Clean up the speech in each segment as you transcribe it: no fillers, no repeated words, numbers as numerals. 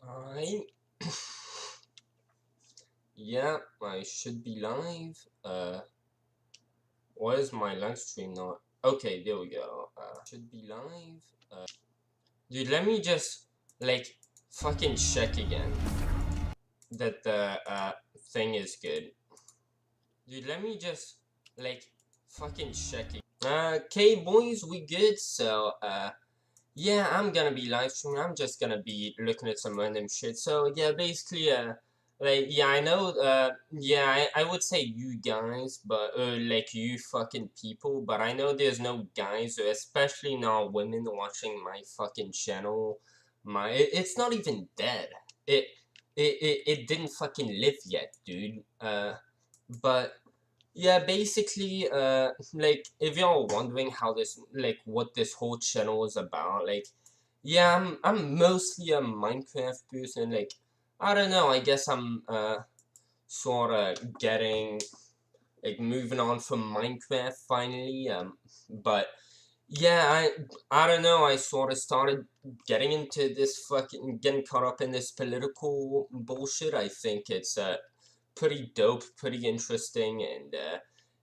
I yeah, I should be live. Why is my live stream not? Okay, there we go. Should be live. Dude, let me just like fucking check again that the thing is good. Dude, let me just like fucking check it. Okay, boys, we good. So yeah, I'm gonna be live streaming. I'm just gonna be looking at some random shit. So yeah, basically, like yeah, I know, yeah, I would say you guys, but like you fucking people. But I know there's no guys, especially not women watching my fucking channel. It's not even dead. It it didn't fucking live yet, dude. But yeah, basically, like if you're wondering how this, like, what this whole channel is about, like, yeah, I'm mostly a Minecraft person. Like, I don't know. I guess I'm sort of getting like moving on from Minecraft finally. But yeah, I don't know. I sort of started getting into this fucking getting caught up in this political bullshit. I think it's pretty dope, pretty interesting, and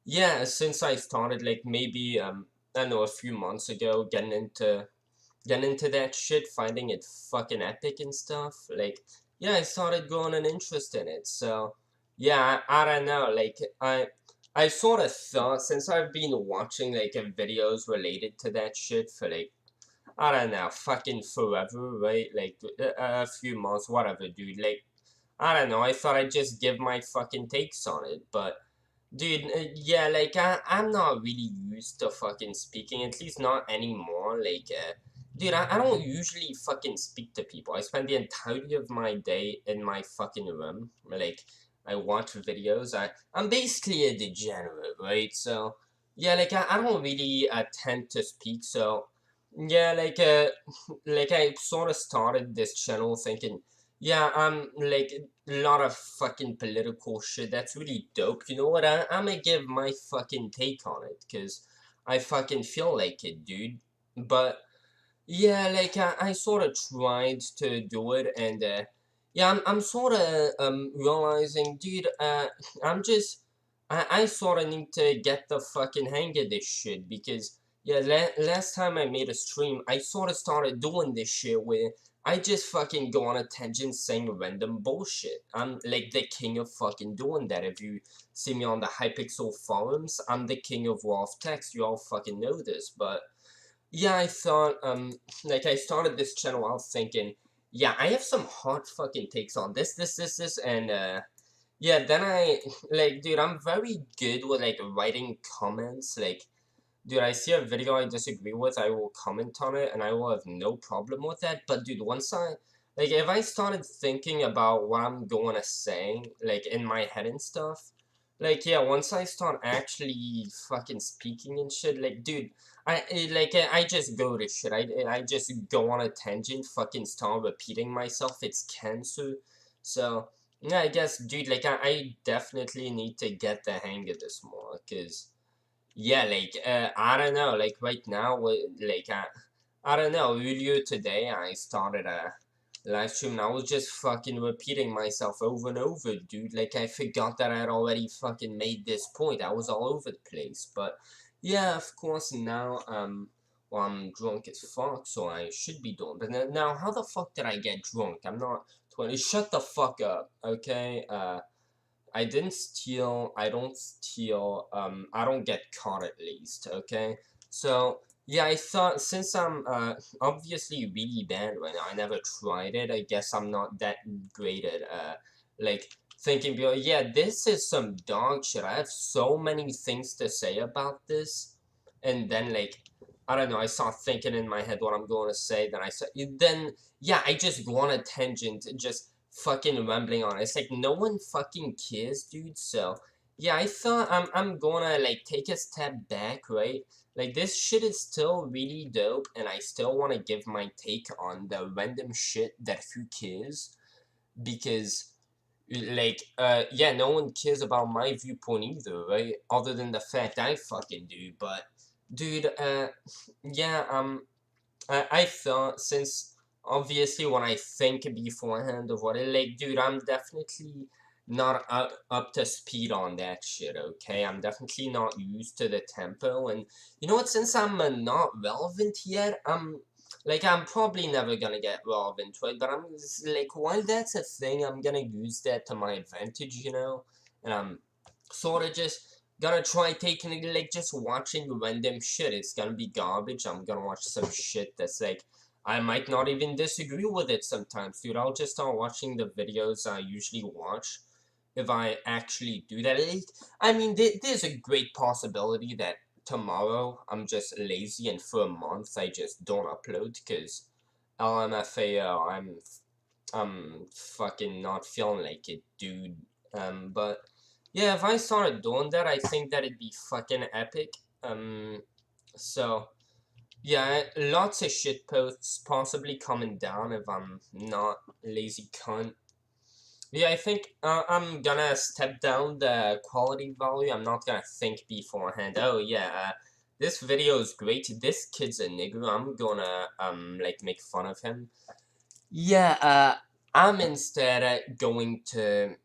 yeah, since I started like maybe I don't know, a few months ago, getting into that shit, finding it fucking epic and stuff. Like, yeah, I started growing an interest in it. So, yeah, I don't know. Like, I sort of thought since I've been watching like videos related to that shit for like I don't know, fucking forever, right? Like a few months, whatever, dude. Like, I don't know. I thought I'd just give my fucking takes on it, but dude, yeah, like I'm not really used to fucking speaking, at least not anymore. Like, dude, I don't usually fucking speak to people. I spend the entirety of my day in my fucking room. Like, I watch videos. I'm basically a degenerate, right? So, yeah, like I don't really tend to speak. So, yeah, like like I sort of started this channel thinking, yeah, I'm like a lot of fucking political shit. That's really dope. You know what? I'm gonna give my fucking take on it because I fucking feel like it, dude. But yeah, like I sort of tried to do it, and yeah, I'm sort of realizing, dude. I'm just I sort of need to get the fucking hang of this shit because yeah, last time I made a stream, I sort of started doing this shit where I just fucking go on a tangent saying random bullshit. I'm like the king of fucking doing that. If you see me on the Hypixel forums, I'm the king of raw text. You all fucking know this, but yeah, I thought, like I started this channel out thinking, yeah, I have some hot fucking takes on this, and yeah, then like, dude, I'm very good with like writing comments. Like, dude, I see a video I disagree with, I will comment on it, and I will have no problem with that. But dude, like, if I started thinking about what I'm going to say, like in my head and stuff, like, yeah, once I start actually fucking speaking and shit, like, dude, I just go to shit. I just go on a tangent, fucking start repeating myself. It's cancer. So, yeah, I guess, dude, like, I definitely need to get the hang of this more, cause. Yeah, like I don't know, like right now, like I don't know. Earlier today, I started a live stream, and I was just fucking repeating myself over and over, dude. Like I forgot that I had already fucking made this point. I was all over the place, but yeah, of course now, well, I'm drunk as fuck, so I should be doing. But now, how the fuck did I get drunk? I'm not 20. Shut the fuck up, okay? I didn't steal, I don't steal, I don't get caught at least, okay? So, yeah, I thought, since I'm, obviously really bad right now, I never tried it, I guess I'm not that great at, like, thinking, yeah, this is some dog shit, I have so many things to say about this, and then, like, I don't know, I start thinking in my head what I'm going to say, then, yeah, I just go on a tangent, just fucking rambling on. It's like no one fucking cares, dude. So yeah, I thought I'm gonna like take a step back, right? Like this shit is still really dope, and I still want to give my take on the random shit that who cares because like yeah, no one cares about my viewpoint either, right? Other than the fact I fucking do, but dude, yeah, I thought since obviously when I think beforehand of what it, like, dude, I'm definitely not up to speed on that shit, okay? I'm definitely not used to the tempo, and you know what, since I'm not relevant yet, I'm probably never gonna get relevant to it, but I'm just, like, while that's a thing, I'm gonna use that to my advantage, you know? And I'm sort of just gonna try taking it, like, just watching random shit. It's gonna be garbage. I'm gonna watch some shit that's, like, I might not even disagree with it sometimes, dude. I'll just start watching the videos I usually watch if I actually do that. Like, I mean, there's a great possibility that tomorrow I'm just lazy and for a month I just don't upload because LMFAO, I'm fucking not feeling like it, dude. But yeah, if I started doing that, I think that it'd be fucking epic. So yeah, lots of shit posts possibly coming down if I'm not lazy cunt. Yeah, I think I'm gonna step down the quality value. I'm not gonna think beforehand. Oh yeah, this video is great. This kid's a nigger. I'm gonna like make fun of him. Yeah, I'm instead going to.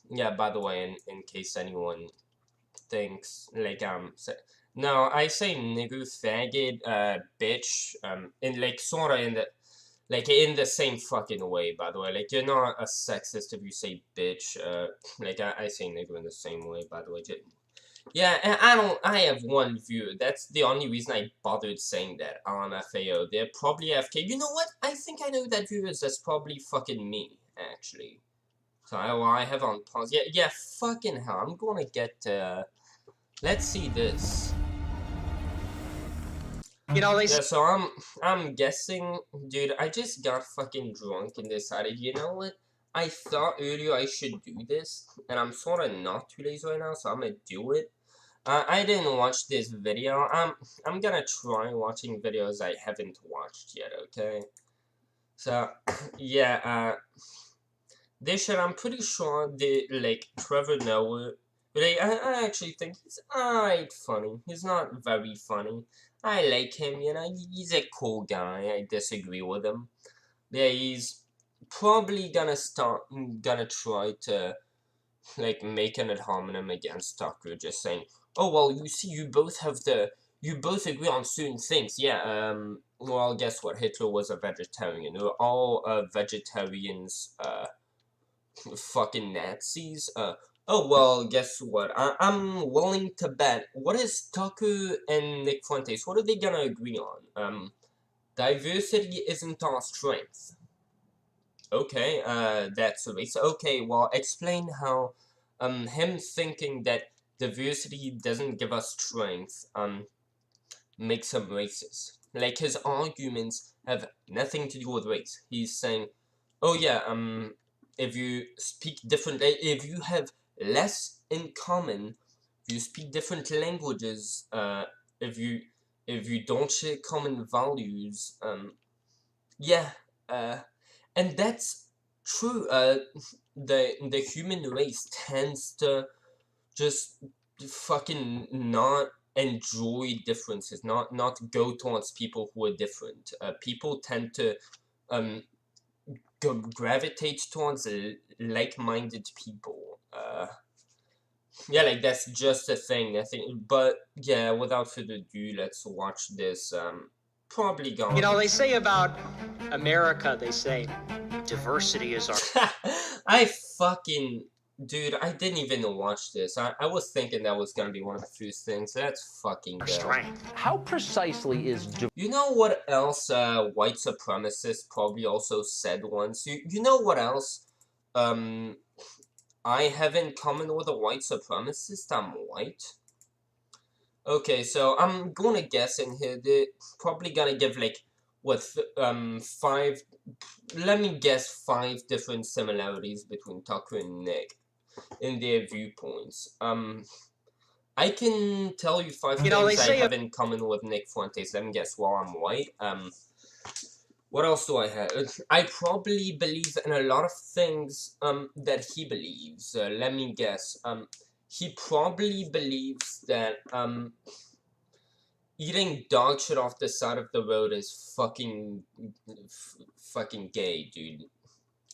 Yeah, by the way, in case anyone thinks like no, I say nigger, faggot, bitch, in like sorta in the like in the same fucking way, by the way. Like, you're not a sexist if you say bitch. Like, I say nigger in the same way, by the way. Yeah, and I have one view. That's the only reason I bothered saying that on FAO. They're probably AFK. You know what? I think I know that view is. That's probably fucking me, actually. So I have on pause. Yeah, yeah, fucking hell. I'm gonna get, let's see this. You know, Yeah, so I'm guessing, dude, I just got fucking drunk and decided, you know what? I thought earlier I should do this, and I'm sort of not too lazy right now, so I'm gonna do it. I didn't watch this video. I'm gonna try watching videos I haven't watched yet, okay? So, yeah, this shit, I'm pretty sure the, like, Trevor Noah, like, I actually think he's alright funny. He's not very funny. I like him, you know, he's a cool guy. I disagree with him. Yeah, he's probably gonna try to, like, make an ad hominem against Tucker, just saying, oh, well, you see, you both agree on certain things. Yeah, well, guess what? Hitler was a vegetarian. We're all, vegetarians, fucking Nazis. Oh well, guess what? I'm willing to bet. What is Tucker and Nick Fuentes? What are they gonna agree on? Diversity isn't our strength. Okay, that's a race. Okay, well, explain how, him thinking that diversity doesn't give us strength, makes him racist. Like, his arguments have nothing to do with race. He's saying, oh yeah, if you speak different, if you have less in common, if you speak different languages, if you if you don't share common values, yeah, uh, and that's true. The human race tends to just fucking not enjoy differences, not go towards people who are different. People tend to um gravitate towards like-minded people. Yeah, like that's just a thing. I think, but yeah, without further ado, let's watch this. Probably gone. you know, they say about America, they say diversity is our I fucking dude, I didn't even watch this. I was thinking that was gonna be one of the first things. Let's fucking go. strength. How precisely is You know what else white supremacists probably also said once? You know what else I have in common with a white supremacist? I'm white. Okay, so I'm gonna guess in here they're probably gonna give like what five, let me guess, five different similarities between Tucker and Nick in their viewpoints. I can tell you five You know, they things I say have in common with Nick Fuentes. Let me guess. Well, I'm white. What else do I have? I probably believe in a lot of things that he believes. Let me guess. He probably believes that eating dog shit off the side of the road is fucking gay, dude.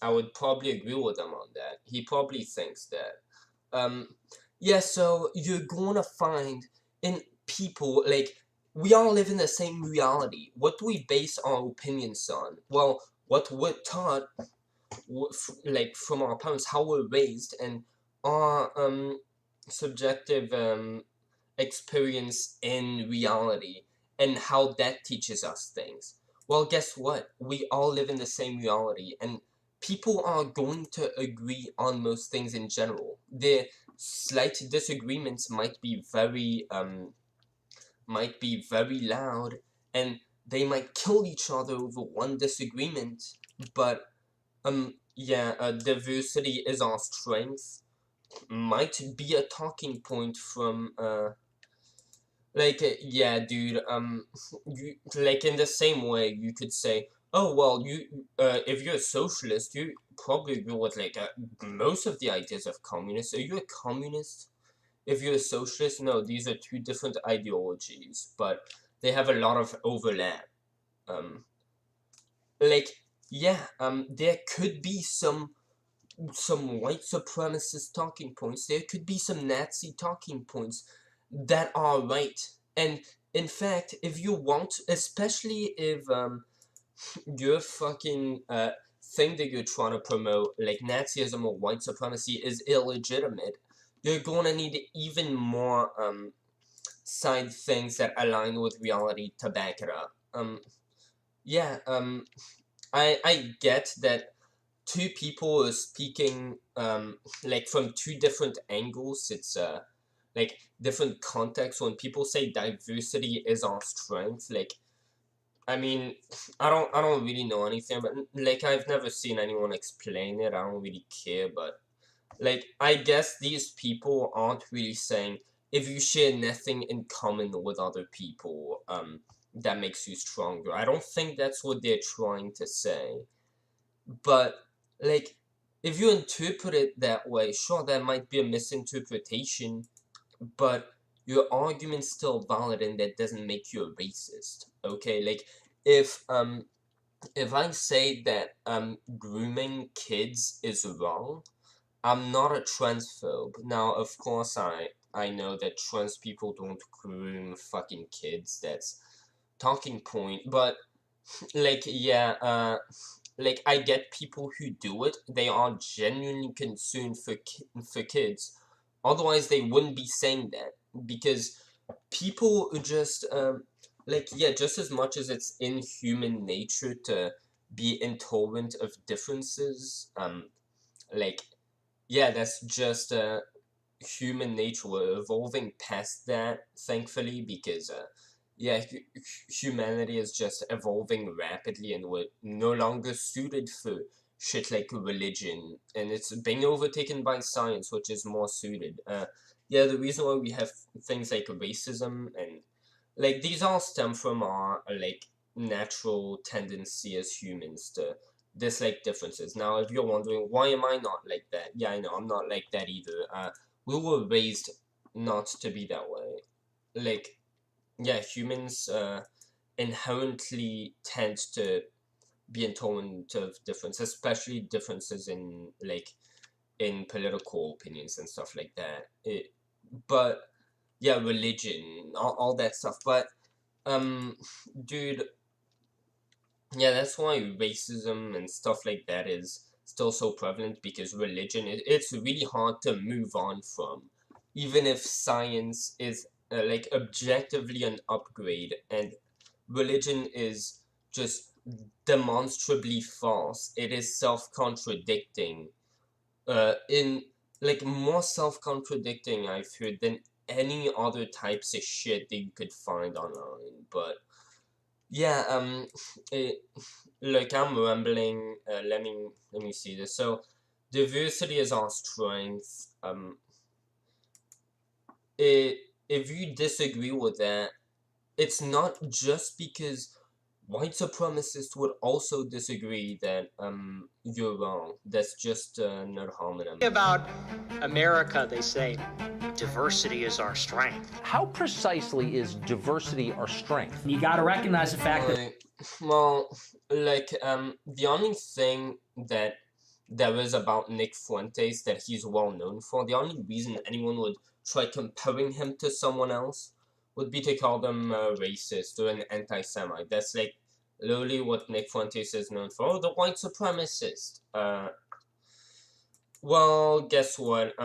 I would probably agree with him on that. He probably thinks that. Um, yeah, so you're gonna find in people, like, we all live in the same reality. What do we base our opinions on? Well, what we're taught, like, from our parents, how we're raised, and our, subjective, experience in reality, and how that teaches us things. Well, guess what? We all live in the same reality, and people are going to agree on most things in general. The slight disagreements might be very loud, and they might kill each other over one disagreement. But yeah, diversity is our strength might be a talking point from like, yeah, dude, you, like, in the same way, you could say, oh, well, if you're a socialist, you probably agree with, like, most of the ideas of communists. Are you a communist? If you're a socialist, no, these are two different ideologies, but they have a lot of overlap. Um, like, yeah, there could be some white supremacist talking points. There could be some Nazi talking points that are right. And in fact, if you want, especially if your fucking thing that you're trying to promote, like Nazism or white supremacy, is illegitimate, you're gonna need even more side things that align with reality to back it up. Yeah, I get that two people are speaking like from two different angles. It's like different contexts. When people say diversity is our strength, like, I mean, I don't really know anything, but like, I've never seen anyone explain it. I don't really care, but like, I guess these people aren't really saying if you share nothing in common with other people, that makes you stronger. I don't think that's what they're trying to say. But, like, if you interpret it that way, sure, that might be a misinterpretation, but your argument's still valid and that doesn't make you a racist. Okay? Like, if if I say that grooming kids is wrong, I'm not a transphobe. Now, of course, I know that trans people don't groom fucking kids. That's talking point. But, like, yeah, like, I get people who do it. They are genuinely concerned for kids. Otherwise, they wouldn't be saying that, because people just like, yeah, just as much as it's in human nature to be intolerant of differences, like, yeah, that's just human nature. We're evolving past that, thankfully, because yeah, humanity is just evolving rapidly, and we're no longer suited for shit like religion, and it's being overtaken by science, which is more suited. Yeah, the reason why we have things like racism, and like, these all stem from our like natural tendency as humans to dislike differences. Now, if you're wondering why am I not like that, yeah, I know I'm not like that either. We were raised not to be that way. Like, yeah, humans inherently tend to be intolerant of difference, especially differences in, like, in political opinions and stuff like that. But yeah, religion, all that stuff. But dude, yeah, that's why racism and stuff like that is still so prevalent, because religion, it's really hard to move on from, even if science is like objectively an upgrade, and religion is just demonstrably false. It is self-contradicting, in like more self-contradicting, I've heard, than any other types of shit that you could find online. But yeah, it, like, I'm rambling. Let me see this. So, diversity is our strength. If you disagree with that, it's not just because white supremacists would also disagree that you're wrong. That's just not homonym. About America, they say diversity is our strength. How precisely is diversity our strength? You got to recognize the fact that The only thing that there is about Nick Fuentes that he's well known for, the only reason anyone would try comparing him to someone else would be to call them racist or an anti-Semite. That's like literally what Nick Fuentes is known for. Oh, the white supremacist. Well, guess what?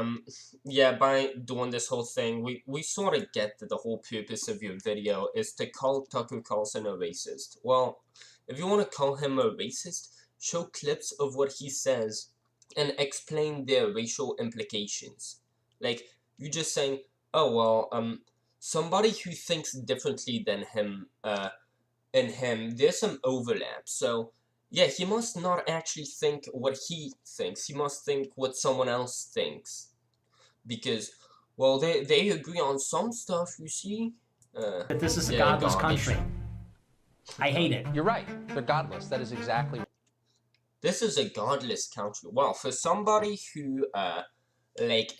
Yeah, by doing this whole thing, we sort of get that the whole purpose of your video is to call Tucker Carlson a racist. Well, if you want to call him a racist, show clips of what he says and explain their racial implications. Like, you just saying, oh, well, somebody who thinks differently than him, and him, there's some overlap, so yeah, he must not actually think what he thinks. He must think what someone else thinks. Because, well, they agree on some stuff, you see? that this is a yeah, godless garbage. country. I hate it. You're right. They're godless. That is exactly. This is a godless country. Well, for somebody who, like,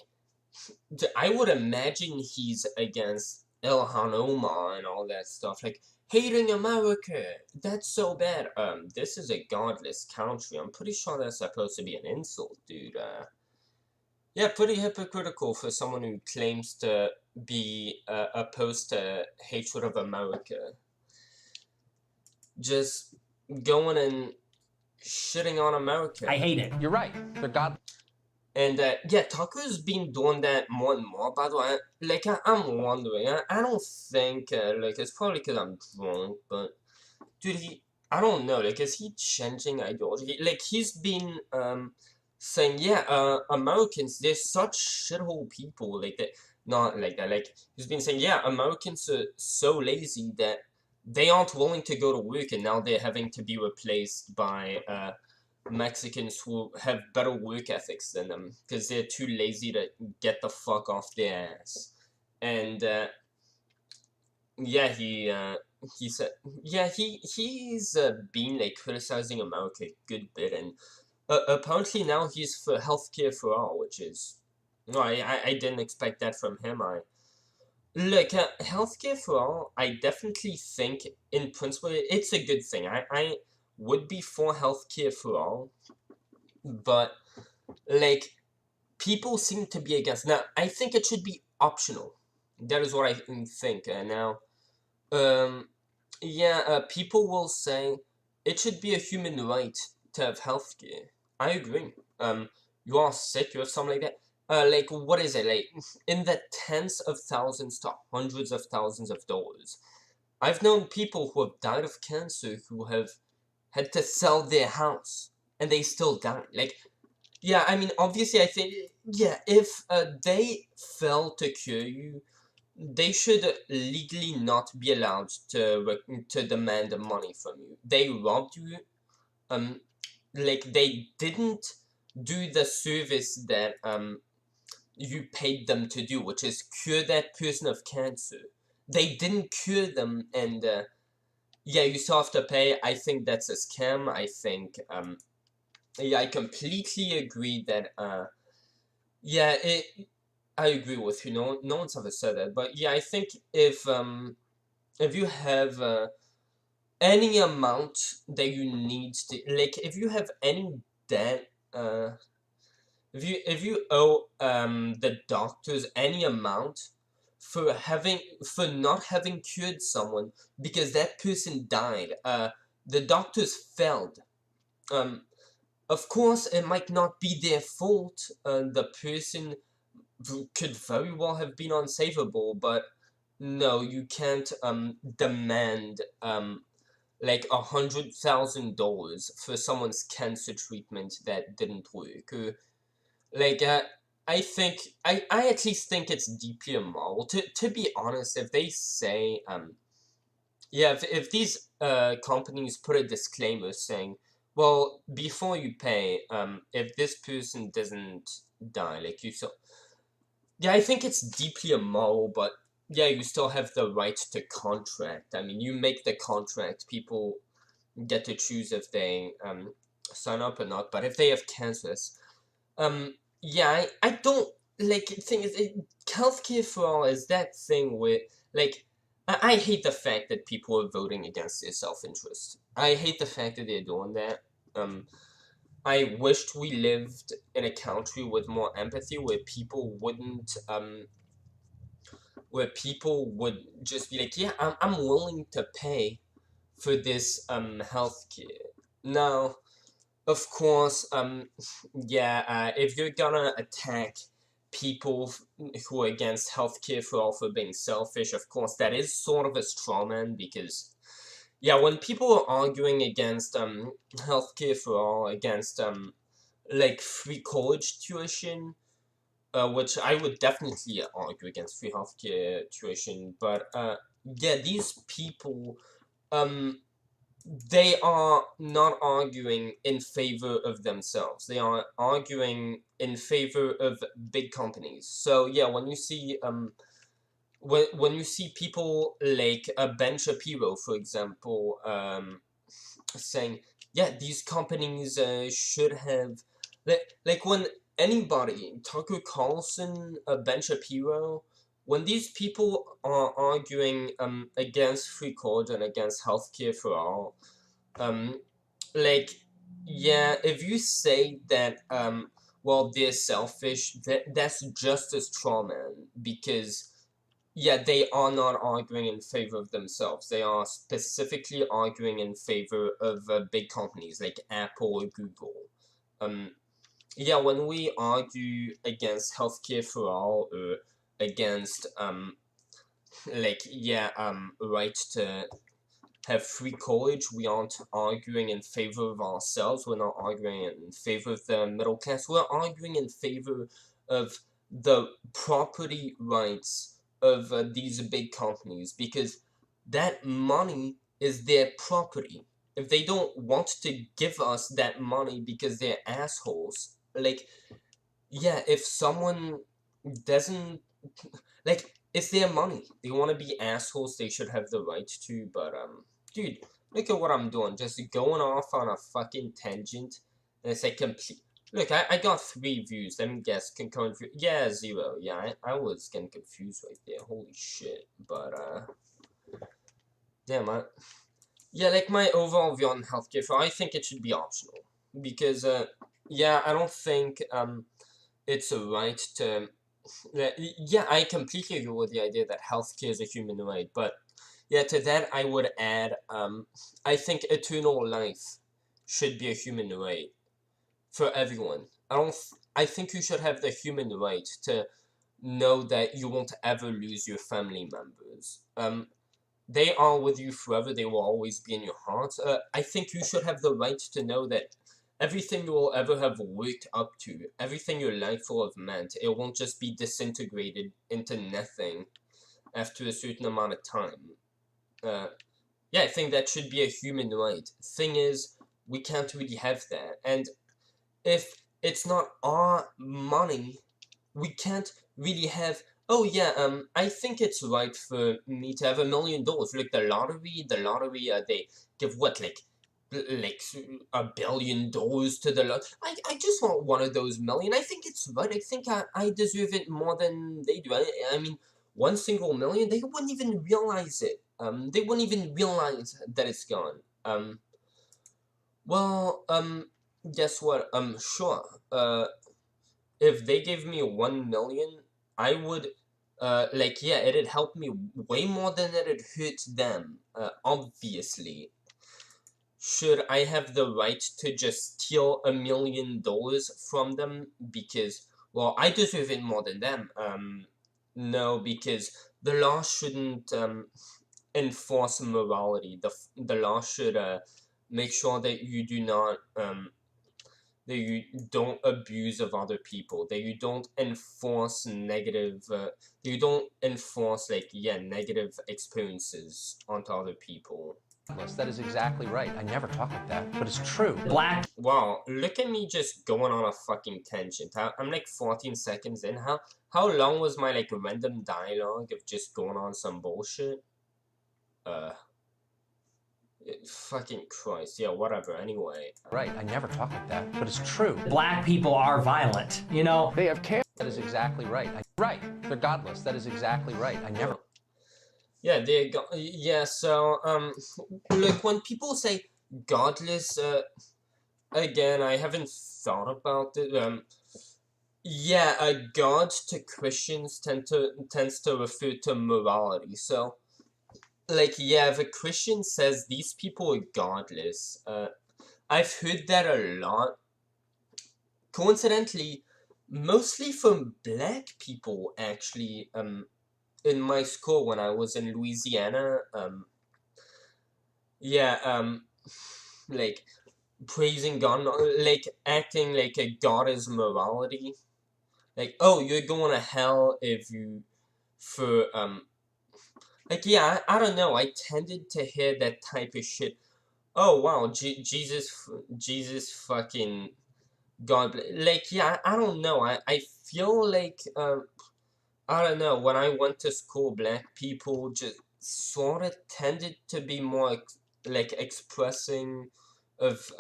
I would imagine he's against Ilhan Omar and all that stuff. Like, hating America, that's so bad. This is a godless country. I'm pretty sure that's supposed to be an insult, dude. Yeah, pretty hypocritical for someone who claims to be opposed to hatred of America. Just going and shitting on America. I hate it. You're right. They're godless. And, yeah, Tucker's been doing that more and more, by the way. Like, I'm wondering, I don't think, like, it's probably because I'm drunk, but, dude, I don't know, like, is he changing ideology? Like, he's been, saying, yeah, Americans, they're such shithole people, like, that, not like that, like, he's been saying, yeah, Americans are so lazy that they aren't willing to go to work, and now they're having to be replaced by, Mexicans who have better work ethics than them because they're too lazy to get the fuck off their ass. And yeah, he said, yeah, he's been like criticizing America a good bit, and apparently now he's for healthcare for all, which is no, I didn't expect that from him. Look, healthcare for all, I definitely think in principle it's a good thing. I would be for healthcare for all, but, like, people seem to be against. Now, I think it should be optional. That is what I think. Now, yeah, people will say it should be a human right to have healthcare. I agree. You are sick or something like that. Like, what is it? Like, in the tens of thousands to hundreds of thousands of dollars. I've known people who have died of cancer who have had to sell their house, and they still died. Like, yeah, I mean, obviously, I think, yeah, if they fail to cure you, they should legally not be allowed to demand money from you. They robbed you, like, they didn't do the service that, you paid them to do, which is cure that person of cancer. They didn't cure them, and, yeah, you still have to pay. I think that's a scam. I think, yeah, I completely agree that, yeah, I agree with you. No one's ever said that, but yeah, I think if you have, any amount that you need to, like, if you have any debt, if you owe, the doctors any amount, for not having cured someone because that person died. The doctors failed. Of course, it might not be their fault. The person could very well have been unsavable, but no, you can't demand like $100,000 for someone's cancer treatment that didn't work. Like, I think, I at least think it's deeply immoral. To be honest, if they say, yeah, if these, companies put a disclaimer saying, well, before you pay, if this person doesn't die, like, you still, yeah, I think it's deeply immoral, but, yeah, you still have the right to contract. I mean, you make the contract, people get to choose if they, sign up or not, but if they have cancers, yeah, I don't like, thing is, healthcare for all is that thing where, like, I hate the fact that people are voting against their self-interest. I hate the fact that they're doing that. I wished we lived in a country with more empathy, where people would just be like, yeah, I'm willing to pay for this healthcare. Now, of course, if you're gonna attack people who are against healthcare for all for being selfish, of course, that is sort of a straw man, because, yeah, when people are arguing against healthcare for all, against like free college tuition, which I would definitely argue against free healthcare tuition, but yeah, these people, um, they are not arguing in favor of themselves. They are arguing in favor of big companies. So yeah, when you see when you see people like Ben Shapiro, for example, saying, yeah, these companies should have, like when anybody, Tucker Carlson, Ben Shapiro, when these people are arguing against free college and against healthcare for all, um, like, yeah, if you say that well, they're selfish, that's just a straw man, because yeah, they are not arguing in favor of themselves. They are specifically arguing in favor of big companies like Apple or Google. Um, yeah, when we argue against healthcare for all, or against right to have free college, we aren't arguing in favor of ourselves. We're not arguing in favor of the middle class. We're arguing in favor of the property rights of these big companies, because that money is their property. If they don't want to give us that money because they're assholes, like, yeah, if someone doesn't, like, it's their money. They want to be assholes, they should have the right to, but dude, look at what I'm doing, just going off on a fucking tangent, and it's like complete. Look, I got 3 views. Let me guess. Concurrent view. Yeah, 0. Yeah, I was getting confused right there. Holy shit. But yeah, yeah, like my overall view on healthcare. So I think it should be optional, because yeah, I don't think it's a right to. Yeah, I completely agree with the idea that healthcare is a human right, but yeah, to that I would add, I think eternal life should be a human right for everyone. I think you should have the human right to know that you won't ever lose your family members. They are with you forever. They will always be in your heart. I think you should have the right to know that everything you will ever have worked up to, everything your life will have meant, it won't just be disintegrated into nothing after a certain amount of time. Yeah, I think that should be a human right. Thing is, we can't really have that. And if it's not our money, we can't really have. Oh yeah, I think it's right for me to have $1 million. Like the lottery, they give what, like $1 billion to the lot. I just want one of those million. I think it's right. I think I deserve it more than they do. I mean, one single million, they wouldn't even realize it. They wouldn't even realize that it's gone. Well, guess what? Sure. If they gave me 1 million, I would, like, yeah, it'd help me way more than it'd hurt them, obviously. Should I have the right to just steal $1 million from them because, well, I deserve it more than them? No, because the law shouldn't, enforce morality. The law should, make sure that you do not, that you don't abuse of other people, that you don't enforce negative, that you don't enforce, like, yeah, negative experiences onto other people. That is exactly right. I never talk like that, but it's true. Black Wow, look at me just going on a fucking tangent. I'm like 14 seconds in. How long was my, like, random dialogue of just going on some bullshit? Fucking Christ. Yeah, whatever. Anyway. Right. I never talk like that, but it's true. black people are violent. You know, They have That is exactly right. Right. They're godless. That is exactly right. I never. Yeah, they go. Yeah, so look, when people say godless, again, I haven't thought about it. Yeah, God to Christians tends to refer to morality. So, like, yeah, if a Christian says these people are godless, I've heard that a lot. Coincidentally, mostly from black people, actually. In my school when I was in Louisiana, yeah, like praising God, like acting like a God is morality. Like, oh, you're going to hell if you for like, yeah, I don't know. I tended to hear that type of shit. Oh wow, Jesus fucking God, like, yeah, I don't know. I feel like I don't know. When I went to school, black people just sort of tended to be more like expressing of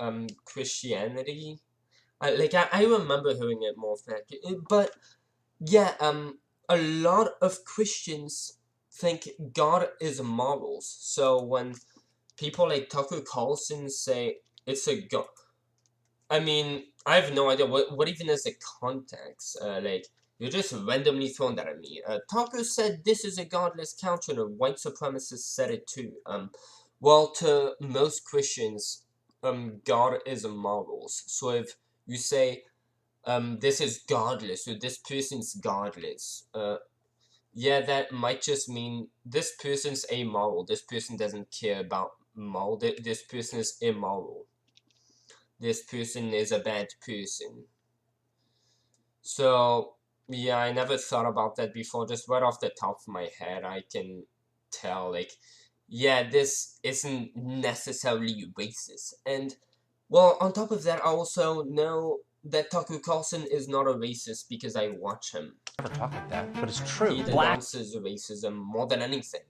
Christianity. I remember hearing it more back, but yeah, a lot of Christians think God is morals. So when people like Tucker Carlson say it's a God, I mean, I have no idea what even is the context. Like, you're just randomly throwing that at me. Tucker said this is a godless country, and a white supremacist said it too. Well, to most Christians, God is morals. So if you say, this is godless, or this person's godless, yeah, that might just mean this person's amoral. This person doesn't care about moral. This person is immoral. This person is a bad person. So, yeah, I never thought about that before. Just right off the top of my head, I can tell, like, yeah, this isn't necessarily racist. And, well, on top of that, I also know that Tucker Carlson is not a racist because I watch him. Never talk like that, but it's true. He denounces racism more than anything.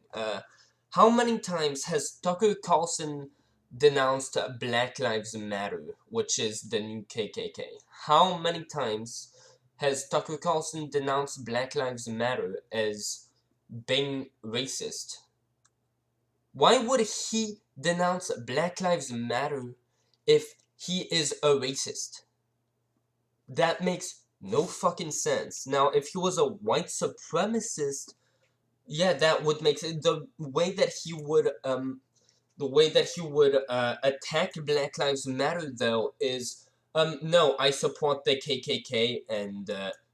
How many times has Tucker Carlson denounced Black Lives Matter, which is the new KKK? How many times has Tucker Carlson denounced Black Lives Matter as being racist? Why would he denounce Black Lives Matter if he is a racist? That makes no fucking sense. Now, if he was a white supremacist, yeah, that would make sense. The way that he would attack Black Lives Matter, though, is no, I support the KKK and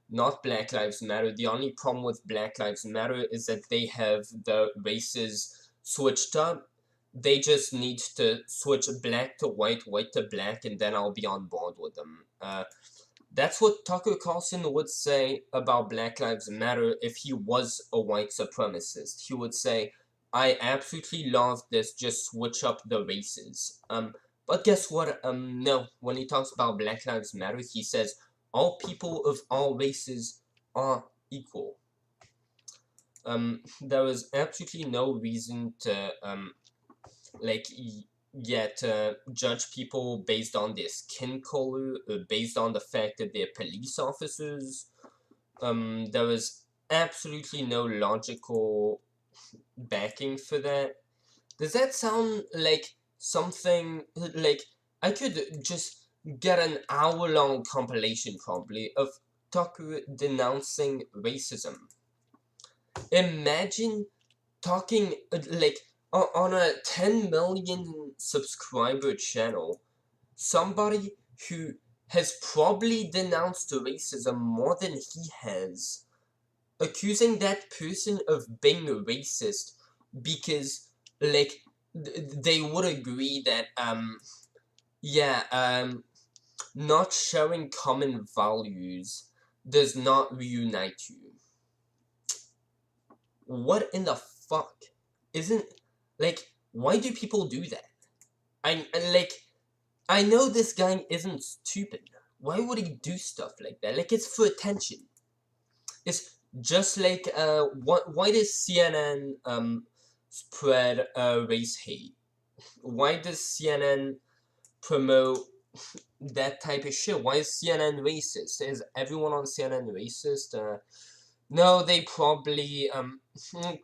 not Black Lives Matter. The only problem with Black Lives Matter is that they have the races switched up. They just need to switch black to white, white to black, and then I'll be on board with them. That's what Tucker Carlson would say about Black Lives Matter if he was a white supremacist. He would say, I absolutely love this, just switch up the races. But guess what? No. When he talks about Black Lives Matter, he says, all people of all races are equal. There is absolutely no reason to, judge people based on their skin color, based on the fact that they're police officers. There is absolutely no logical backing for that. Does that sound like something, like, I could just get an hour-long compilation probably of Tucker denouncing racism. Imagine talking, like, on a 10 million subscriber channel, somebody who has probably denounced racism more than he has, accusing that person of being racist because, like, they would agree that, not sharing common values does not reunite you. What in the fuck? Isn't, like, why do people do that? I know this guy isn't stupid. Why would he do stuff like that? Like, it's for attention. It's just like, why does CNN, spread, race hate? Why does CNN promote, that type of shit. Why is CNN racist? Is everyone on CNN racist? No, they probably,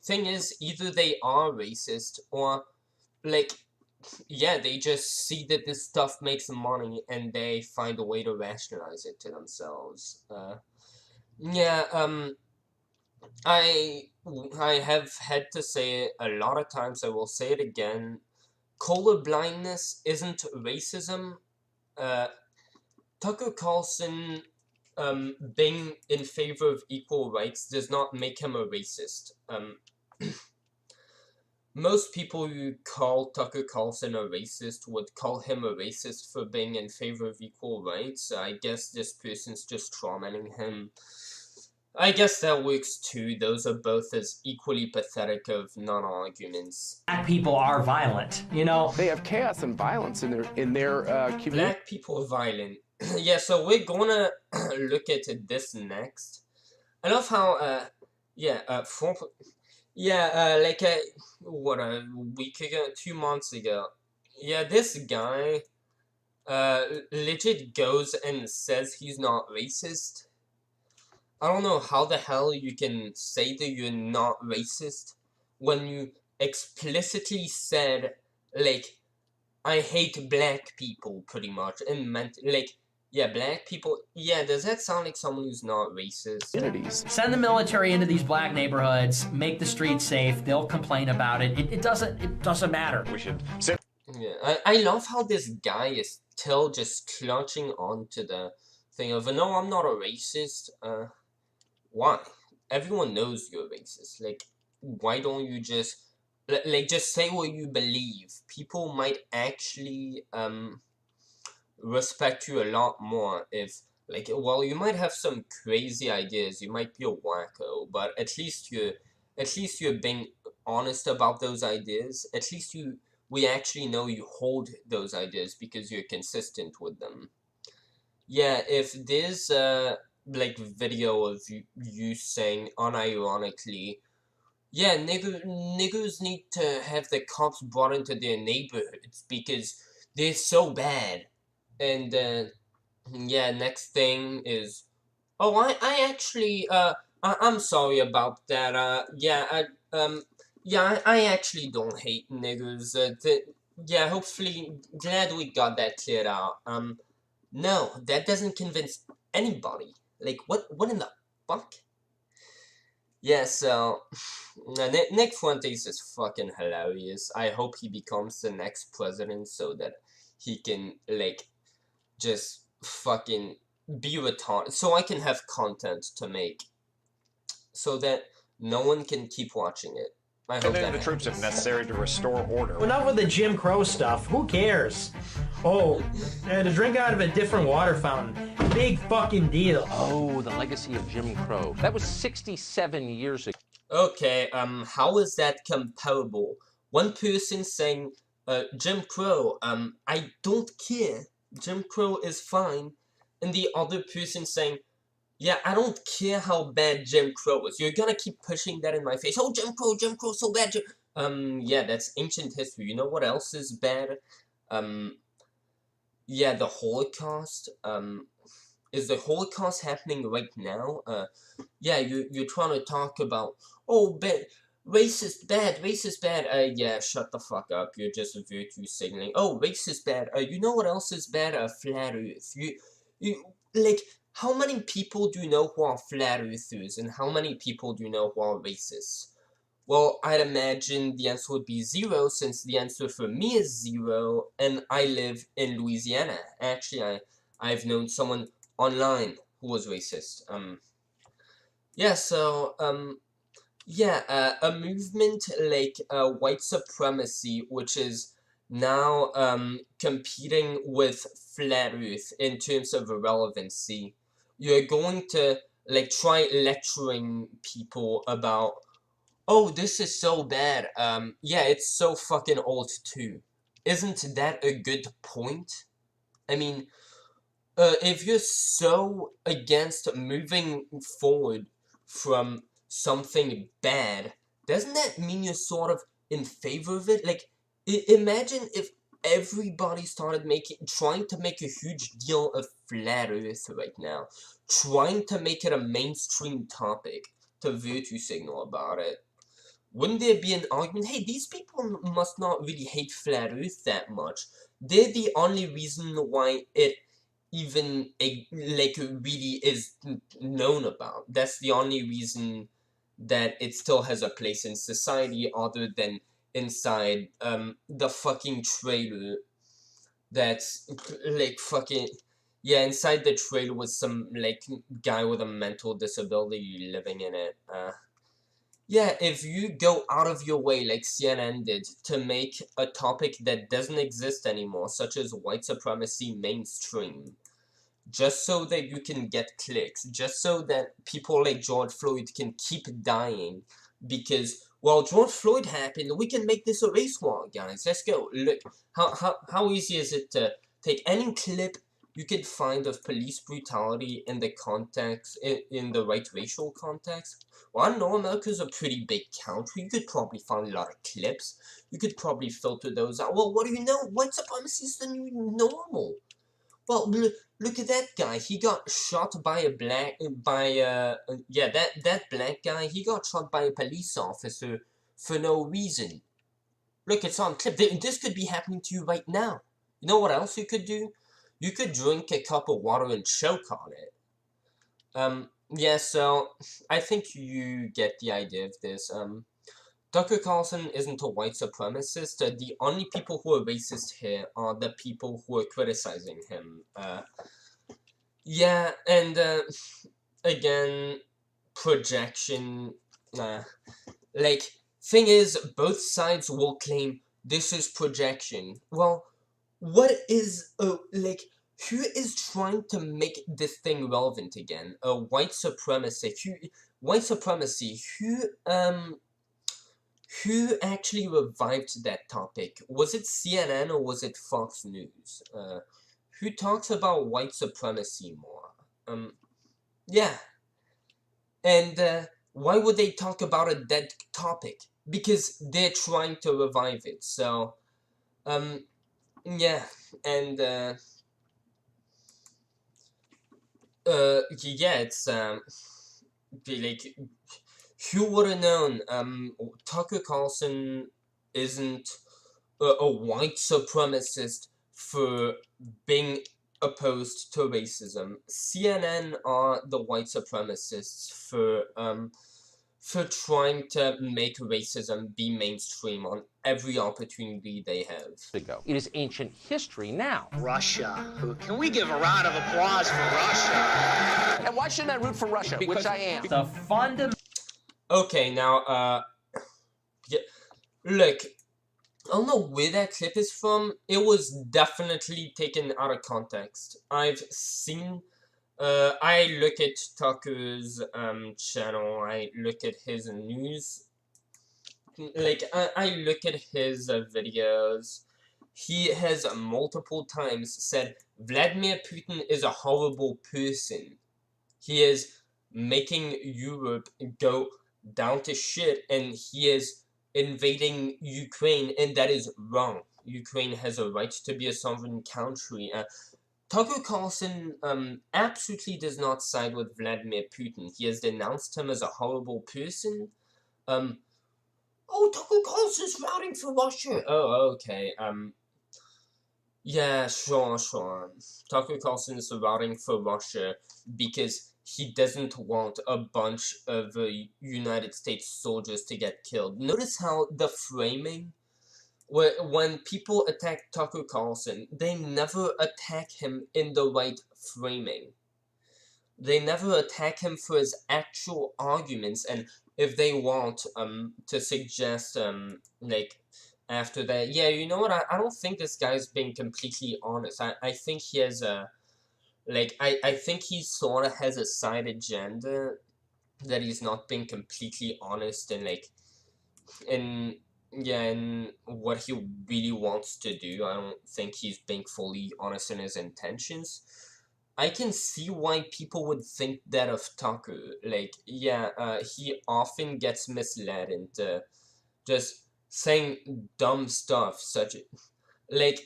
thing is, either they are racist, or, like, yeah, they just see that this stuff makes money, and they find a way to rationalize it to themselves. Yeah, I have had to say it a lot of times, I will say it again. Color blindness isn't racism. Tucker Carlson being in favor of equal rights does not make him a racist. Most people who call Tucker Carlson a racist would call him a racist for being in favor of equal rights. I guess this person's just tormenting him. I guess that works too. Those are both as equally pathetic of non-arguments. Black people are violent, you know? They have chaos and violence in their community. Black people are violent. Yeah, so we're gonna look at this next. I love how, like what, a week ago, 2 months ago. Yeah, this guy, legit goes and says he's not racist. I don't know how the hell you can say that you're not racist when you explicitly said, like, I hate black people, pretty much, and meant, like, yeah, black people, yeah, does that sound like someone who's not racist? Send the military into these black neighborhoods, make the streets safe, they'll complain about it. It doesn't matter. We should sit. Yeah, I love how this guy is still just clutching on to the thing of, no, I'm not a racist. Why? Everyone knows you're racist. Like, why don't you just, like, just say what you believe? People might actually, respect you a lot more if, like, well, you might have some crazy ideas, you might be a wacko, but at least you're being honest about those ideas. At least we actually know you hold those ideas because you're consistent with them. Yeah, if there's like video of you saying unironically, yeah, niggers need to have the cops brought into their neighborhoods because they're so bad. And yeah, next thing is, oh, I actually, I'm sorry about that. Yeah, I actually don't hate niggers. Yeah, hopefully, glad we got that cleared out. No, that doesn't convince anybody. Like, what in the fuck? Yeah, so, Nick Fuentes is fucking hilarious. I hope he becomes the next president so that he can, like, just fucking be retarded. So I can have content to make. So that no one can keep watching it. I hope that the troops if necessary to restore order. Enough with the Jim Crow stuff. Who cares? Oh, to drink out of a different water fountain. Big fucking deal. Oh, the legacy of Jim Crow. That was 67 years ago. Okay, how is that comparable? One person saying, Jim Crow, I don't care. Jim Crow is fine. And the other person saying, yeah, I don't care how bad Jim Crow is. You're gonna keep pushing that in my face. Oh, Jim Crow, so bad. Yeah, that's ancient history. You know what else is bad? Yeah, the Holocaust. Is the Holocaust happening right now? Yeah, you're trying to talk about, oh, bad, racist bad. Yeah, shut the fuck up. You're just virtue signaling. Oh, racist bad. You know what else is bad? Flat Earth. You like. How many people do you know who are flat earthers, and how many people do you know who are racist? Well, I'd imagine the answer would be 0, since the answer for me is 0, and I live in Louisiana. Actually, I've known someone online who was racist. Yeah, so, yeah, a movement like white supremacy, which is now competing with flat Earth in terms of relevancy. You're going to, like, try lecturing people about, oh, this is so bad. Yeah, it's so fucking old too. Isn't that a good point? I mean, if you're so against moving forward from something bad, doesn't that mean you're sort of in favor of it? Like, imagine if, everybody started trying to make a huge deal of flat Earth right now, trying to make it a mainstream topic, to virtue signal about it. Wouldn't there be an argument, hey, these people must not really hate flat Earth that much. They're the only reason why it even, really is known about. That's the only reason that it still has a place in society, other than inside, the fucking trailer that's, fucking... Yeah, inside the trailer was some, guy with a mental disability living in it. Yeah, if you go out of your way, like CNN did, to make a topic that doesn't exist anymore, such as white supremacy mainstream, just so that you can get clicks, just so that people like George Floyd can keep dying, because, well, George Floyd happened, we can make this a race war, guys, let's go. Look, how easy is it to take any clip you could find of police brutality in the context, in the right racial context? Well, I know America's a pretty big country, you could probably find a lot of clips, you could probably filter those out. Well, what do you know, white supremacy is the new normal. Well, look at that guy. He got shot by a that black guy. He got shot by a police officer for no reason. Look, it's on clip. This could be happening to you right now. You know what else you could do? You could drink a cup of water and choke on it. Yeah, so I think you get the idea of this. Tucker Carlson isn't a white supremacist. The only people who are racist here are the people who are criticizing him. Yeah, and again, projection. Thing is, both sides will claim this is projection. Well, what is who is trying to make this thing relevant again? White supremacy. Who actually revived that topic? Was it CNN or was it Fox News? Who talks about white supremacy more? Yeah. And why would they talk about a dead topic? Because they're trying to revive it. So, yeah. And, yeah, it's, who would have known? Tucker Carlson isn't a white supremacist for being opposed to racism. CNN are the white supremacists for trying to make racism be mainstream on every opportunity they have. It is ancient history now. Russia. Can we give a round of applause for Russia? And why shouldn't I root for Russia? Which I am. The fundamental. Okay, now, yeah, look, I don't know where that clip is from. It was definitely taken out of context. I've seen, I look at Tucker's, channel, I look at his news, I look at his, videos. He has multiple times said Vladimir Putin is a horrible person. He is making Europe go down to shit, and he is invading Ukraine, and that is wrong. Ukraine has a right to be a sovereign country. Tucker Carlson absolutely does not side with Vladimir Putin. He has denounced him as a horrible person. Oh, Tucker Carlson's routing for Russia. Oh, okay. Yeah, sure. Tucker Carlson is routing for Russia because he doesn't want a bunch of United States soldiers to get killed. Notice how the framing, when people attack Tucker Carlson, they never attack him in the right framing. They never attack him for his actual arguments, and if they want to suggest after that, yeah, you know what, I don't think this guy's being completely honest. I think he has a I think he sort of has a side agenda that he's not being completely honest in what he really wants to do. I don't think he's being fully honest in his intentions. I can see why people would think that of Tucker. He often gets misled into just saying dumb stuff, like,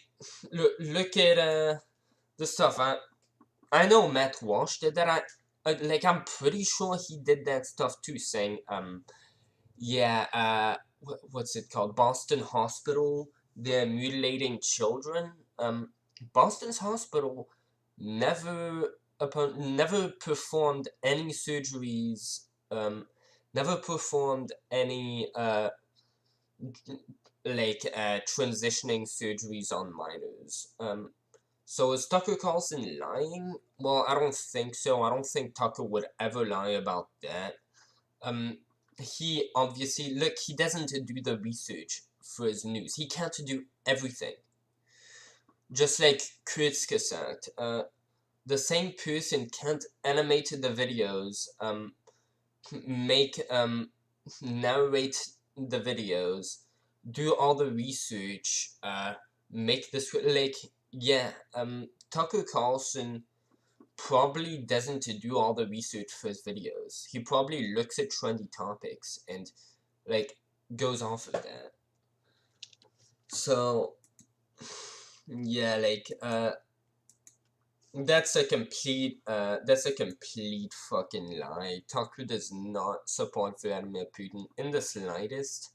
look at the stuff. I know Matt Walsh did that. Like, I'm pretty sure he did that stuff too, saying, yeah, what's it called? Boston Hospital, they're mutilating children. Boston's hospital never performed any surgeries, never performed any, transitioning surgeries on minors. So is Tucker Carlson lying? Well, I don't think so. I don't think Tucker would ever lie about that. He obviously, look, he doesn't do the research for his news. He can't do everything. Just like Kurzgesagt, the same person can't animate the videos, narrate the videos, do all the research, make this, like, yeah, Tucker Carlson probably doesn't do all the research for his videos. He probably looks at trendy topics and, like, goes off of that. So, yeah, like, that's a complete fucking lie. Tucker does not support Vladimir Putin in the slightest.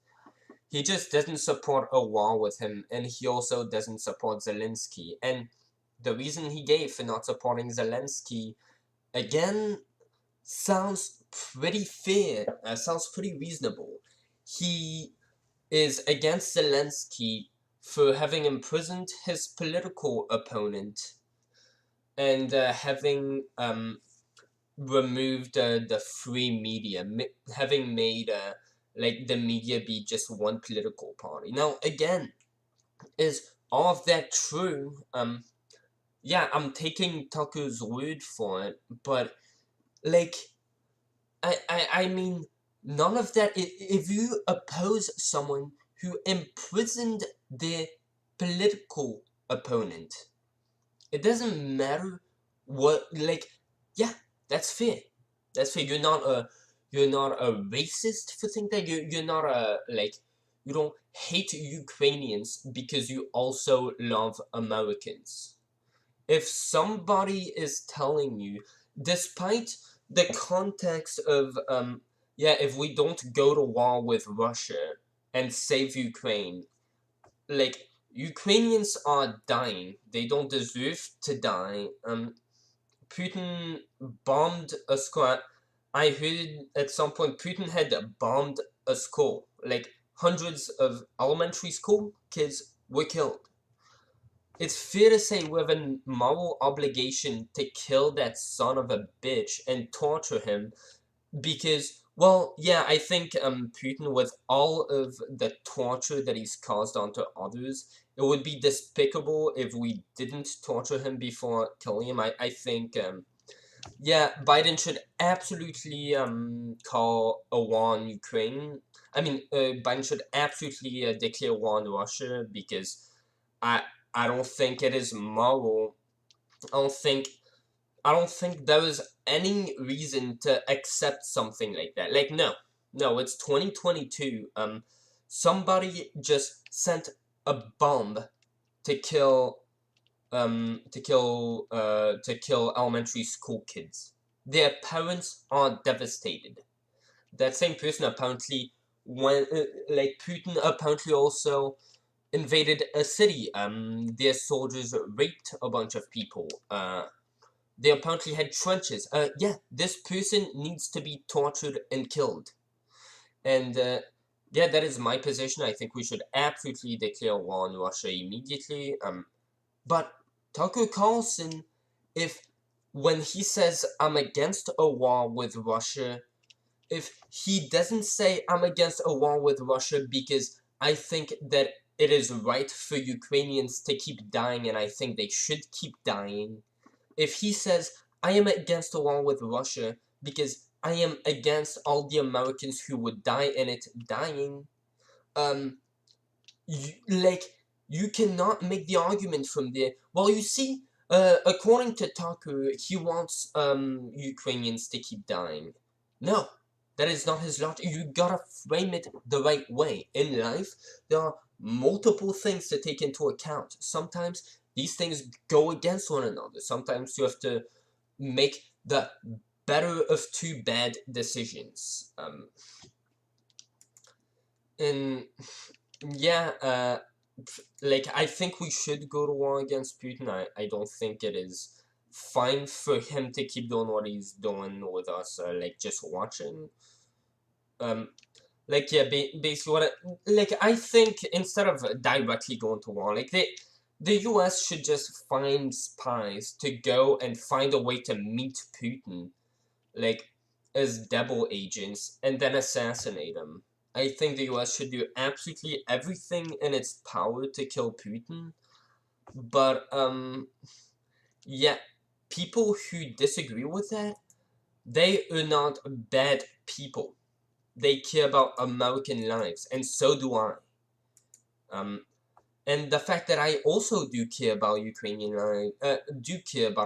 He just doesn't support a war with him, and he also doesn't support Zelensky. And the reason he gave for not supporting Zelensky, again, sounds pretty fair, sounds pretty reasonable. He is against Zelensky for having imprisoned his political opponent and having removed the free media, having made like the media be just one political party. Now, again, is all of that true? Yeah, I'm taking Tucker's word for it, but, like, I mean, none of that, if you oppose someone who imprisoned their political opponent, it doesn't matter what, like, yeah, that's fair. That's fair. You're not a racist for thinking that. You're not a, like, you don't hate Ukrainians because you also love Americans. If somebody is telling you, despite the context of, yeah, if we don't go to war with Russia and save Ukraine, like, Ukrainians are dying. They don't deserve to die. Putin bombed a school. I heard at some point Putin had bombed a school. Like, hundreds of elementary school kids were killed. It's fair to say we have a moral obligation to kill that son of a bitch and torture him because, well, yeah, I think Putin, with all of the torture that he's caused onto others, it would be despicable if we didn't torture him before killing him. I think, yeah, Biden should absolutely call a war on Ukraine. I mean, Biden should absolutely declare war on Russia because I I don't think it is moral. I don't think there is any reason to accept something like that. Like, no, it's 2022. Somebody just sent a bomb to kill elementary school kids. Their parents are devastated. That same person apparently like, Putin apparently also invaded a city. Their soldiers raped a bunch of people. They apparently had trenches. Yeah, this person needs to be tortured and killed. And, yeah, that is my position. I think we should absolutely declare war on Russia immediately. But Tucker Carlson, when he says, I'm against a war with Russia, if he doesn't say, I'm against a war with Russia because I think that it is right for Ukrainians to keep dying and I think they should keep dying, if he says, I am against a war with Russia because I am against all the Americans who would die in it dying, you cannot make the argument from there. Well, you see, according to Tucker, he wants Ukrainians to keep dying. No, that is not his logic. You gotta frame it the right way. In life, there are multiple things to take into account. Sometimes these things go against one another. Sometimes you have to make the better of two bad decisions. And yeah, like, I think we should go to war against Putin. I don't think it is fine for him to keep doing what he's doing with us, like, just watching. Like, yeah, basically like, I think instead of directly going to war, like, the US should just find spies to go and find a way to meet Putin, like, as double agents, and then assassinate him. I think the US should do absolutely everything in its power to kill Putin, but, yeah, people who disagree with that, they are not bad people. They care about American lives, and so do I. And the fact that I also do care about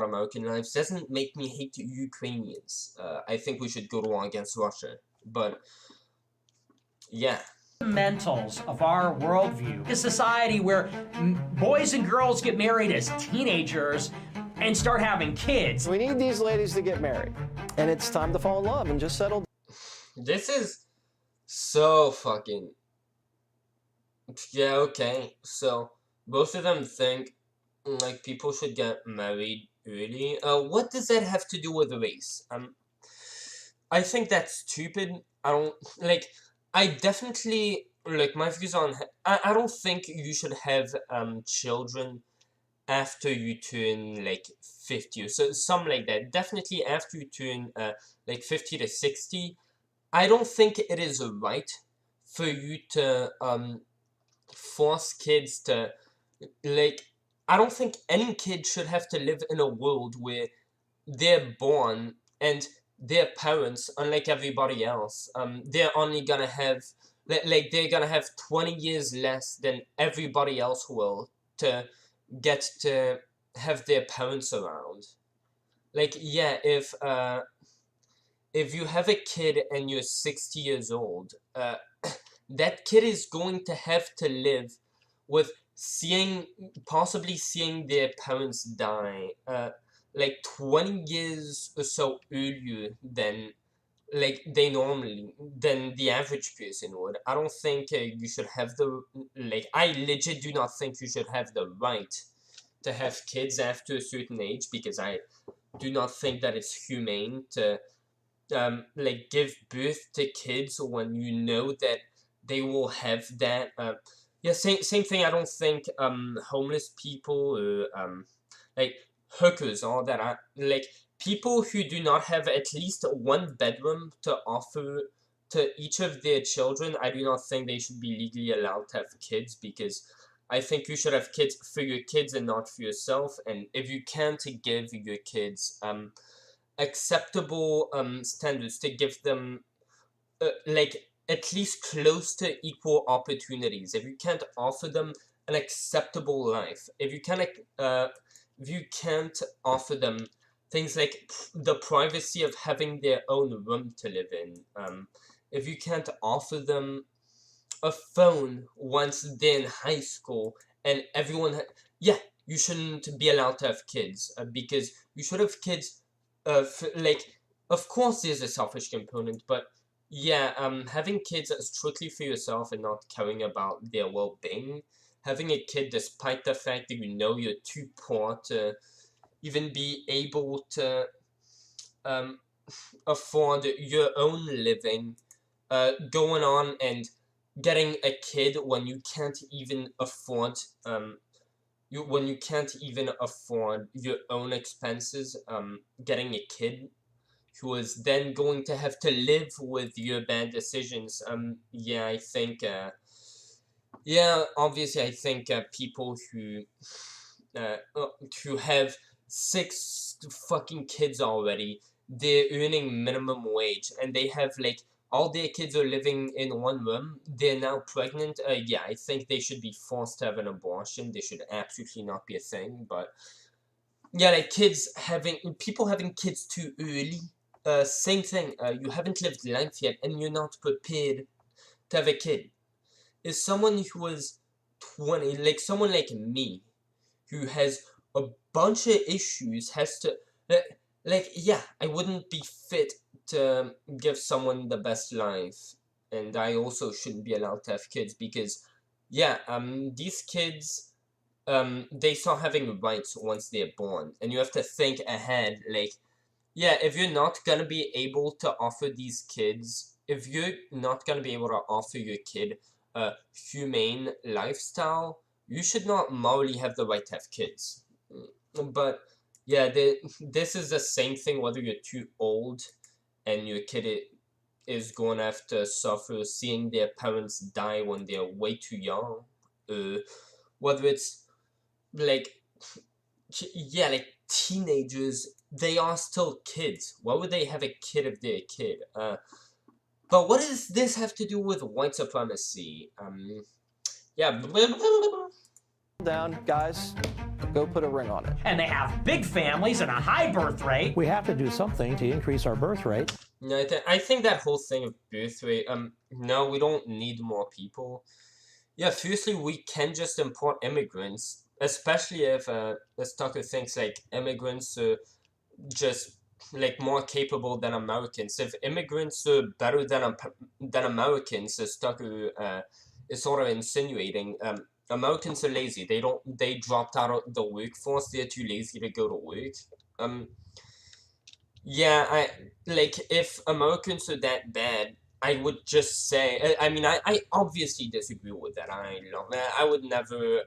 American lives doesn't make me hate Ukrainians. I think we should go to war against Russia, but yeah. Fundamentals of our worldview. A society where boys and girls get married as teenagers and start having kids. We need these ladies to get married, and it's time to fall in love and just settle. This is so fucking... Yeah, okay. So, both of them think, like, people should get married early. What does that have to do with race? I think that's stupid. I don't... Like, I definitely... Like, my views on... I don't think you should have, children after you turn, like, 50 or so, something like that. Definitely after you turn, like, 50 to 60. I don't think it is right for you to, force kids to, like, I don't think any kid should have to live in a world where they're born and their parents, unlike everybody else, they're only gonna have, like, they're gonna have 20 years less than everybody else will to get to have their parents around. Like, yeah, if you have a kid and you're 60 years old, that kid is going to have to live with possibly seeing their parents die, like, 20 years or so earlier than, like, than the average person would. I don't think you should have I legit do not think you should have the right to have kids after a certain age, because I do not think that it's humane to, like, give birth to kids when you know that they will have that. Yeah, same thing. I don't think homeless people or like hookers, all that, like, people who do not have at least one bedroom to offer to each of their children, I do not think they should be legally allowed to have kids, because I think you should have kids for your kids and not for yourself. And if you can't give your kids acceptable standards, to give them like, at least close to equal opportunities, if you can't offer them an acceptable life, if you can't offer them things like the privacy of having their own room to live in, if you can't offer them a phone once they're in high school, and everyone yeah, you shouldn't be allowed to have kids, because you should have kids, like, of course there's a selfish component, but yeah, having kids strictly for yourself and not caring about their well-being, having a kid despite the fact that you know you're too poor to even be able to afford your own living, going on and getting a kid when you can't even afford when you can't even afford your own expenses, getting a kid who is then going to have to live with your bad decisions. Yeah, I think yeah, obviously I think people who have 6 fucking kids already, they're earning minimum wage, and they have, like, all their kids are living in one room, they're now pregnant, yeah, I think they should be forced to have an abortion. They should absolutely not be a thing. But yeah, like, people having kids too early, same thing. You haven't lived life yet, and you're not prepared to have a kid. Is someone who was 20, like someone like me, who has a bunch of issues, has to, like, yeah, I wouldn't be fit to give someone the best life, and I also shouldn't be allowed to have kids because, yeah, these kids, they start having rights once they're born, and you have to think ahead, like, yeah, if you're not gonna be able to offer these kids, if you're not gonna be able to offer your kid a humane lifestyle, you should not morally have the right to have kids. But yeah, this is the same thing whether you're too old and your kid is going to have to suffer seeing their parents die when they're way too young. Whether it's like, yeah, like teenagers, they are still kids. Why would they have a kid if they're a kid? But what does this have to do with white supremacy? Yeah. Down, guys. Go put a ring on it. And they have big families and a high birth rate. We have to do something to increase our birth rate. No, I think that whole thing of birth rate, no, we don't need more people. Yeah, firstly, we can just import immigrants, especially if, as Tucker thinks, like, immigrants are just, like, more capable than Americans. If immigrants are better than Americans, as Tucker is sort of insinuating, Americans are lazy. They dropped out of the workforce. They're too lazy to go to work. Yeah, like, if Americans are that bad, I would just say, I mean, I obviously disagree with that. I would never,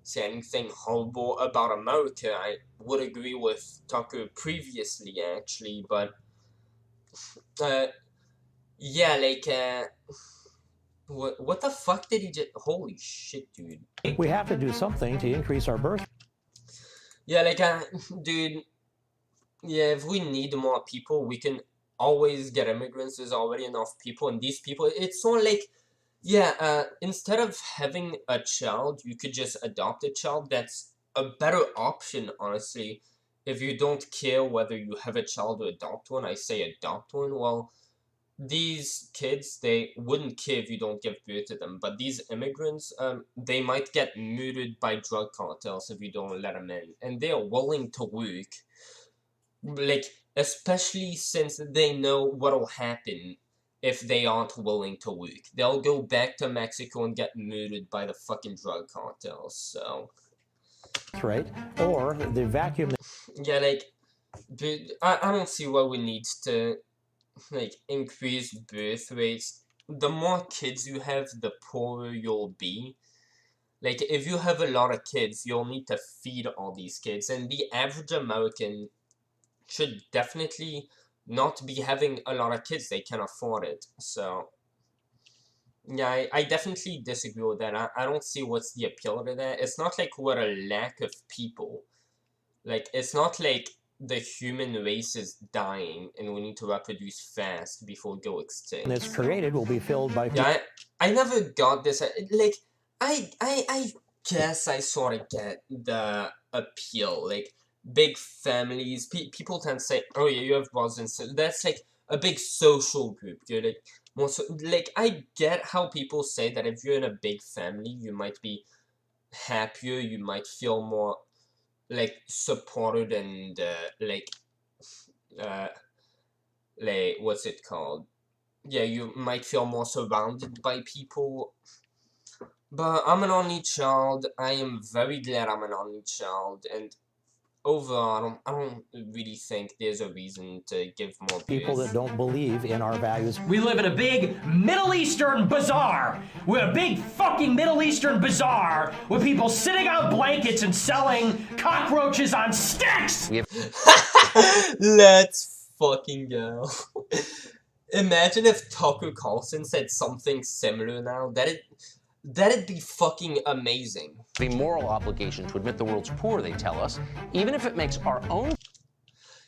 say anything horrible about America. I would agree with Tucker previously, actually, but, yeah, like, what the fuck did he just, holy shit, dude. We have to do something to increase our birth. Yeah, like, dude, yeah, if we need more people, we can always get immigrants. There's already enough people, and these people, it's sort of like, yeah, instead of having a child, you could just adopt a child. That's a better option, honestly. If you don't care whether you have a child or adopt one, I say adopt one. Well, these kids, they wouldn't care if you don't give birth to them, but these immigrants, they might get murdered by drug cartels if you don't let them in, and they are willing to work, like, especially since they know what'll happen if they aren't willing to work. They'll go back to Mexico and get murdered by the fucking drug cartels, so. Right? Or the vacuum. Yeah, like, but I don't see why we need to, like, increase birth rates. The more kids you have, the poorer you'll be. Like, if you have a lot of kids, you'll need to feed all these kids, and the average American should definitely not be having a lot of kids. They can afford it. So, yeah, I definitely disagree with that. I don't see what's the appeal to that. It's not like we're a lack of people. Like, it's not like the human race is dying and we need to reproduce fast before we go extinct. That's created will be filled by. Yeah, I never got this. Like, I guess I sort of get the appeal. Like, big families, people tend to say, oh yeah, you have brothers and sisters. That's like a big social group, dude. Like, more so, like, I get how people say that if you're in a big family, you might be happier, you might feel more, like, supported and, like, what's it called? Yeah, you might feel more surrounded by people. But I'm an only child. I am very glad I'm an only child, and overall, I don't really think there's a reason to give more People that don't believe in our values. We live in a big Middle Eastern bazaar. We're a big fucking Middle Eastern bazaar with people sitting on blankets and selling cockroaches on sticks! Let's fucking go. Imagine if Tucker Carlson said something similar now. That'd be fucking amazing. A moral obligation to admit the world's poor, they tell us, even if it makes our own.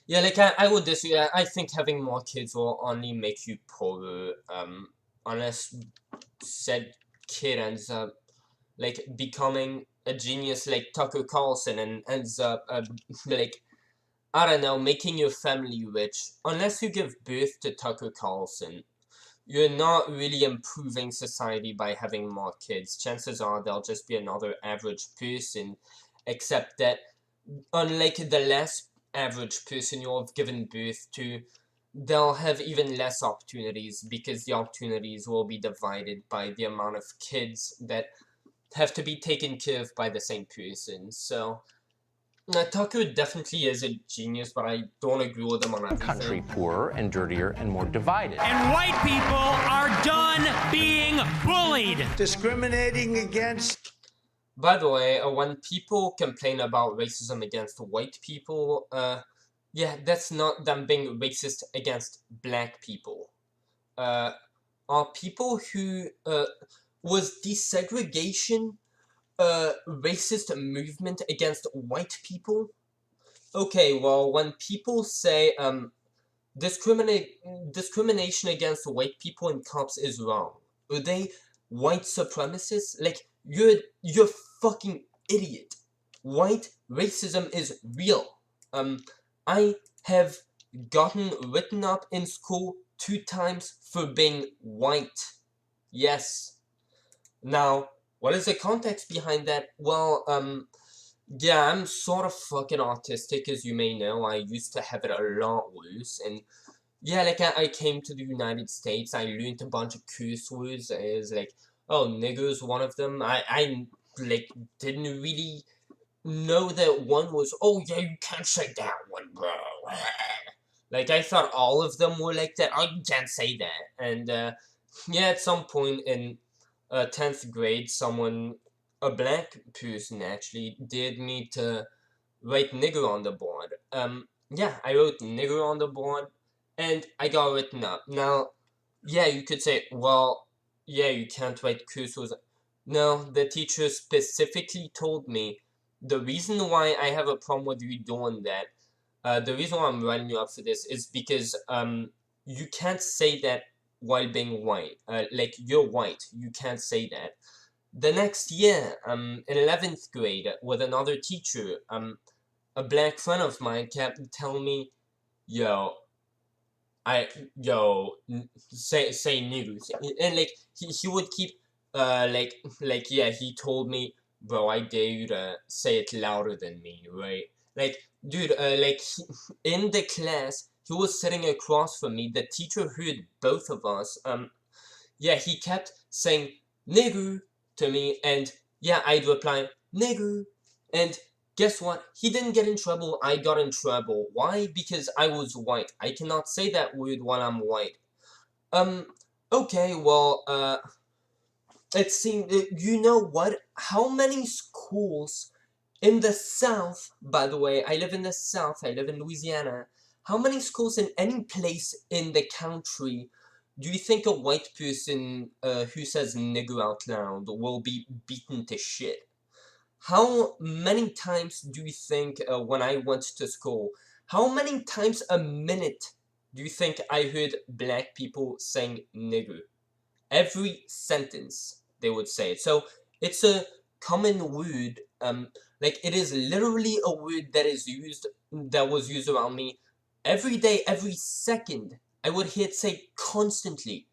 Yeah, like, I would disagree. I think having more kids will only make you poorer, unless said kid ends up, like, becoming a genius like Tucker Carlson and ends up, like, I don't know, making your family rich. Unless you give birth to Tucker Carlson, you're not really improving society by having more kids. Chances are they'll just be another average person, except that unlike the last average person you have given birth to, they'll have even less opportunities because the opportunities will be divided by the amount of kids that have to be taken care of by the same person. So Tucker definitely is a genius, but I don't agree with him on everything. Country poorer and dirtier and more divided. And white people are done being bullied. Discriminating against. By the way, when people complain about racism against white people, yeah, that's not them being racist against black people. Are people who, was desegregation racist movement against white people? Okay, well, when people say discrimination against white people and cops is wrong, are they white supremacists? Like, you're fucking idiot. White racism is real. I have gotten written up in school 2 times for being white. Yes. Now, what is the context behind that? Well, yeah, I'm sort of fucking autistic, as you may know. I used to have it a lot worse, and yeah, like, I came to the United States, I learned a bunch of curse words, as like, oh, nigger's one of them. I like, didn't really know that one was, oh, yeah, you can't say that one, bro. Like, I thought all of them were like that. Oh, you can't say that. And, yeah, at some point in 10th grade, a black person actually, dared me to write nigger on the board. Yeah, I wrote nigger on the board, and I got written up. Now, yeah, you could say, well, yeah, you can't write curse words. No, the teacher specifically told me, the reason why I have a problem with you doing that, the reason why I'm writing you up for this is because, you can't say that while being white. Like, you're white, you can't say that. The next year, in 11th grade, with another teacher, a black friend of mine kept telling me, yo, say news. And, like, he would keep, like, yeah, he told me, bro, I dare you to say it louder than me, right? Like, dude, like, in the class, he was sitting across from me, the teacher heard both of us, yeah, he kept saying, nigger, to me, and, yeah, I'd reply, nigger, and guess what? He didn't get in trouble, I got in trouble. Why? Because I was white. I cannot say that word while I'm white. Okay, well, it seemed, you know what? How many schools in the South, by the way, I live in the South, I live in Louisiana, how many schools in any place in the country do you think a white person who says nigger out loud will be beaten to shit? How many times do you think, when I went to school, how many times a minute do you think I heard black people saying nigger? Every sentence they would say it. So it's a common word, like, it is literally a word that was used around me every day, every second. I would hear it say constantly.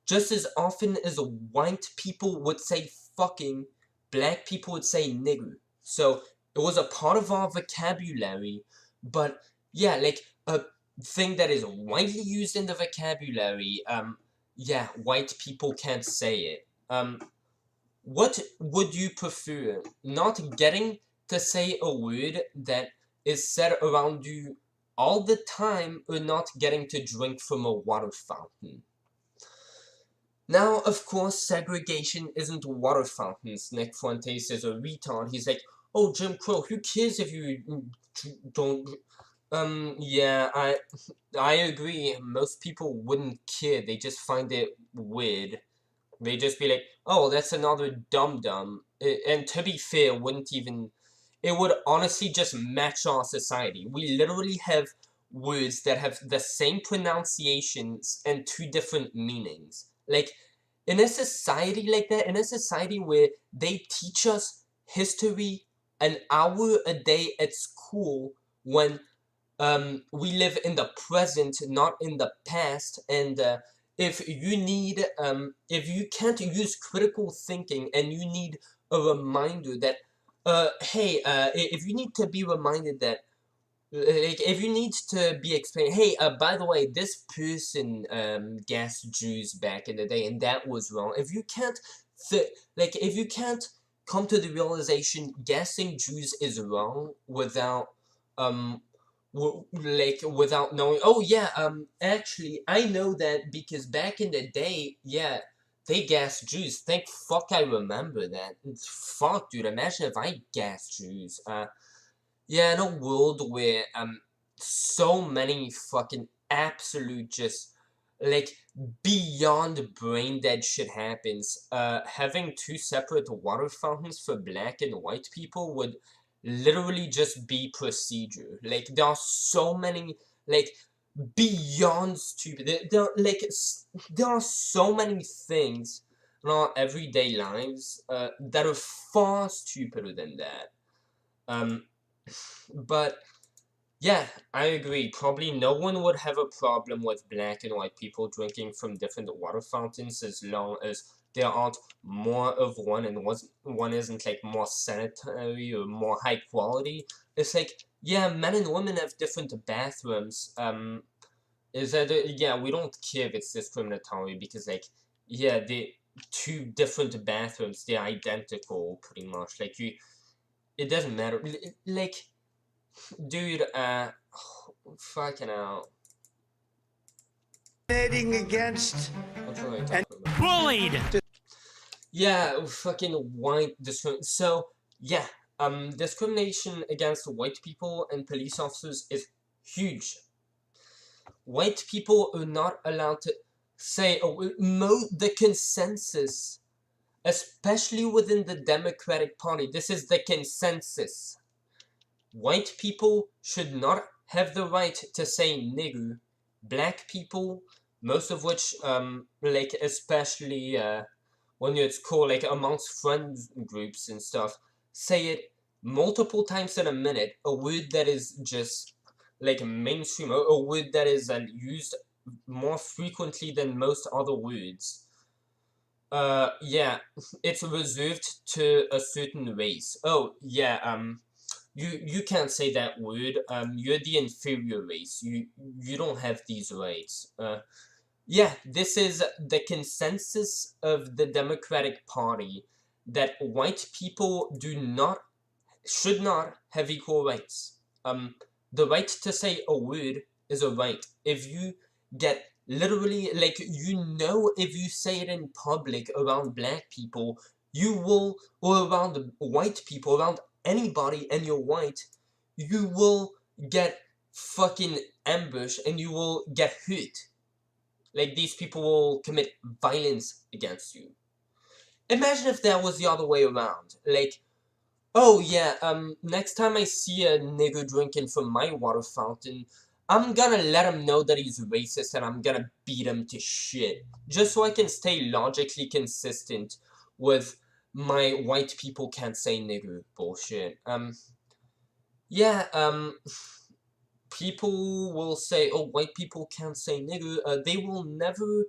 Just as often as white people would say fucking, black people would say nigger. So it was a part of our vocabulary, but yeah, like, a thing that is widely used in the vocabulary, yeah, white people can't say it. What would you prefer? Not getting to say a word that is said around you all the time, or not getting to drink from a water fountain? Now, of course, segregation isn't water fountains. Nick Fuentes is a retard. He's like, oh, Jim Crow, who cares if you don't... yeah, I agree. Most people wouldn't care. They just find it weird. They just be like, oh, that's another dum-dum. And to be fair, it would honestly just match our society. We literally have words that have the same pronunciations and 2 different meanings. Like, in a society like that, in a society where they teach us history an hour a day at school, when we live in the present, not in the past, and if you can't use critical thinking and you need a reminder that, hey, if you need to be reminded that, like, if you need to be explained, hey, by the way, this person gassed Jews back in the day, and that was wrong. If you can't, if you can't come to the realization gassing Jews is wrong without, without knowing, oh yeah, actually, I know that because back in the day, yeah, they gassed Jews. Thank fuck I remember that. Fuck, dude, imagine if I gassed Jews. Yeah, in a world where so many fucking absolute just like beyond brain dead shit happens, having two separate water fountains for black and white people would literally just be procedure. Like there are so many like beyond stupid. There are so many things in our everyday lives that are far stupider than that. But yeah, I agree. Probably no one would have a problem with black and white people drinking from different water fountains as long as there aren't more of one and one isn't like more sanitary or more high quality. It's like, yeah, men and women have different bathrooms. Is that yeah, we don't care if it's discriminatory because like, yeah, the two different bathrooms, they're identical pretty much. Like it doesn't matter. Like, dude, fucking hell. Against What was I talking about? Bullied! Yeah, fucking white discrimination. So, yeah, discrimination against white people and police officers is huge. White people are not allowed to say, the consensus, especially within the Democratic Party, this is the consensus. White people should not have the right to say nigger. Black people, most of which, like, especially, when it's called, like, amongst friends groups and stuff, say it multiple times in a minute, a word that is just, like, mainstream, a word that is used more frequently than most other words. Yeah, it's reserved to a certain race. Oh, yeah, you can't say that word. You're the inferior race. You don't have these rights. Yeah, this is the consensus of the Democratic Party that white people should not have equal rights. The right to say a word is a right. If you get literally, like, if you say it in public around black people, you will, or around white people, around anybody, and you're white, you will get fucking ambushed and you will get hurt. Like, these people will commit violence against you. Imagine if that was the other way around. Like, oh yeah, next time I see a nigger drinking from my water fountain, I'm gonna let him know that he's racist and I'm gonna beat him to shit. Just so I can stay logically consistent with my white people can't say nigger bullshit. Yeah, people will say, oh, white people can't say nigger. They will never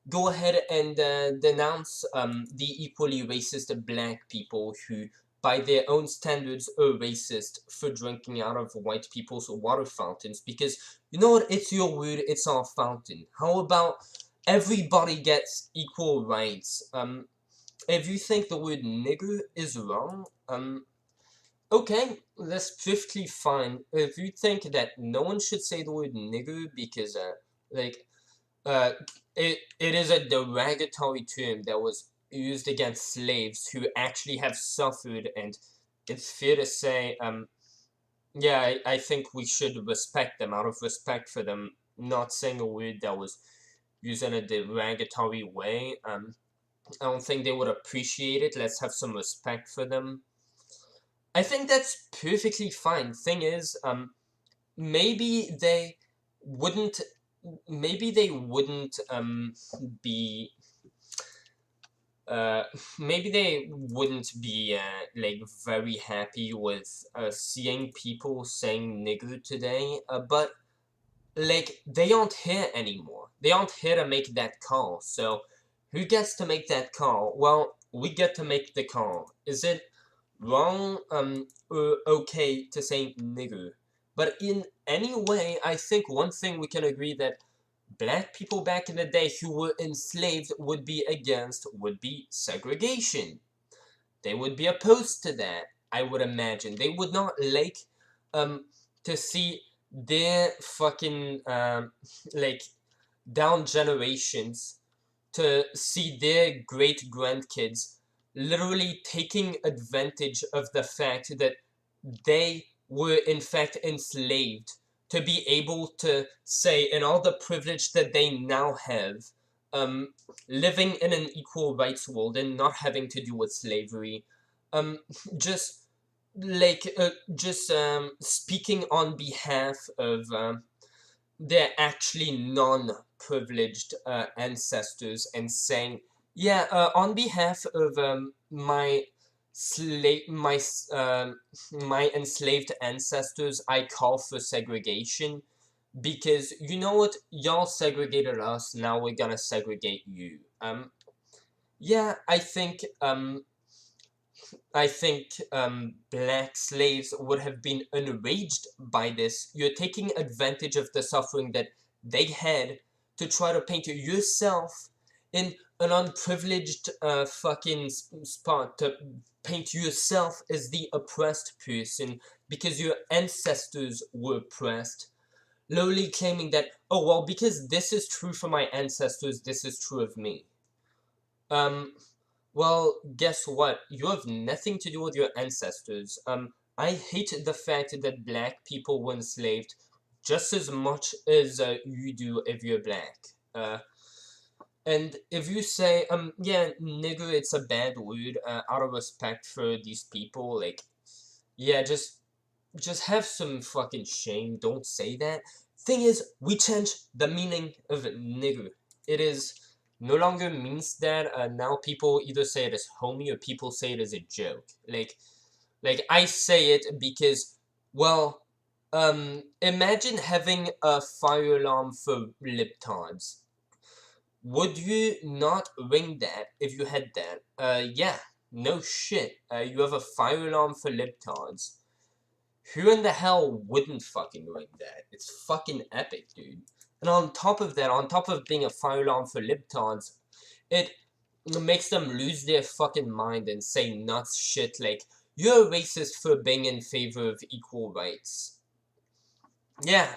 go ahead and denounce the equally racist black people who, by their own standards, are racist for drinking out of white people's water fountains. Because, you know what, it's your word, it's our fountain. How about everybody gets equal rights? If you think the word nigger is wrong, okay, that's perfectly fine. If you think that no one should say the word nigger because, it is a derogatory term that was used against slaves who actually have suffered, and it's fair to say, yeah, I think we should respect them out of respect for them not saying a word that was used in a derogatory way. I don't think they would appreciate it. Let's have some respect for them. I think that's perfectly fine. Thing is, maybe they wouldn't be maybe they wouldn't be like very happy with seeing people saying nigger today, but like, they aren't here anymore. They aren't here to make that call. So, who gets to make that call? Well, we get to make the call. Is it wrong, okay to say nigger? But in any way, I think one thing we can agree that black people back in the day who were enslaved would be against would be segregation. They would be opposed to that, I would imagine. They would not like to see their fucking like down generations, to see their great grandkids literally taking advantage of the fact that they were in fact enslaved, to be able to say, in all the privilege that they now have, living in an equal rights world and not having to do with slavery, um, just speaking on behalf of their actually non-privileged ancestors and saying, yeah, on behalf of my enslaved ancestors, I call for segregation, because you know what, y'all segregated us, now we're gonna segregate you. Yeah, I think black slaves would have been enraged by this. You're taking advantage of the suffering that they had to try to paint yourself in an unprivileged fucking spot, to paint yourself as the oppressed person because your ancestors were oppressed. Lowly claiming that, oh well, because this is true for my ancestors, this is true of me. Well, guess what? You have nothing to do with your ancestors. I hate the fact that black people were enslaved just as much as you do if you're black. And if you say, yeah, nigger, it's a bad word, out of respect for these people, like, yeah, just have some fucking shame. Don't say that. Thing is, we changed the meaning of nigger. It is no longer means that. Now people either say it as homie or people say it as a joke. Like I say it because, well, imagine having a fire alarm for libtards. Would you not ring that if you had that? Yeah, no shit. You have a fire alarm for libtards. Who in the hell wouldn't fucking ring that? It's fucking epic, dude. And on top of that, on top of being a fire alarm for libtards, it makes them lose their fucking mind and say nuts shit like, you're a racist for being in favor of equal rights. Yeah,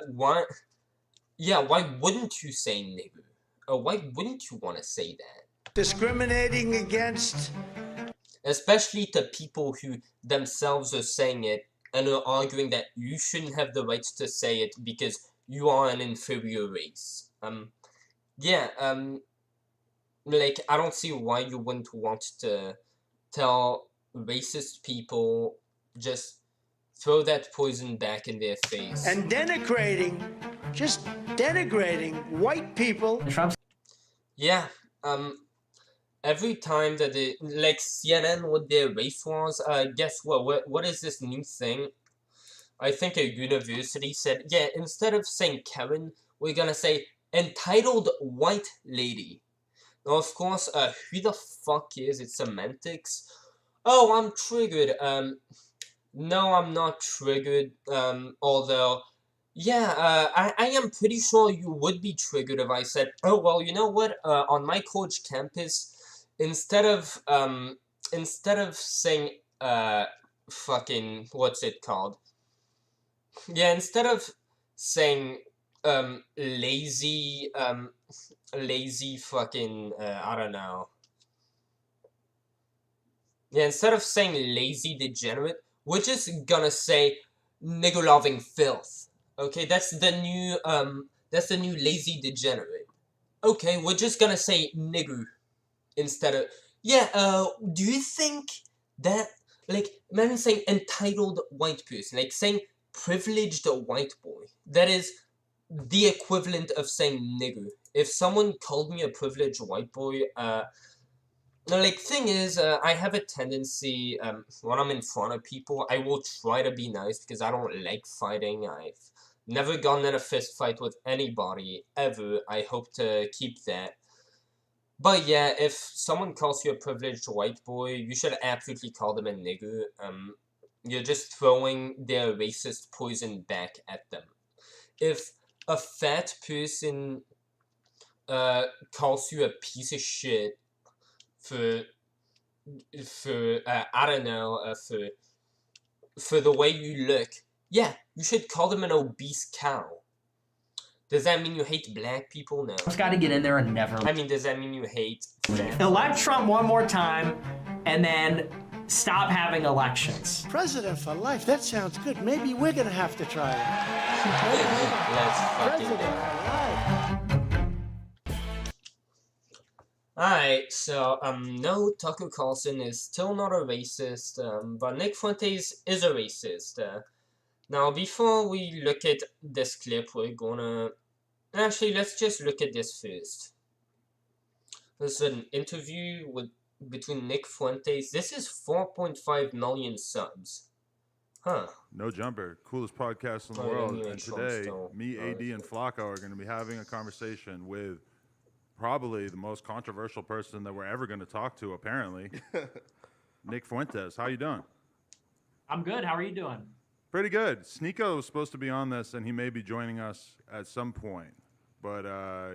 why wouldn't you say nigger? Or why wouldn't you want to say that? Discriminating against. Especially to people who themselves are saying it and are arguing that you shouldn't have the rights to say it because you are an inferior race. Yeah, like, I don't see why you wouldn't want to tell racist people, just throw that poison back in their face. And just denigrating white people. Yeah, every time that they, like CNN with their race wars, guess what is this new thing? I think a university said, yeah, instead of saying Karen, we're gonna say entitled white lady. Now, of course, who the fuck cares? It's semantics. Oh, I'm triggered. No, I'm not triggered. Although, yeah, I am pretty sure you would be triggered if I said, oh, well, you know what? On my college campus, instead of saying, fucking, what's it called? Yeah, instead of saying, lazy fucking, I don't know. Yeah, instead of saying lazy degenerate, we're just gonna say nigger loving filth. Okay, that's the new lazy degenerate. Okay, we're just gonna say nigger instead of, yeah, do you think that, like, imagine saying entitled white person, like saying privileged white boy. That is the equivalent of saying nigger. If someone called me a privileged white boy, like, thing is, I have a tendency, when I'm in front of people, I will try to be nice because I don't like fighting. Never gotten in a fist fight with anybody, ever. I hope to keep that. But yeah, if someone calls you a privileged white boy, you should absolutely call them a nigger. You're just throwing their racist poison back at them. If a fat person calls you a piece of shit for I don't know, for the way you look, yeah, you should call them an obese cow. Does that mean you hate black people? No. Trump's got to get in there and never. I mean, does that mean you hate fat? Elect Trump one more time, and then stop having elections. President for life, that sounds good. Maybe we're going to have to try it. Let's fucking President go. for life. Alright, so, no, Tucker Carlson is still not a racist, but Nick Fuentes is a racist. Now, before we look at this clip, we're gonna... Actually, let's just look at this first. This is an interview between Nick Fuentes. This is 4.5 million subs. Huh. No jumper. Coolest podcast in the world. And today, me, AD, and Flacco are going to be having a conversation with probably the most controversial person that we're ever going to talk to, apparently. Nick Fuentes. How you doing? I'm good. How are you doing? Pretty good. Sneeko was supposed to be on this, and he may be joining us at some point. But,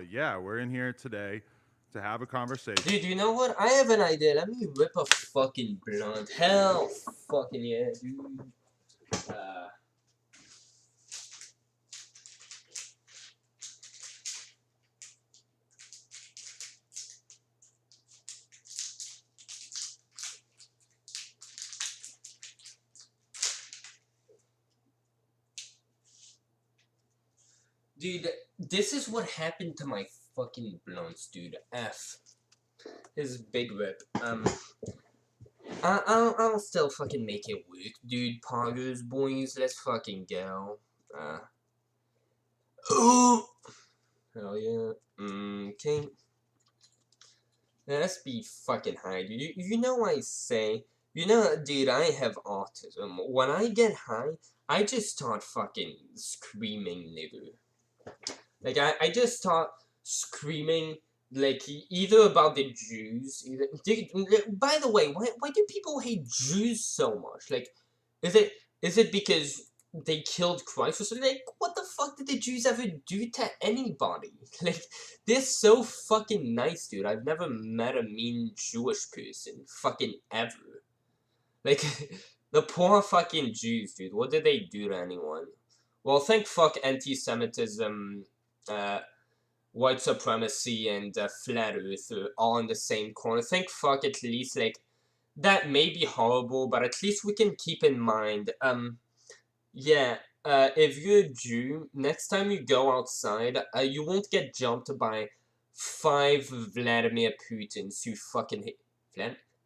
yeah, we're in here today to have a conversation. Dude, you know what? I have an idea. Let me rip a fucking blunt. Hell fucking yeah, dude. Dude, this is what happened to my fucking blunts, dude. F. His big rip. I'll still fucking make it work, dude. Poggers, boys, let's fucking go. Oh! Hell yeah. Okay. Let's be fucking high, dude. You know I say... You know, dude, I have autism. When I get high, I just start fucking screaming, nigga. Like, I just start screaming, like, either about the Jews, by the way, why do people hate Jews so much? Like, is it because they killed Christ or something? Like, what the fuck did the Jews ever do to anybody? Like, they're so fucking nice, dude. I've never met a mean Jewish person, fucking ever. Like, the poor fucking Jews, dude. What did they do to anyone? Well, thank fuck anti-Semitism, white supremacy, and flat earth are all in the same corner. Thank fuck at least, like, that may be horrible, but at least we can keep in mind, yeah, if you're a Jew, next time you go outside, you won't get jumped by 5 Vladimir Putins who fucking hate...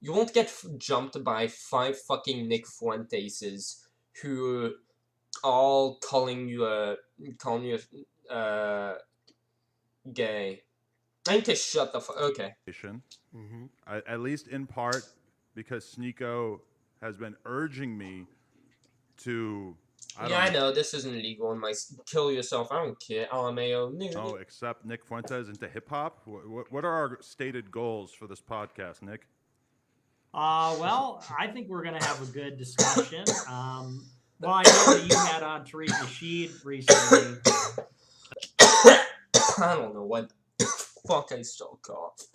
You won't get jumped by 5 fucking Nick Fuenteses who... all calling you gay. I need to shut the fuck. Okay. At least in part because Sneeko has been urging me to. I know this isn't legal and kill yourself. I don't care. LMAO. Oh, accept Nick Fuentes into hip hop. What are our stated goals for this podcast, Nick? Well, I think we're gonna have a good discussion. Well, I know that you had on Tariq Nasheed recently. I don't know what the fuck I still cough.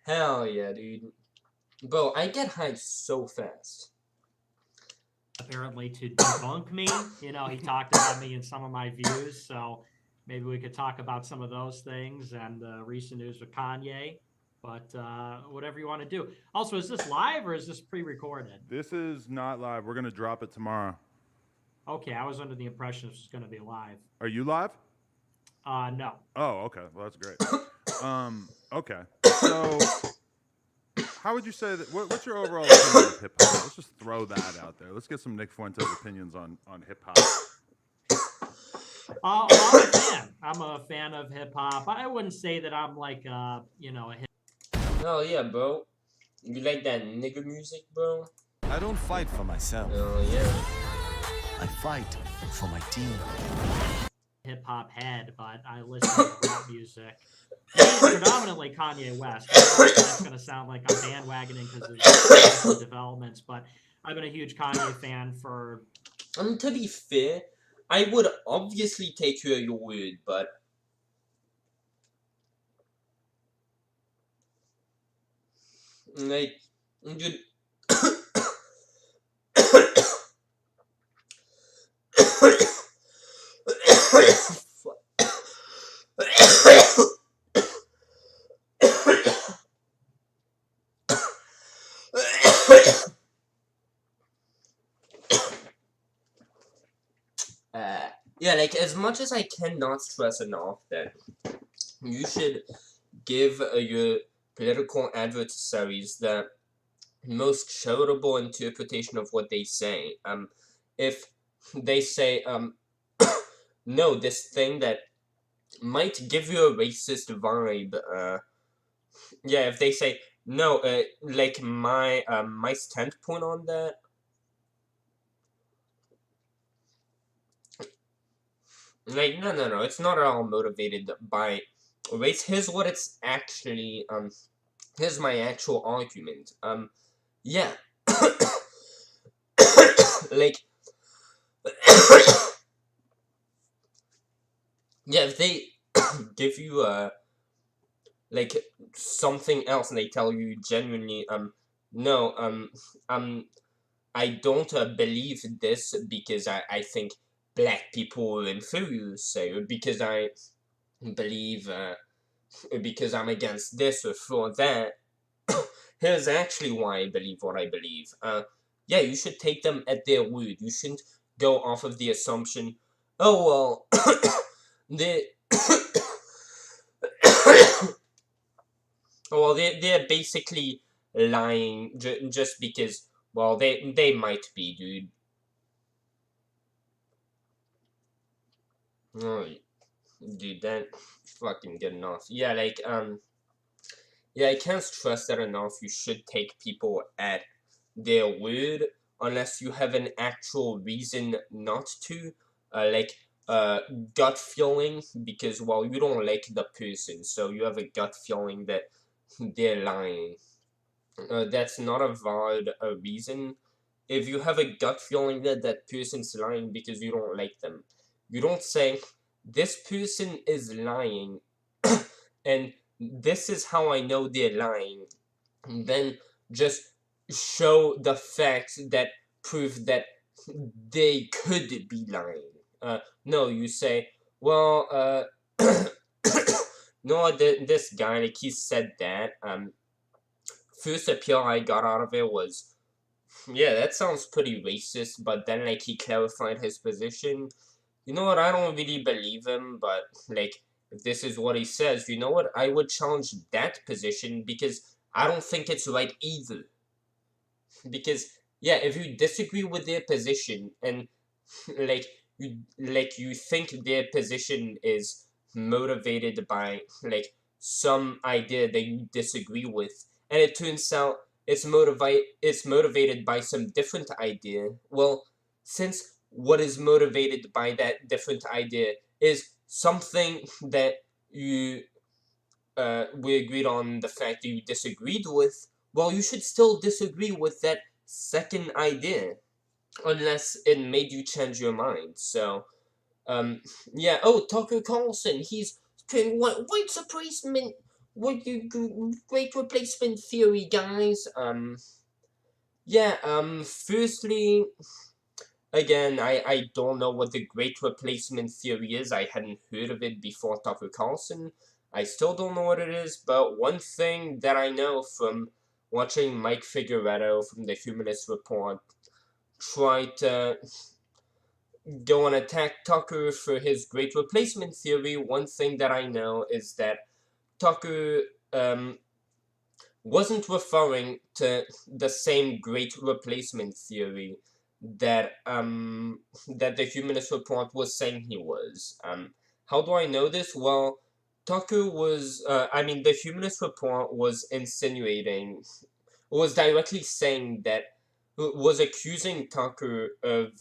Hell yeah, dude. Bro, I get high so fast. Apparently to debunk me. You know, he talked about me in some of my views, so maybe we could talk about some of those things and recent news with Kanye. But whatever you want to do. Also, is this live or is this pre-recorded? This is not live. We're going to drop it tomorrow. Okay, I was under the impression this was going to be live. Are you live? No. Oh, okay. Well, that's great. Okay. So, how would you say that? What's your overall opinion of hip hop? Let's just throw that out there. Let's get some Nick Fuentes opinions on hip hop. I'm a fan. I'm a fan of hip hop. I wouldn't say that I'm like, a hip. Oh yeah, bro. You like that nigga music, bro? I don't fight for myself. Oh yeah. fight for my team. Hip hop head, but I listen to rap music. Predominantly Kanye West. I don't know if that's going to sound like I'm bandwagoning because of developments, but I've been a huge Kanye fan for. To be fair, I would obviously take you at your word, but like, dude. Yeah, like, as much as I cannot stress enough that you should give your political adversaries the most charitable interpretation of what they say. If they say, no, this thing that might give you a racist vibe, yeah, if they say, no, like, my standpoint on that, like, no, it's not at all motivated by race. Here's what it's actually, here's my actual argument. Yeah. Like, yeah, if they give you, like, something else and they tell you genuinely, no, I don't believe this because I think black people are inferior, say, or because I believe, because I'm against this or for that. Here's actually why I believe what I believe. Yeah, you should take them at their word. You shouldn't go off of the assumption, oh, well, they... well, they're basically lying just because, well, they might be, dude. Oh, dude, that fucking good enough. Yeah, like, yeah, I can't stress that enough. You should take people at their word unless you have an actual reason not to. Like, gut feeling, because, well, you don't like the person, so you have a gut feeling that they're lying. That's not a valid reason. If you have a gut feeling that that person's lying because you don't like them, you don't say, this person is lying, and this is how I know they're lying. And then just show the facts that prove that they could be lying. No, you say, well, no, this guy, like, he said that. First appeal I got out of it was, yeah, that sounds pretty racist, but then, like, he clarified his position. You know what, I don't really believe him, but, like, if this is what he says, you know what, I would challenge that position, because I don't think it's right either. Because, yeah, if you disagree with their position, and, like, you think their position is motivated by, like, some idea that you disagree with, and it turns out it's motivated by some different idea, well, since what is motivated by that different idea is something that you, we agreed on the fact that you disagreed with, well, you should still disagree with that second idea, unless it made you change your mind. So, yeah. Oh, Tucker Carlson, he's white replacement. What you great replacement theory, guys? Yeah. Firstly, again, I don't know what the great replacement theory is. I hadn't heard of it before Tucker Carlson. I still don't know what it is, but one thing that I know from watching Mike Figueredo from the Humanist Report try to go and attack Tucker for his great replacement theory, one thing that I know is that Tucker wasn't referring to the same great replacement theory that that the Humanist Report was saying he was. How do I know this? Well, Tucker was, I mean, the Humanist Report was insinuating, was directly saying that, was accusing Tucker of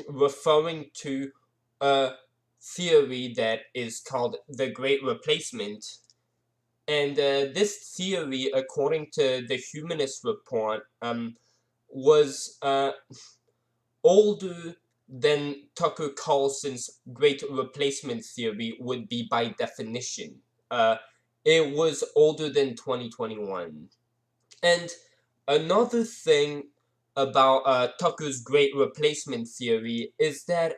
referring to a theory that is called the Great Replacement. And this theory, according to the Humanist Report, was older than Tucker Carlson's Great Replacement theory would be by definition. It was older than 2021. And another thing about Tucker's Great Replacement theory is that,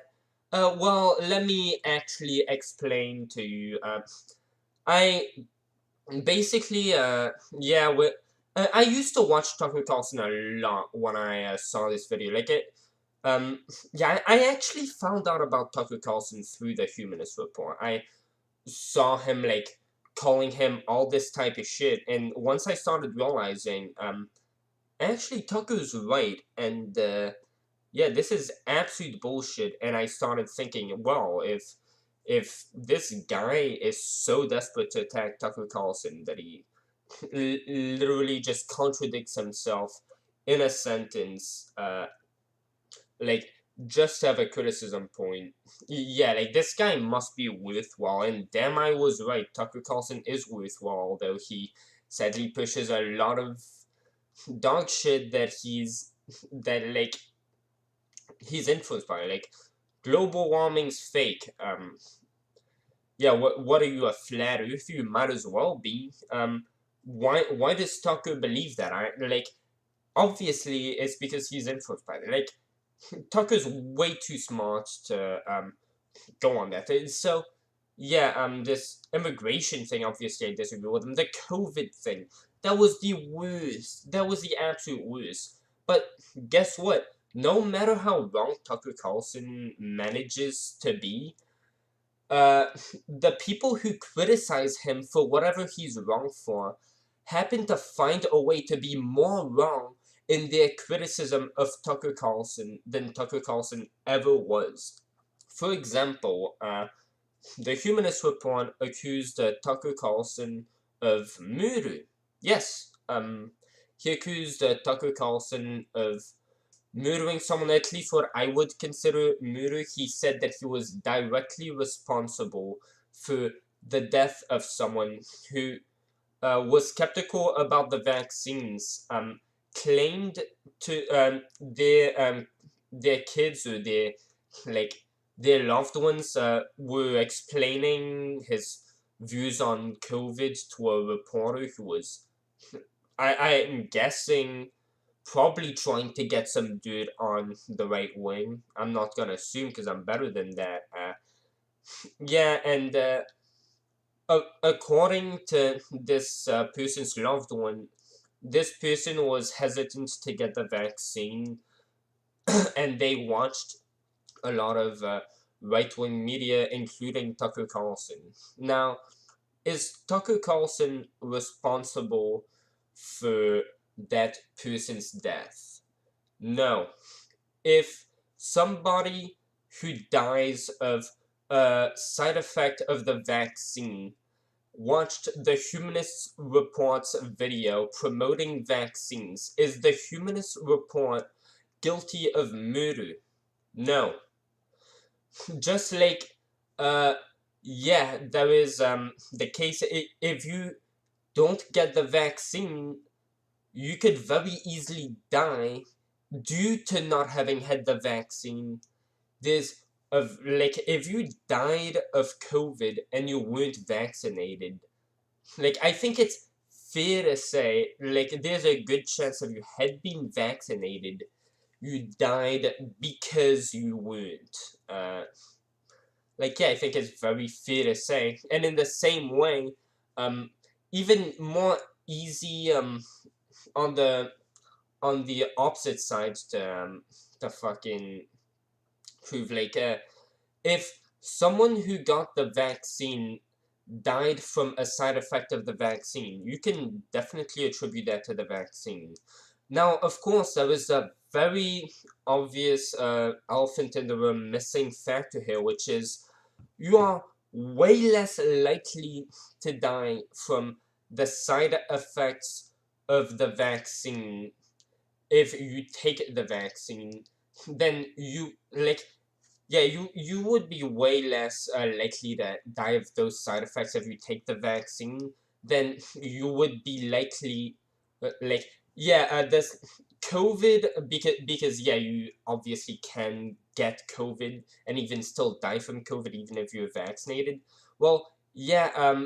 well, let me actually explain to you. I basically, yeah, I used to watch Tucker Carlson a lot when I saw this video. Like, yeah, I actually found out about Tucker Carlson through the Humanist Report. I saw him, like, calling him all this type of shit, and once I started realizing, actually, Tucker's right, and, yeah, this is absolute bullshit, and I started thinking, well, if this guy is so desperate to attack Tucker Carlson that he literally just contradicts himself in a sentence, like, just to have a criticism point, yeah, like, this guy must be worthwhile, and damn, I was right, Tucker Carlson is worthwhile, although he sadly pushes a lot of dog shit that he's influenced by, like, global warming's fake, yeah, what are you, a flat earther? You might as well be, why does Tucker believe that? Like, obviously, it's because he's influenced by it, like, Tucker's way too smart to, go on that, so, yeah, this immigration thing, obviously, I disagree with him, the COVID thing, that was the worst, that was the absolute worst, but guess what? No matter how wrong Tucker Carlson manages to be, the people who criticize him for whatever he's wrong for happen to find a way to be more wrong in their criticism of Tucker Carlson than Tucker Carlson ever was. For example, the Humanist Report accused Tucker Carlson of murder. Yes, he accused Tucker Carlson of murdering someone, at least what I would consider murder. He said that he was directly responsible for the death of someone who was skeptical about the vaccines, claimed to their kids or their loved ones were explaining his views on COVID to a reporter who was, I'm guessing, probably trying to get some dirt on the right wing. I'm not gonna assume because I'm better than that. Yeah, and according to this person's loved one, this person was hesitant to get the vaccine, and they watched a lot of right-wing media, including Tucker Carlson. Now, is Tucker Carlson responsible for that person's death? No. If somebody who dies of a side effect of the vaccine watched the Humanist Report's video promoting vaccines, is the Humanist Report guilty of murder? No. Just like, yeah, there is the case, if you don't get the vaccine, you could very easily die due to not having had the vaccine. There's if you died of COVID and you weren't vaccinated, like, I think it's fair to say, like, there's a good chance if you had been vaccinated, you died because you weren't. Like, yeah, I think it's very fair to say. And in the same way, even more easy, on the opposite side to fucking prove, like, if someone who got the vaccine died from a side effect of the vaccine, you can definitely attribute that to the vaccine. Now, of course, there is a very obvious elephant in the room missing factor here, which is you are way less likely to die from the side effects of the vaccine if you take the vaccine then you like yeah, you would be way less likely to die of those side effects if you take the vaccine than you would be likely like yeah this COVID because yeah you obviously can get COVID and even still die from COVID even if you're vaccinated. Well, yeah,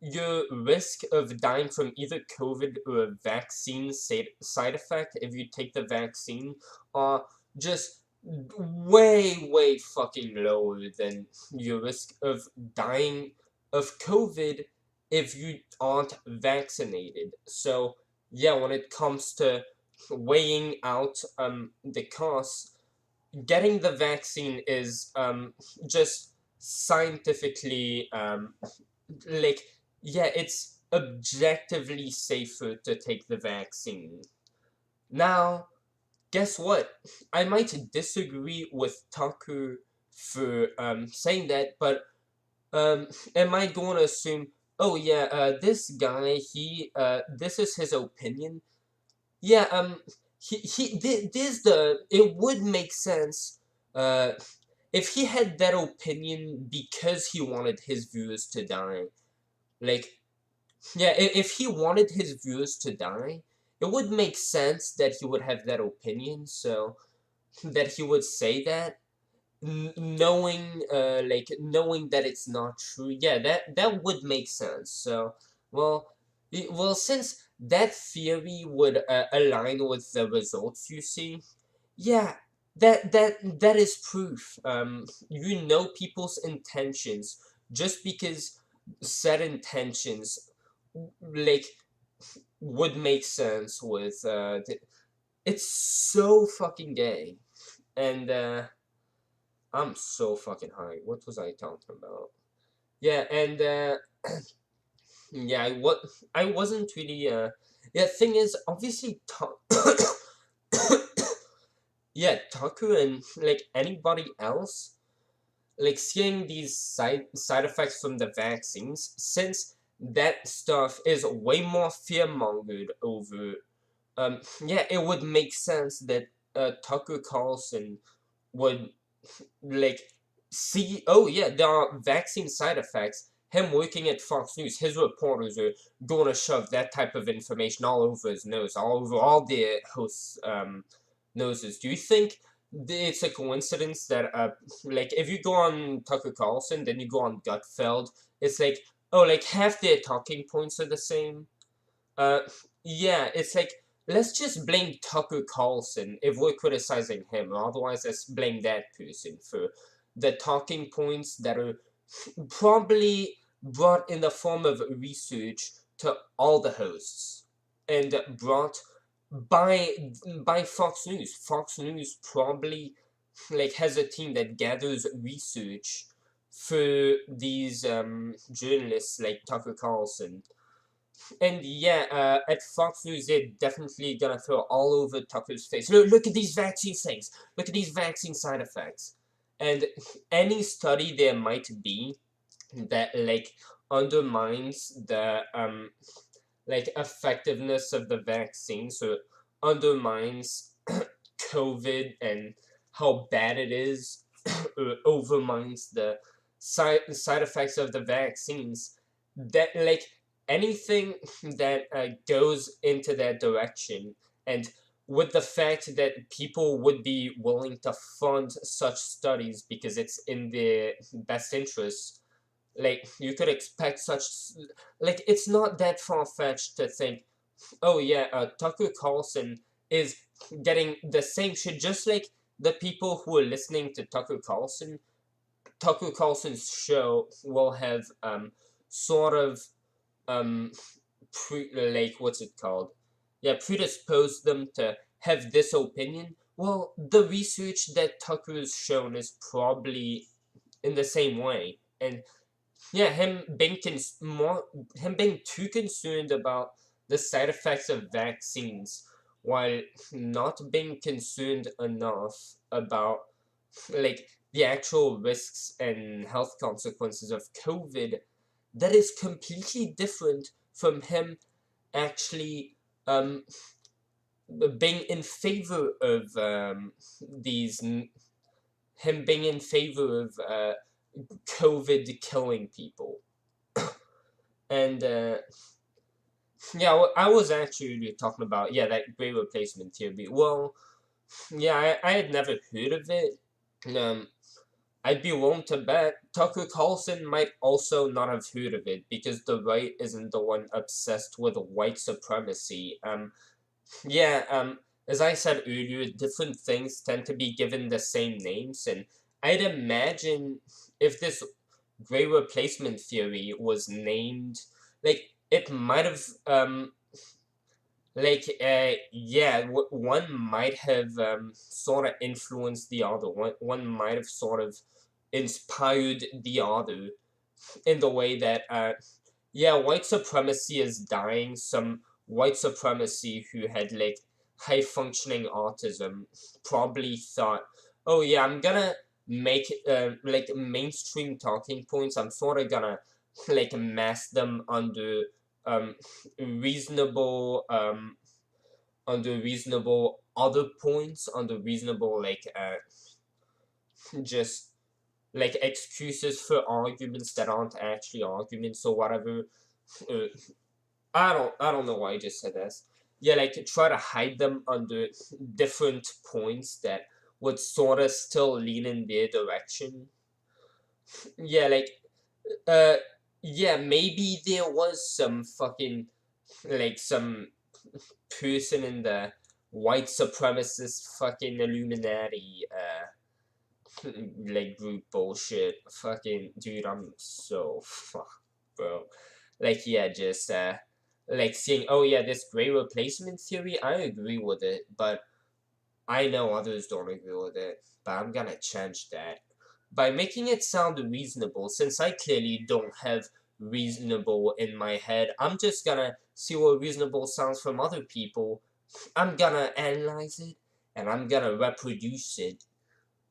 your risk of dying from either COVID or a vaccine side effect if you take the vaccine are just way fucking lower than your risk of dying of COVID if you aren't vaccinated. So yeah, when it comes to weighing out the costs, getting the vaccine is just scientifically like yeah, it's objectively safer to take the vaccine. Now, guess what? I might disagree with Tucker for saying that, but am I going to assume, oh yeah, this guy, this is his opinion? Yeah, it would make sense, uh, if he had that opinion because he wanted his viewers to die. Like, yeah, if he wanted his viewers to die, it would make sense that he would have that opinion, so that he would say that, knowing knowing that it's not true. Yeah, that would make sense. So well well, since that theory would align with the results you see, yeah, that is proof. You know people's intentions just because said intentions like would make sense with it's so fucking gay. And I'm so fucking high. What was I talking about? Yeah, and yeah, I wasn't really yeah, thing is obviously yeah, Tucker and like anybody else like seeing these side effects from the vaccines, since that stuff is way more fear-mongered over yeah, it would make sense that Tucker Carlson would like see, oh yeah, there are vaccine side effects. Him working at Fox News, his reporters are going to shove that type of information all over his nose, all over all the hosts' noses. Do you think it's a coincidence that like if you go on Tucker Carlson, then you go on Gutfeld, it's like, oh, like half their talking points are the same. Uh, yeah, it's like, let's just blame Tucker Carlson if we're criticizing him, or otherwise let's blame that person for the talking points that are probably brought in the form of research to all the hosts and brought by Fox News. Fox News probably like has a team that gathers research for these journalists like Tucker Carlson. And yeah, at Fox News, they're definitely gonna throw all over Tucker's face. Look at these vaccine things. Look at these vaccine side effects. And any study there might be that like undermines the like effectiveness of the vaccine, so undermines COVID and how bad it is, or overmines the side effects of the vaccines. That like anything that goes into that direction, and with the fact that people would be willing to fund such studies because it's in their best interest, like you could expect such, like it's not that far-fetched to think, oh yeah, Tucker Carlson is getting the same shit, just like the people who are listening to Tucker Carlson's show will have sort of like what's it called? Yeah, predispose them to have this opinion. Well, the research that Tucker's shown is probably in the same way, and yeah, him being too concerned about the side effects of vaccines while not being concerned enough about like the actual risks and health consequences of COVID, that is completely different from him actually being in favor of him being in favor of COVID killing people. And yeah, I was actually talking about, yeah, that great replacement theory. Well, yeah, I had never heard of it. I'd be willing to bet Tucker Carlson might also not have heard of it because the right isn't the one obsessed with white supremacy. Yeah, as I said earlier, different things tend to be given the same names, and I'd imagine if this great replacement theory was named, like, it might have, yeah, one might have sort of influenced the other. One might have sort of inspired the other in the way that, yeah, white supremacy is dying. Some white supremacy who had, like, high functioning autism probably thought, oh yeah, I'm gonna make like mainstream talking points. I'm sort of gonna like mask them under um reasonable other points, under reasonable like just like excuses for arguments that aren't actually arguments or whatever. uh, I don't know why I just said this. Yeah, like try to hide them under different points that would sort of still lean in their direction. Yeah, like uh yeah, maybe there was some fucking like some person in the white supremacist fucking Illuminati like group bullshit. Fucking dude, I'm so fucked, bro. Like yeah, just like seeing, oh yeah, this great replacement theory, I agree with it, but I know others don't agree with it. But I'm gonna change that by making it sound reasonable. Since I clearly don't have reasonable in my head, I'm just gonna see what reasonable sounds from other people. I'm gonna analyze it and I'm gonna reproduce it,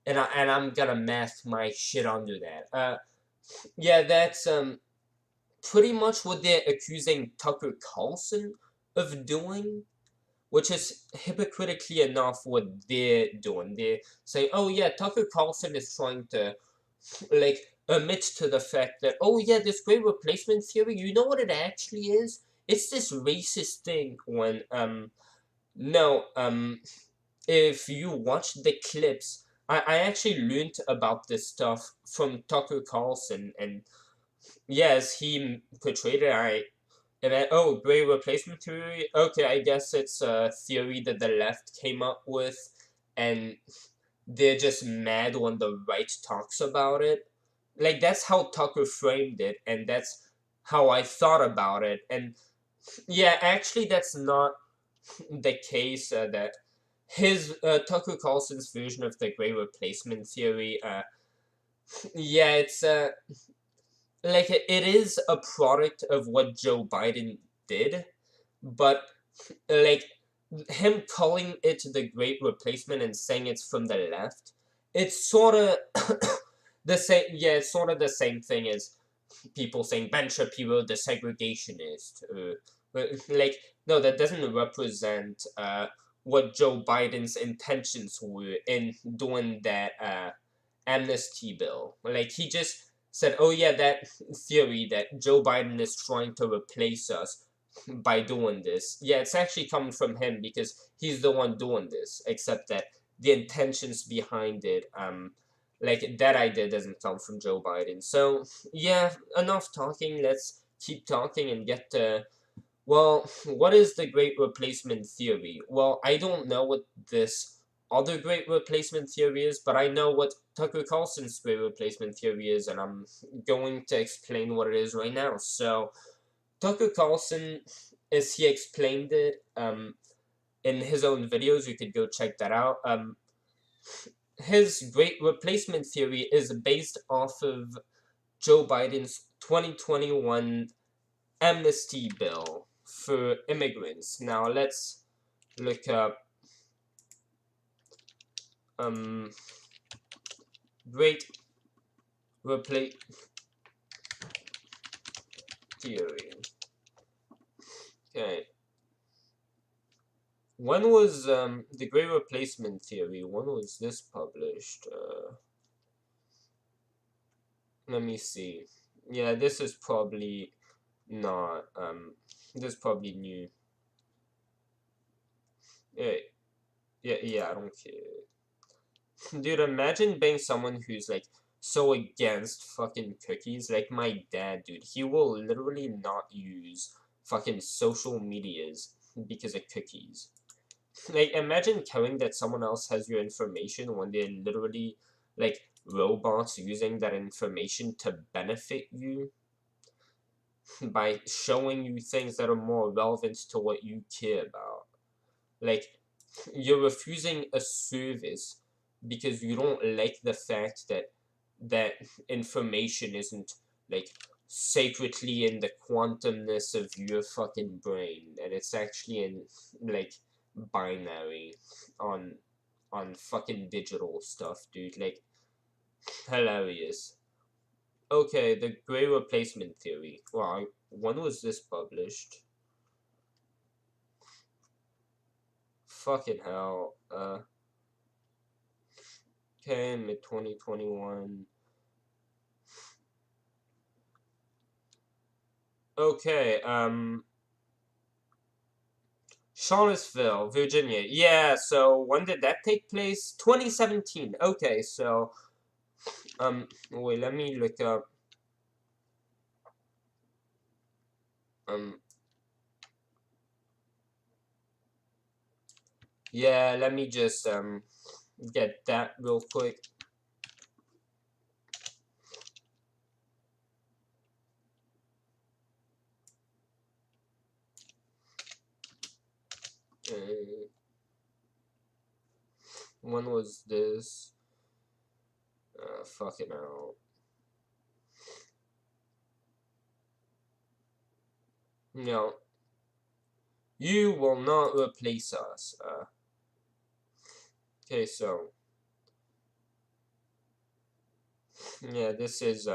and I'm gonna mask my shit under that. Yeah, that's pretty much what they're accusing Tucker Carlson of doing, which is hypocritically enough what they're doing. They're saying, oh yeah, Tucker Carlson is trying to like admit to the fact that, oh yeah, this great replacement theory, you know what it actually is? It's this racist thing when no, if you watch the clips, I actually learned about this stuff from Tucker Carlson, and yes, he portrayed it. And then, oh, great replacement theory? Okay, I guess it's a theory that the left came up with, and they're just mad when the right talks about it. Like, that's how Tucker framed it, and that's how I thought about it. And yeah, actually, that's not the case. That his Tucker Carlson's version of the great replacement theory, yeah, it's like it is a product of what Joe Biden did, but like him calling it the great replacement and saying it's from the left, it's sort of the same. Yeah, it's sort of the same thing as people saying Ben Shapiro the segregationist. Like, no, that doesn't represent what Joe Biden's intentions were in doing that amnesty bill. Like, he just said, oh yeah, that theory that Joe Biden is trying to replace us by doing this. Yeah, it's actually coming from him because he's the one doing this, except that the intentions behind it, like that idea doesn't come from Joe Biden. So yeah, enough talking. Let's keep talking and get to, well, what is the great replacement theory? Well, I don't know what this other great replacement theory is, but I know what Tucker Carlson's great replacement theory is, and I'm going to explain what it is right now. So Tucker Carlson, as he explained it in his own videos, you could go check that out. His great replacement theory is based off of Joe Biden's 2021 amnesty bill for immigrants. Now let's look up great replace theory. Okay. when was the Great Replacement Theory? When was this published? Let me see. Yeah, this is probably not this is probably new. Yeah, I don't care. Dude, imagine being someone who's like so against fucking cookies. Like my dad, dude, he will literally not use fucking social medias because of cookies. Like, imagine caring that someone else has your information when they're literally like robots using that information to benefit you by showing you things that are more relevant to what you care about. Like, you're refusing a service because you don't like the fact that that information isn't like sacredly in the quantumness of your fucking brain, and it's actually in like binary on fucking digital stuff, dude. Like, hilarious. Okay, the Great Replacement Theory. Wow, when was this published? Fucking hell. Okay, mid 2021. Okay, Charlottesville, Virginia. Yeah, so when did that take place? 2017. Okay, so wait, let me look up yeah, let me just get that real quick. When was this? Fucking hell. No. You will not replace us. Okay, so. Yeah, this is,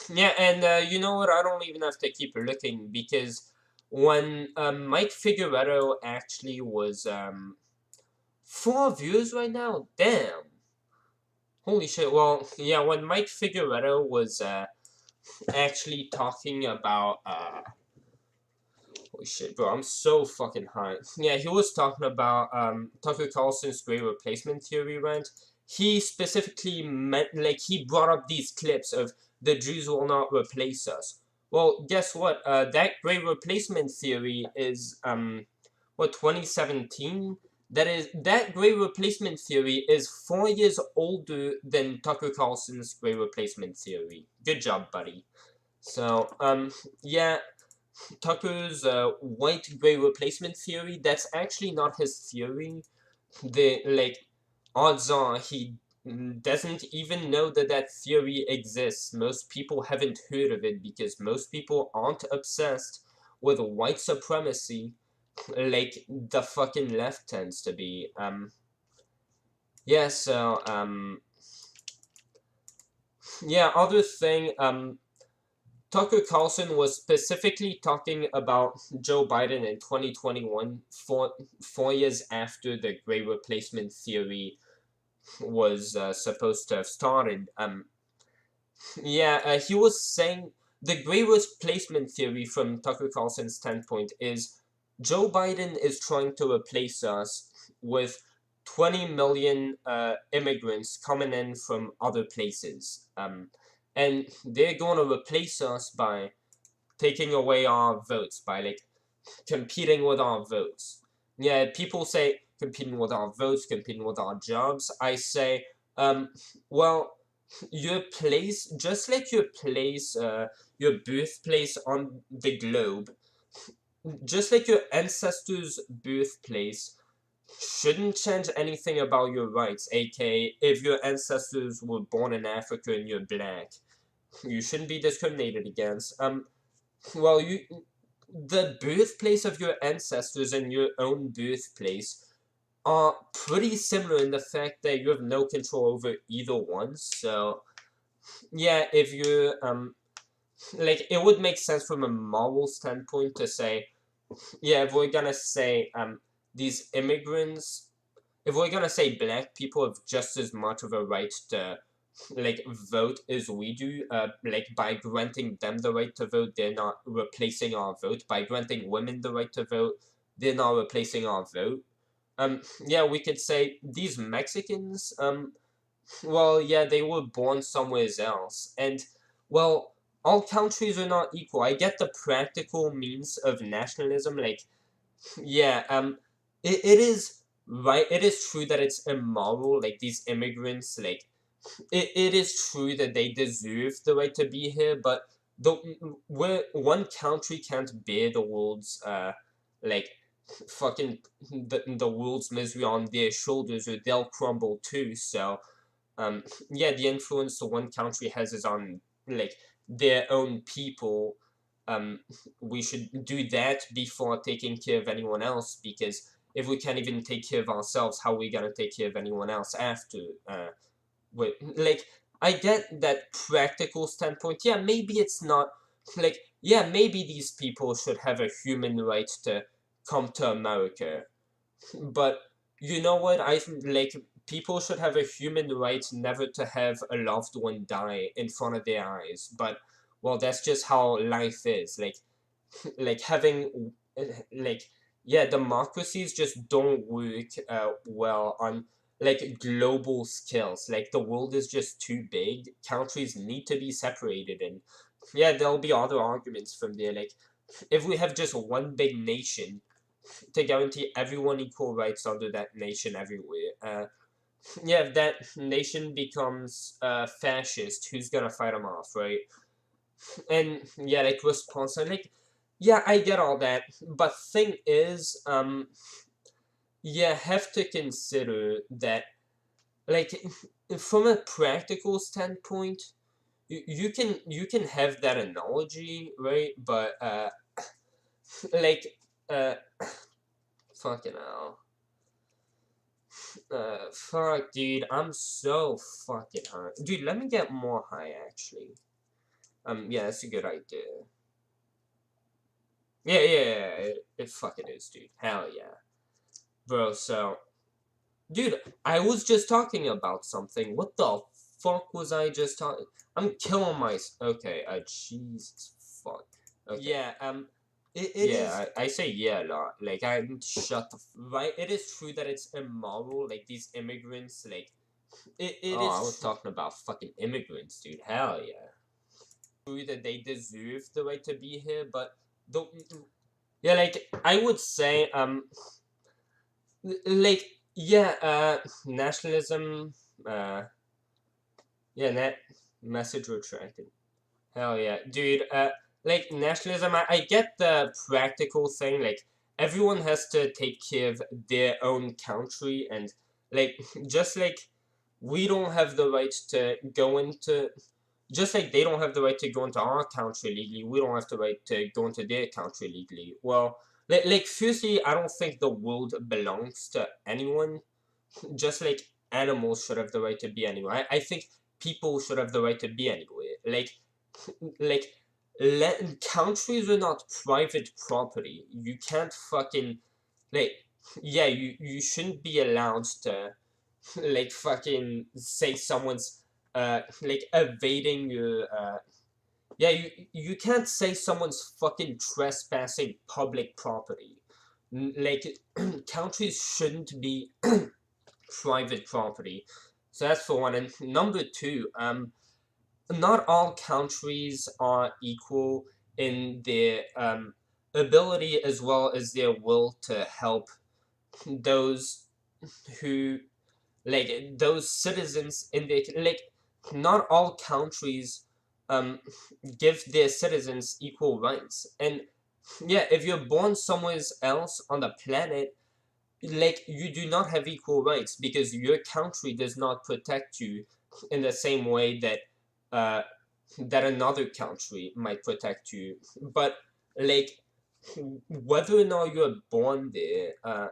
yeah, and you know what? I don't even have to keep looking because when Mike Figueroa actually was 4 views right now. Damn. Holy shit. Well, yeah, when Mike Figueroa was actually talking about holy shit, bro, I'm so fucking high. Yeah, he was talking about Tucker Carlson's Great Replacement Theory rant. He specifically meant, like, he brought up these clips of the Jews will not replace us. Well, guess what? That Great Replacement Theory is, 2017? That Great Replacement Theory is 4 years older than Tucker Carlson's Great Replacement Theory. Good job, buddy. So, yeah, Tucker's white Great Replacement Theory, that's actually not his theory. Odds are he doesn't even know that that theory exists. Most people haven't heard of it because most people aren't obsessed with white supremacy like the fucking left tends to be. Yeah, so, yeah, other thing, Tucker Carlson was specifically talking about Joe Biden in 2021, 4 years after the Great Replacement Theory was supposed to have started. Yeah, he was saying the Great Replacement Theory from Tucker Carlson's standpoint is Joe Biden is trying to replace us with 20 million immigrants coming in from other places. And they're going to replace us by taking away our votes, by like competing with our votes. Yeah, people say competing with our votes, competing with our jobs. I say, well, your place, just like your place, your birthplace on the globe, just like your ancestors' birthplace, shouldn't change anything about your rights, aka if your ancestors were born in Africa and you're black, you shouldn't be discriminated against. Well, the birthplace of your ancestors and your own birthplace are pretty similar in the fact that you have no control over either one. So, yeah, if you like, it would make sense from a moral standpoint to say, yeah, if we're gonna say these immigrants, if we're gonna say black people have just as much of a right to like vote as we do, like by granting them the right to vote, they're not replacing our vote. By granting women the right to vote, they're not replacing our vote. Yeah, we could say these Mexicans, well, yeah, they were born somewhere else, and well, all countries are not equal. I get the practical means of nationalism, like yeah, it is right. It is true that it's immoral. Like these immigrants, like it is true that they deserve the right to be here, but the where one country can't bear the world's like fucking the world's misery on their shoulders, or they'll crumble too. So yeah, the influence the one country has is on like their own people. um we should do that before taking care of anyone else, because if we can't even take care of ourselves, how are we gonna take care of anyone else after? Wait, like I get that practical standpoint. Yeah, maybe it's not like, yeah, maybe these people should have a human right to come to America, but you know what? I like people should have a human right never to have a loved one die in front of their eyes. But well, that's just how life is. Like having like yeah, democracies just don't work well on like global scales. Like the world is just too big. Countries need to be separated, and yeah, there'll be other arguments from there. Like if we have just one big nation to guarantee everyone equal rights under that nation everywhere. Yeah, if that nation becomes fascist, who's gonna fight them off, right? And yeah, like response, like yeah, I get all that, but thing is, yeah, have to consider that, like, from a practical standpoint, you can have that analogy, right? But like, fucking hell. Fuck, dude, I'm so fucking high. Dude, let me get more high, actually. Yeah, that's a good idea. Yeah, it fucking is, dude. Hell yeah. Bro, so... Dude, I was just talking about something. What the fuck was I just talking... I'm killing okay, Jesus fuck. Okay. Yeah, yeah, I say yeah a lot. Like, I shut the right. It is true that it's immoral. Like these immigrants, like it is. I was talking about fucking immigrants, dude. Hell yeah. True that they deserve the right to be here, but the yeah, like I would say, like yeah, nationalism, yeah, that message retracted. Hell yeah, dude. Like nationalism, I get the practical thing. Like everyone has to take care of their own country, and like just like we don't have the right to go into, just like they don't have the right to go into our country legally, we don't have the right to go into their country legally. Well, like firstly, I don't think the world belongs to anyone. Just like animals should have the right to be anywhere. I think people should have the right to be anywhere. Like countries are not private property. You can't fucking like yeah, you shouldn't be allowed to like fucking say someone's like evading your yeah, you can't say someone's fucking trespassing public property. Like countries shouldn't be private property. So that's for one. And number two, not all countries are equal in their ability as well as their will to help those who like those citizens in their like not all countries give their citizens equal rights. And yeah, if you're born somewhere else on the planet, like you do not have equal rights because your country does not protect you in the same way that that another country might protect you. But like whether or not you're born there,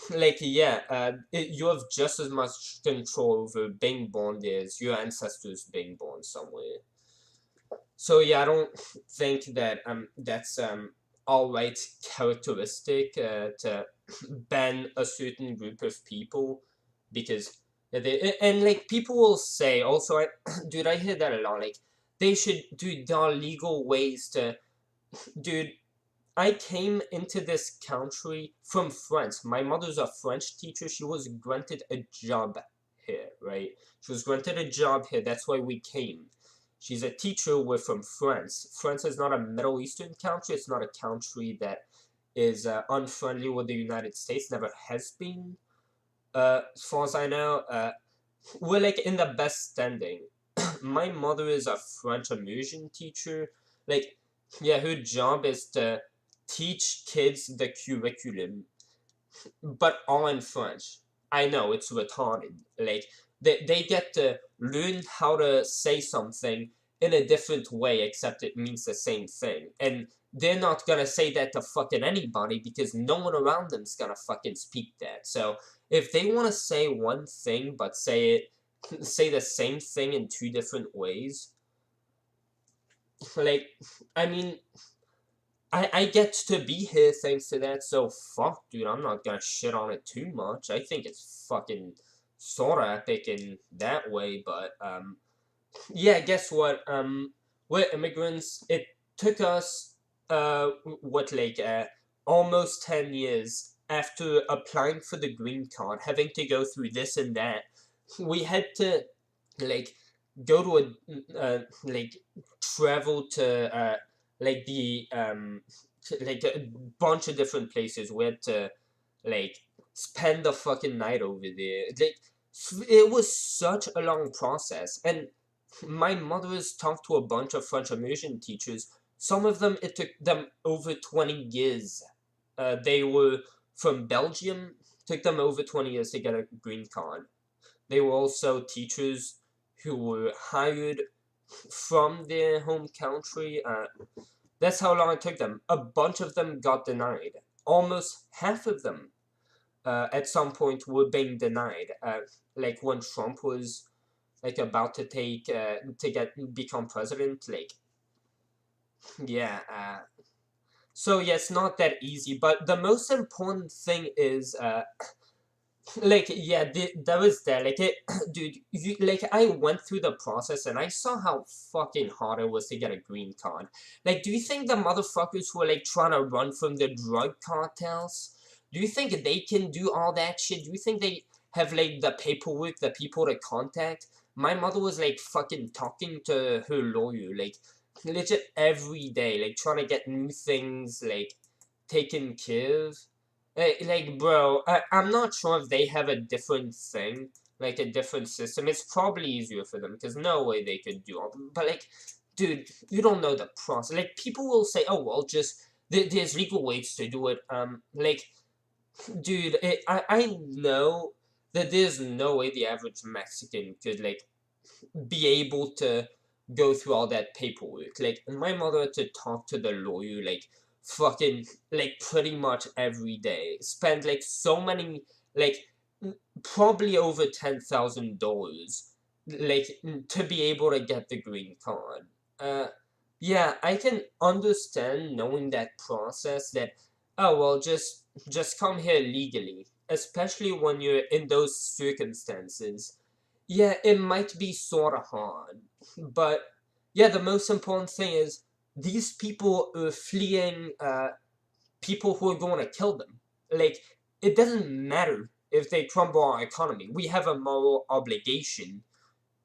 like yeah, you have just as much control over being born there as your ancestors being born somewhere. So yeah, I don't think that that's all-right characteristic to ban a certain group of people because and like people will say also dude, I hear that a lot, like they should do, there are legal ways to, dude, I came into this country from France. My mother's a French teacher. She was granted a job here, right? She was granted a job here. That's why we came. She's a teacher. We're from France. France is not a Middle Eastern country. It's not a country that is unfriendly with the United States. Never has been. As far as I know, we're like in the best standing. My mother is a French immersion teacher. Like, yeah, her job is to teach kids the curriculum, but all in French. I know, it's retarded. Like, they get to learn how to say something in a different way, except it means the same thing. And they're not gonna say that to fucking anybody because no one around them's gonna fucking speak that. So if they wanna say one thing but say the same thing in two different ways, like, I mean, I get to be here thanks to that, so fuck, dude, I'm not gonna shit on it too much. I think it's fucking sorta epic in that way, but, yeah, guess what, we're immigrants. It took us, almost 10 years after applying for the green card, having to go through this and that. We had to, like, go to travel to, a bunch of different places. We had to, like, spend the fucking night over there. Like, it was such a long process. And my mother has talked to a bunch of French immersion teachers. Some of them, it took them over 20 years. They were from Belgium. Took them over 20 years to get a green card. They were also teachers who were hired from their home country. That's how long it took them. A bunch of them got denied. Almost half of them, at some point, were being denied. Like when Trump was like about to become president. Like, yeah. So yeah, it's not that easy. But the most important thing is like, yeah, that was that. Like, dude, I went through the process and I saw how fucking hard it was to get a green card. Like, do you think the motherfuckers who are, like, trying to run from the drug cartels, do you think they can do all that shit? Do you think they have, like, the paperwork, the people to contact? My mother was, like, fucking talking to her lawyer, like, legit every day, like, trying to get new things, like, taken care of. Like, bro, I'm not sure if they have a different thing, like a different system. It's probably easier for them, because no way they could do all. But, like, dude, you don't know the process. Like, people will say, oh, well, just, there's legal ways to do it. Like, dude, I know that there's no way the average Mexican could, like, be able to go through all that paperwork. Like, my mother had to talk to the lawyer, like, fucking, like, pretty much every day. Spend, like, so many, like, probably over $10,000, like, to be able to get the green card. Yeah, I can understand knowing that process that, oh, well, just come here legally. Especially when you're in those circumstances. Yeah, it might be sorta hard. But, yeah, the most important thing is, these people are fleeing people who are going to kill them. Like, it doesn't matter if they crumble our economy. We have a moral obligation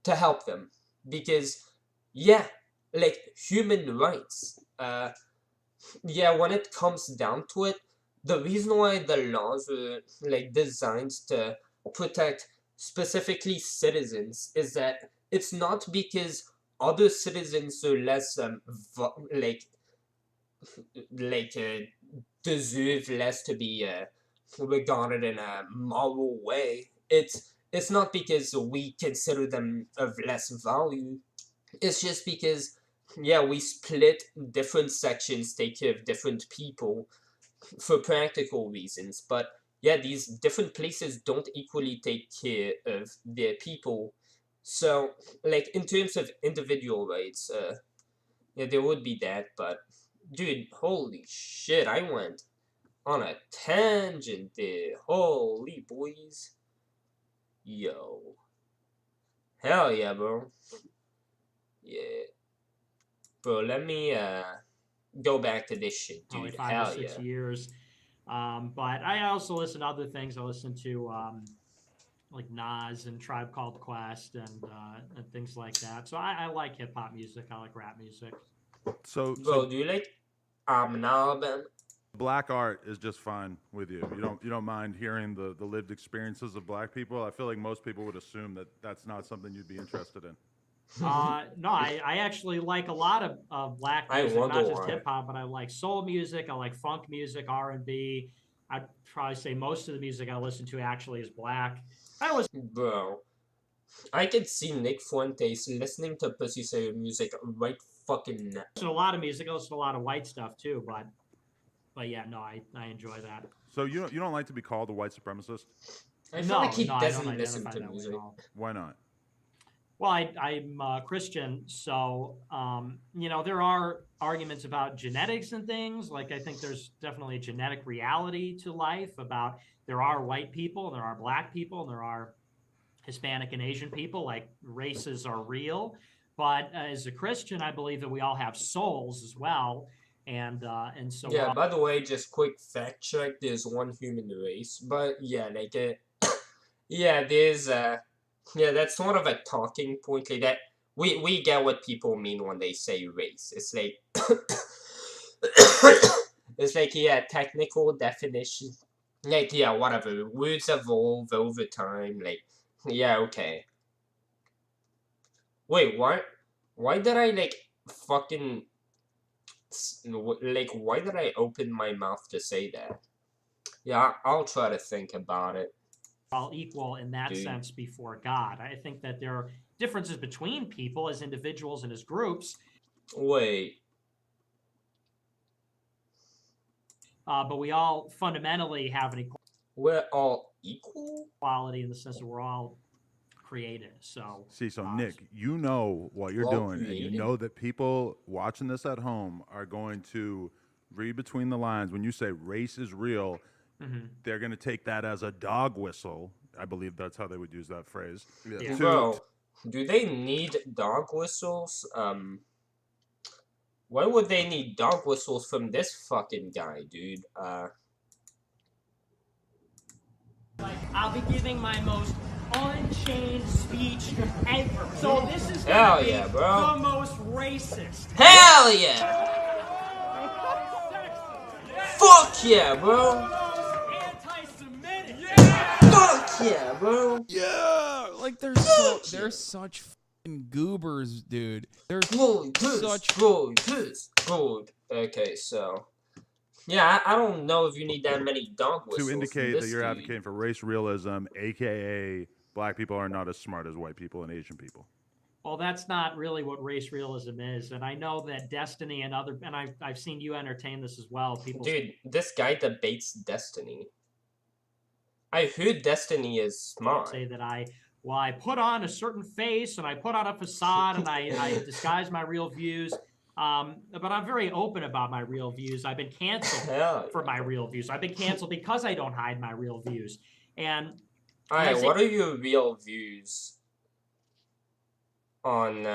to help them. Because, yeah, like, human rights. Yeah, when it comes down to it, the reason why the laws are, like, designed to protect specifically citizens is that it's not because other citizens are less deserve less to be regarded in a moral way. It's not because we consider them of less value. It's just because, yeah, we split different sections, take care of different people for practical reasons. But yeah, these different places don't equally take care of their people. So, like, in terms of individual rights, yeah, there would be that, but Dude, holy shit, I went on a tangent there. Holy boys. Yo. Hell yeah, bro. Yeah. Bro, let me go back to this shit, Probably dude. 5 Hell to 6 yeah. years. But I also listen to other things. I listen to like Nas and Tribe Called Quest and things like that. So I like hip hop music. I like rap music. So Bro, do you like album? black art is just fine with you. You don't mind hearing the lived experiences of black people. I feel like most people would assume that that's not something you'd be interested in. No, I actually like a lot of black I music, wonder not just why. hip hop, but I like soul music. I like funk music, R&B. I'd probably say most of the music I listen to actually is black. Bro, I could see Nick Fuentes listening to Pussy Sayer music right fucking now. I listen to a lot of music. I listen to a lot of white stuff too, but yeah, no, I enjoy that. So you don't like to be called a white supremacist? I feel like he I doesn't don't listen identify to that way music. at all. Why not? Well, I'm Christian, so there are arguments about genetics and things. Like I think there's definitely a genetic reality to life about there are white people, and there are black people, and there are Hispanic and Asian people. Like races are real, but as a Christian, I believe that we all have souls as well, and so yeah. By the way, just quick fact check: there's one human race, but yeah, like yeah, there's yeah, that's sort of a talking point like that. We get what people mean when they say race. It's like it's like yeah, technical definition. Like yeah, whatever. Words evolve over time. Like yeah, okay. Wait, what? Why did I like fucking like? Why did I open my mouth to say that? Yeah, I'll try to think about it. All equal in that sense before God. I think that there are differences between people as individuals and as groups. Wait. But we all fundamentally have an equality. We're all equal? Equality in the sense that we're all created. So Nick, you know what you're doing, and you know that people watching this at home are going to read between the lines. When you say race is real, they're going to take that as a dog whistle. I believe that's how they would use that phrase. Yeah. Bro, do they need dog whistles? Why would they need dog whistles from this fucking guy, dude? I'll be giving my most unchained speech ever. So this is hell yeah, bro. The most racist. Hell yeah! Fuck yeah, bro! Fuck yeah, bro! Yeah, like they're such fucking goobers, dude. They're such good. Okay, so yeah, I don't know if you need that many dog whistles to indicate that you're advocating for race realism, aka black people are not as smart as white people and Asian people. Well, that's not really what race realism is, and I know that Destiny and I've seen you entertain this as well. People, dude, this guy debates Destiny. I heard Destiny is smart. Say that I put on a certain face and I put on a facade and I disguise my real views. But I'm very open about my real views. I've been canceled for my real views. I've been canceled because I don't hide my real views. And all right, what are your real views on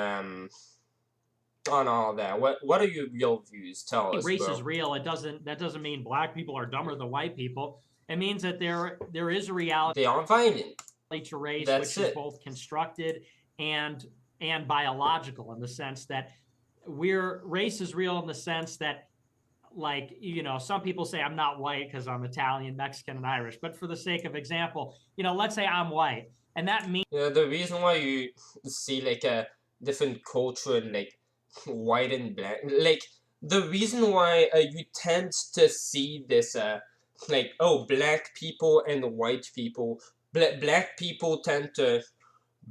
all that? What are your real views? Tell us. Race bro. is real. That doesn't mean black people are dumber than white people. It means that there is a reality. They are violent. To race, That's which it. is both constructed and biological, in the sense that race is real in the sense that, like, some people say I'm not white because I'm Italian, Mexican, and Irish. But for the sake of example, let's say I'm white, and that means the reason why you see like a different culture in like white and black, like the reason why you tend to see this like black people and white people. Black people tend to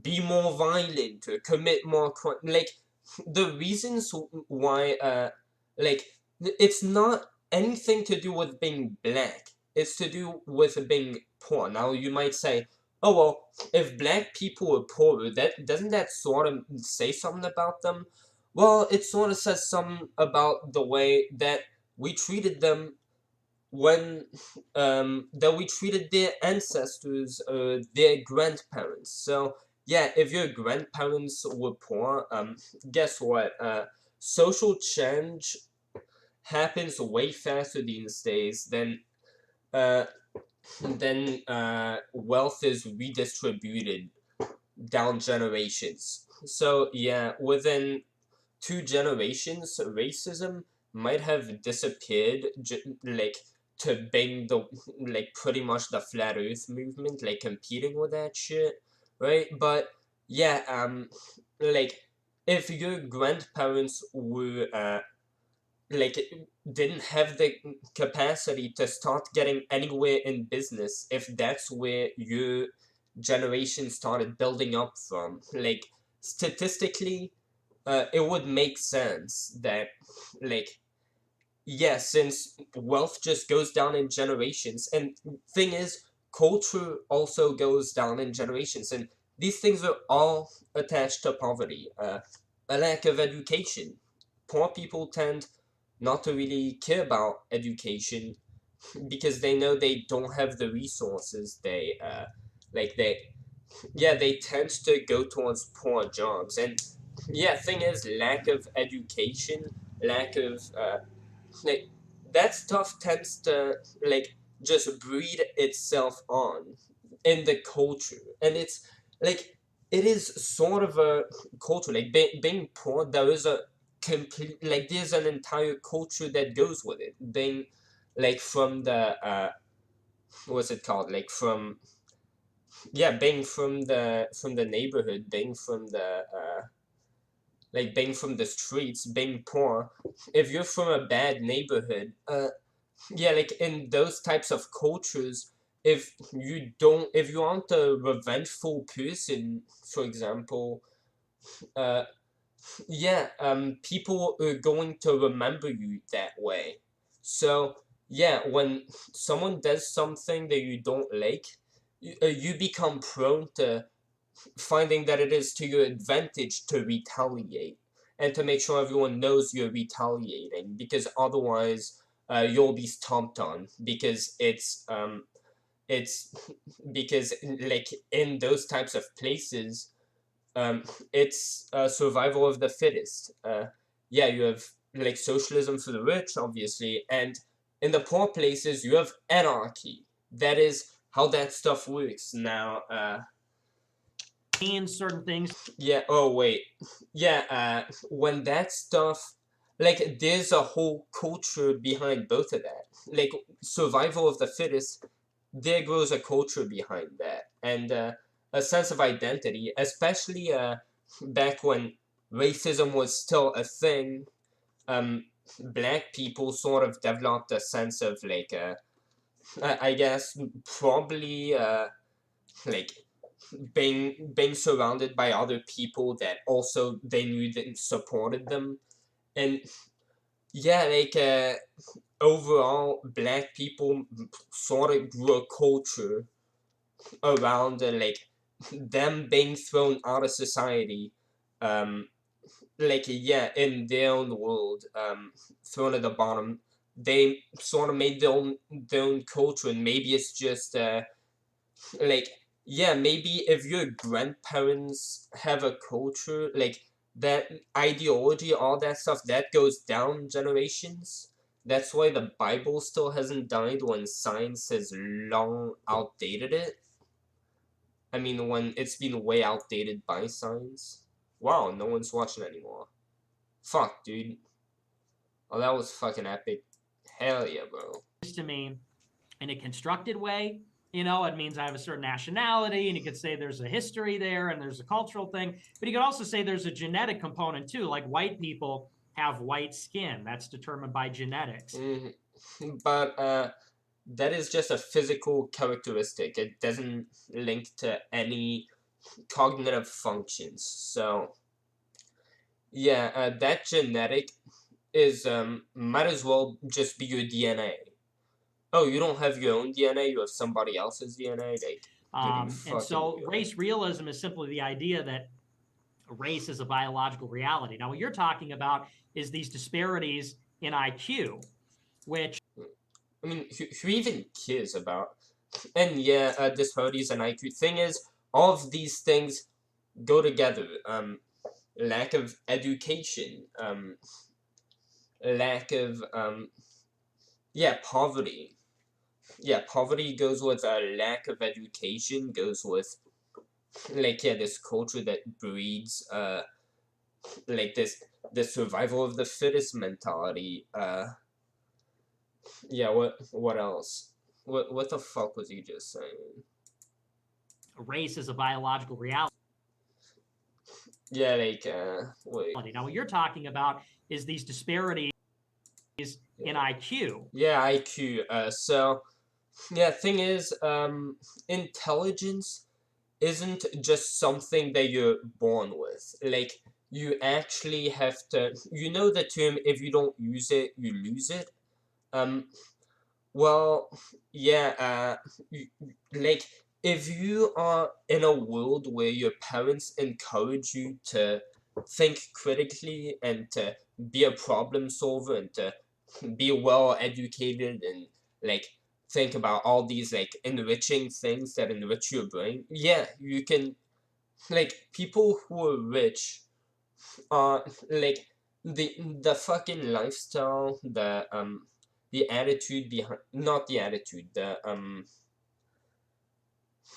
be more violent, to commit more crime. Like, the reasons why, like, it's not anything to do with being black. It's to do with being poor. Now, you might say, oh, well, if black people are poor, doesn't that sort of say something about them? well, it sort of says something about the way that we treated them when that we treated their ancestors, their grandparents. So yeah, if your grandparents were poor, guess what? Social change happens way faster these days uh, than wealth is redistributed down generations. So yeah, within 2 generations, racism might have disappeared, like to bang the like pretty much the flat Earth movement, like competing with that shit, right? But yeah, like if your grandparents were like didn't have the capacity to start getting anywhere in business, if that's where your generation started building up from, like statistically it would make sense that, like, yeah, since wealth just goes down in generations, and thing is, culture also goes down in generations, and these things are all attached to poverty. A lack of education. Poor people tend not to really care about education because they know they don't have the resources. Like they, yeah, they tend to go towards poor jobs, and yeah, thing is, lack of education, lack of like that stuff tends to like just breed itself on in the culture, and it's like it is sort of a culture. Like being poor, there is a complete like there's an entire culture that goes with it. Being like from the what's it called? Like from yeah, being from the neighborhood, being from the like being from the streets, being poor. If you're from a bad neighborhood, yeah, like in those types of cultures, if you aren't a revengeful person, for example, uh, yeah, people are going to remember you that way. So yeah, when someone does something that you don't like, you become prone to finding that it is to your advantage to retaliate and to make sure everyone knows you're retaliating, because otherwise you'll be stomped on, because it's because like in those types of places, it's survival of the fittest. Yeah, you have like socialism for the rich, obviously, and in the poor places you have anarchy. That is how that stuff works. Now certain things. yeah, oh wait. Yeah, when that stuff, like there's a whole culture behind both of that. Like survival of the fittest, there grows a culture behind that, and a sense of identity, especially back when racism was still a thing. Black people sort of developed a sense of like I guess probably like being surrounded by other people that also they knew that supported them, and yeah, like overall black people sort of grew a culture around like them being thrown out of society, um like yeah, in their own world, thrown at the bottom. They sort of made their own culture, and maybe it's just like yeah, maybe if your grandparents have a culture like that, ideology, all that stuff, that goes down generations. That's why the Bible still hasn't died when science has long outdated it. I mean, when it's been way outdated by science. Wow, no one's watching anymore. Fuck, dude. Oh, that was fucking epic. Hell yeah, bro. To me in a constructed way. You know, it means I have a certain nationality, and you could say there's a history there and there's a cultural thing, but you could also say there's a genetic component too. Like white people have white skin. That's determined by genetics. Mm-hmm. But that is just a physical characteristic. It doesn't link to any cognitive functions. So yeah, that genetic is might as well just be your DNA. Oh, you don't have your own DNA, you have somebody else's DNA? Like, And so race realism is simply the idea that race is a biological reality. Now, what you're talking about is these disparities in IQ, which... I mean, who even cares about? And yeah, disparities in IQ. Thing is, all of these things go together. Lack of education. Lack of, yeah, poverty. Yeah, poverty goes with a lack of education, goes with, like, yeah, this culture that breeds, like, the survival of the fittest mentality. Yeah, what else? What the fuck was you just saying? Race is a biological reality. Yeah, like, wait. Now, what you're talking about is these disparities in IQ. Yeah, IQ. So, yeah, thing is, intelligence isn't just something that you're born with. Like, you actually have to, you know the term, if you don't use it, you lose it? Well, yeah, like, if you are in a world where your parents encourage you to think critically and to be a problem solver and to be well educated and, like, think about all these, like, enriching things that enrich your brain, yeah, you can, like, people who are rich are, like, the fucking lifestyle, the attitude behind, not the attitude,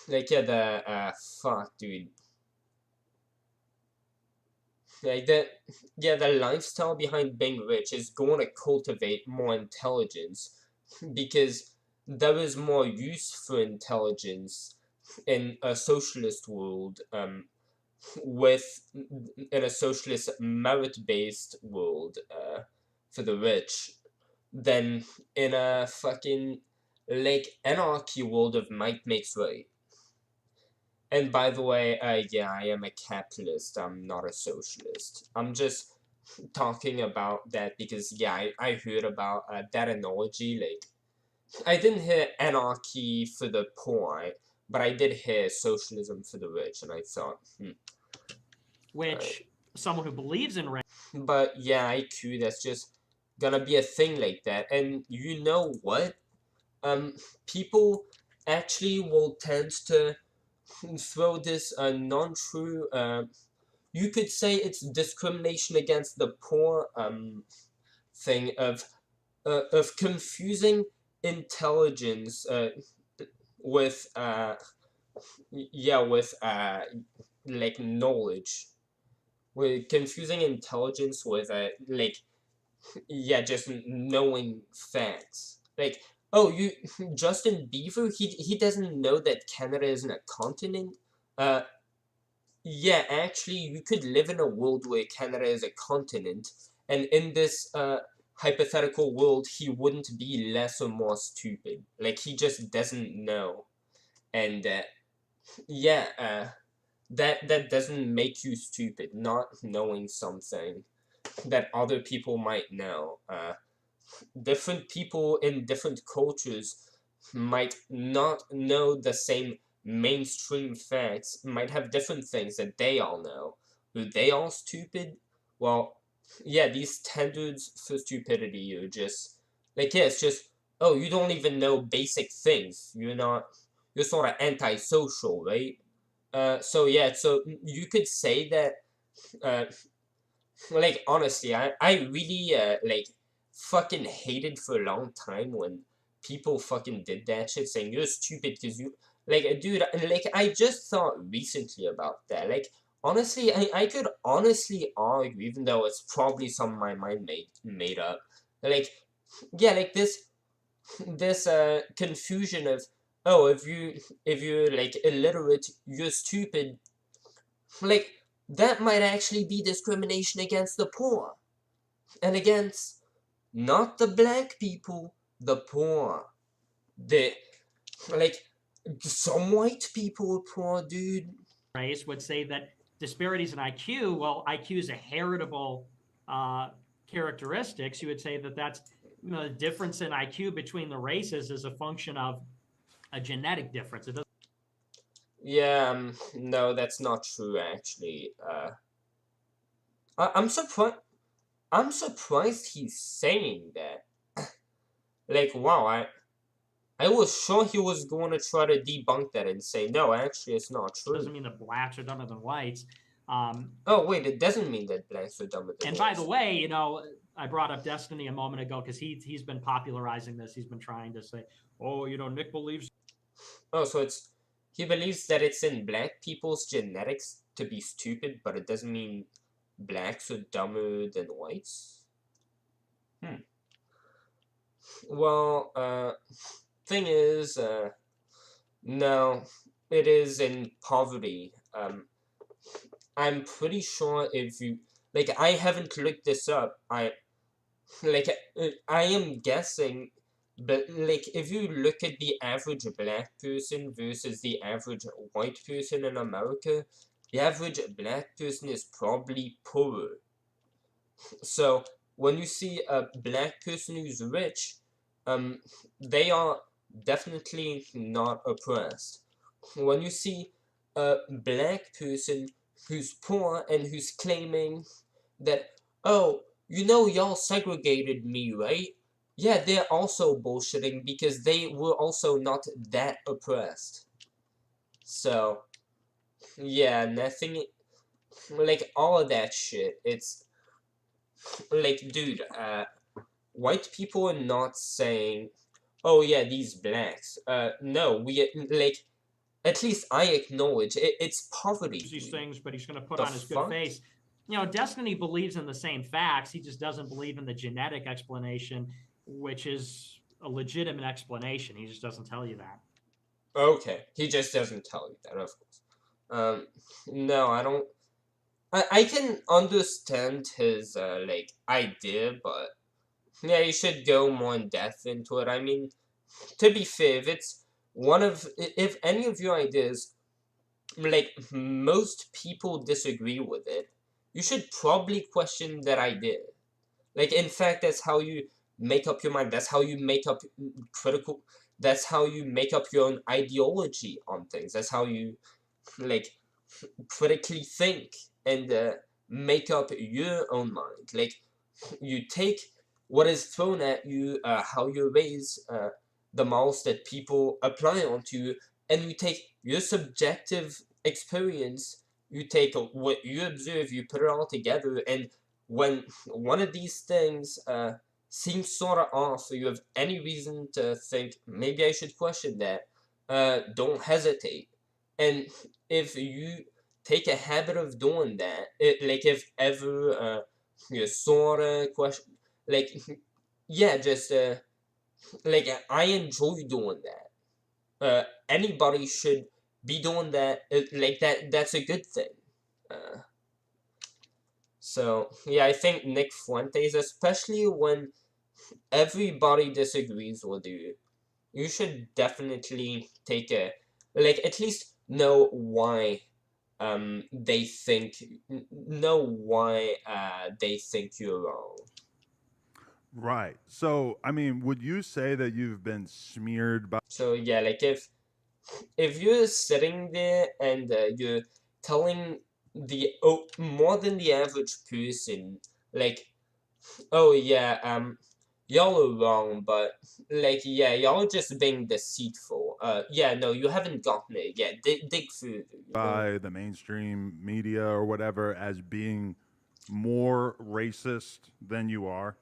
like, yeah, fuck, dude. Like, the lifestyle behind being rich is going to cultivate more intelligence, because there is more use for intelligence in a socialist world, with, in a socialist merit-based world, for the rich, than in a fucking, like, anarchy world of might makes right. And by the way, yeah, I am a capitalist, I'm not a socialist. I'm just talking about that because, yeah, I heard about that analogy, like, I didn't hear anarchy for the poor, but I did hear socialism for the rich, and I thought, which someone who believes in race... But yeah, IQ, that's just gonna be a thing like that. And you know what? People actually will tend to throw this non-true, you could say it's discrimination against the poor, thing of confusing intelligence, with, yeah, with, like, knowledge. We're confusing intelligence with, like, yeah, just knowing facts. Like, oh, Justin Bieber, he doesn't know that Canada isn't a continent? Yeah, actually, you could live in a world where Canada is a continent, and in this, hypothetical world, he wouldn't be less or more stupid. Like, he just doesn't know. And, yeah, that doesn't make you stupid, not knowing something that other people might know. Different people in different cultures might not know the same mainstream facts, might have different things that they all know. Are they all stupid? Well, yeah, these standards for stupidity are just, like, yeah, it's just, oh, you don't even know basic things. You're sort of antisocial, right? So yeah, so you could say that, like, honestly, I really, like, fucking hated for a long time when people fucking did that shit, saying you're stupid because you, like, dude, like, I just thought recently about that. Like, honestly, I could honestly argue, even though it's probably something my mind made up, like, yeah, like, this confusion of, oh, if you're, like, illiterate, you're stupid, like, that might actually be discrimination against the poor. And against not the black people, the poor. Like, some white people are poor, dude. Race would say that disparities in IQ, well, IQ is a heritable characteristics. You would say that that's, the difference in IQ between the races is a function of a genetic difference. It doesn't... Yeah, no, that's not true, actually. I'm surprised. I'm surprised he's saying that. Like, wow, I was sure he was going to try to debunk that and say, no, actually, it's not true. Doesn't mean that blacks are dumber than whites. Oh, wait, it doesn't mean that blacks are dumber than And whites. by the way, you know, I brought up Destiny a moment ago because he's been popularizing this. He's been trying to say, oh, you know, Nick believes. Oh, so he believes that it's in black people's genetics to be stupid, but it doesn't mean blacks are dumber than whites? Well, thing is, no, it is in poverty. I'm pretty sure if you, like, I haven't looked this up. I am guessing, but, like, if you look at the average black person versus the average white person in America, the average black person is probably poorer. So, when you see a black person who's rich, they are definitely not oppressed. When you see a black person who's poor and who's claiming that, oh, you know, y'all segregated me, right? Yeah, they're also bullshitting because they were also not that oppressed. So, yeah, nothing, like, all of that shit, it's, like, dude, white people are not saying, oh yeah, these blacks. No, we, like, at least I acknowledge it's poverty. These things, but he's going to put The on his fuck? good face. You know, Destiny believes in the same facts. He just doesn't believe in the genetic explanation, which is a legitimate explanation. He just doesn't tell you that. Okay, he just doesn't tell you that, of course. No, I don't. I can understand his like idea, but yeah, you should go more in depth into it. I mean, to be fair, if any of your ideas, like, most people disagree with it, you should probably question that idea. Like, in fact, that's how you make up your mind. That's how you make up critical. That's how you make up your own ideology on things. That's how you, like, critically think and make up your own mind. Like, you take what is thrown at you, how you raise, the morals that people apply onto you, and you take your subjective experience, you take what you observe, you put it all together, and when one of these things seems sort of off, or you have any reason to think, maybe I should question that, don't hesitate. And if you take a habit of doing that, like, if ever you sort of question, like, yeah, just like, I enjoy doing that. Anybody should be doing that. Like, that's a good thing. So yeah, I think Nick Fuentes, especially when everybody disagrees with you, you should definitely take a, like, at least know why they think, know why they think you're wrong. Right. So, I mean, would you say that you've been smeared by? So yeah, like, if you're sitting there and you're telling the more than the average person, like, oh yeah, y'all are wrong, but, like, yeah, y'all are just being deceitful. Yeah, no, you haven't gotten it yet. Dig further. By the mainstream media or whatever as being more racist than you are?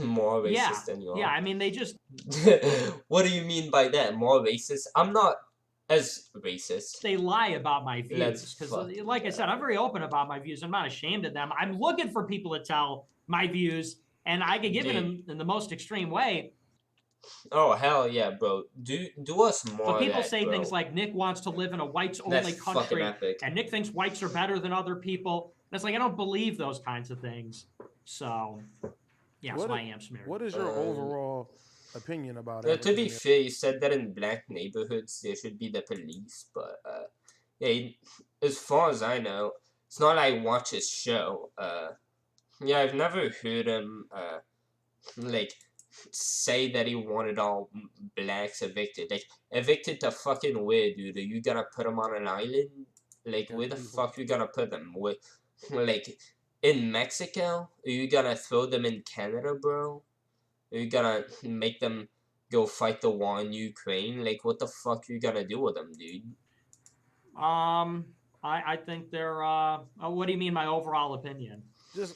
More racist than you are. Yeah, I mean, they just. What do you mean by that? More racist? I'm not as racist. They lie about my views because, like I said, I'm very open about my views. I'm not ashamed of them. I'm looking for people to tell my views, and I can give it in the most extreme way. Oh hell yeah, bro! Do us more. So people of that, say bro. things like Nick wants to live in a whites-only country, and Nick thinks whites are better than other people. And it's like, I don't believe those kinds of things. So, yeah, so I am smeared. What is your overall opinion about it? To be fair, you said that in black neighborhoods there should be the police, but yeah, as far as I know, it's not like I watch his show. Yeah, I've never heard him like say that he wanted all blacks evicted. Like, evicted to fucking where, dude? Are you gonna put them on an island? Like, where the fuck you gonna put them? Where, like, in Mexico? Are you gonna throw them in Canada, bro? Are you gonna make them go fight the war in Ukraine? Like, what the fuck are you gonna do with them, dude? I think they're. What do you mean, my overall opinion? Just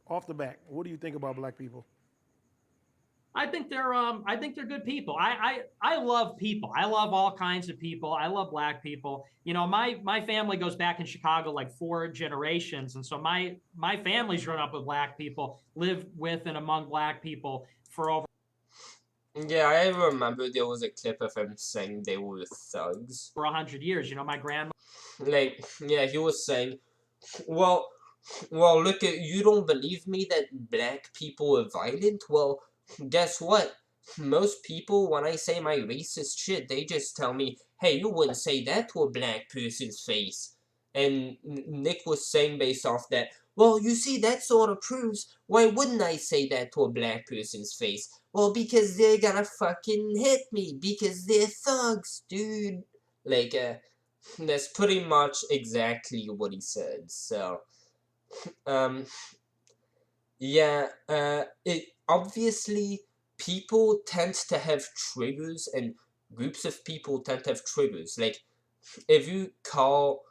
off the bat, what do you think about black people? I think they're good people. I love people. I love all kinds of people. I love black people. You know, my family goes back in Chicago like 4 generations, and so my family's grown up with black people, lived with and among black people for over. Yeah, I remember there was a clip of him saying they were thugs. For 100 years, you know, my grandma. Like, yeah, he was saying, well, look, you don't believe me that black people are violent? Well, guess what? Most people, when I say my racist shit, they just tell me, hey, you wouldn't say that to a black person's face. And Nick was saying based off that, well, you see, that sort of proves, why wouldn't I say that to a black person's face? Well, because they're gonna fucking hit me, because they're thugs, dude. Like, that's pretty much exactly what he said, so, yeah, it, obviously, people tend to have triggers, and groups of people tend to have triggers, like, if you call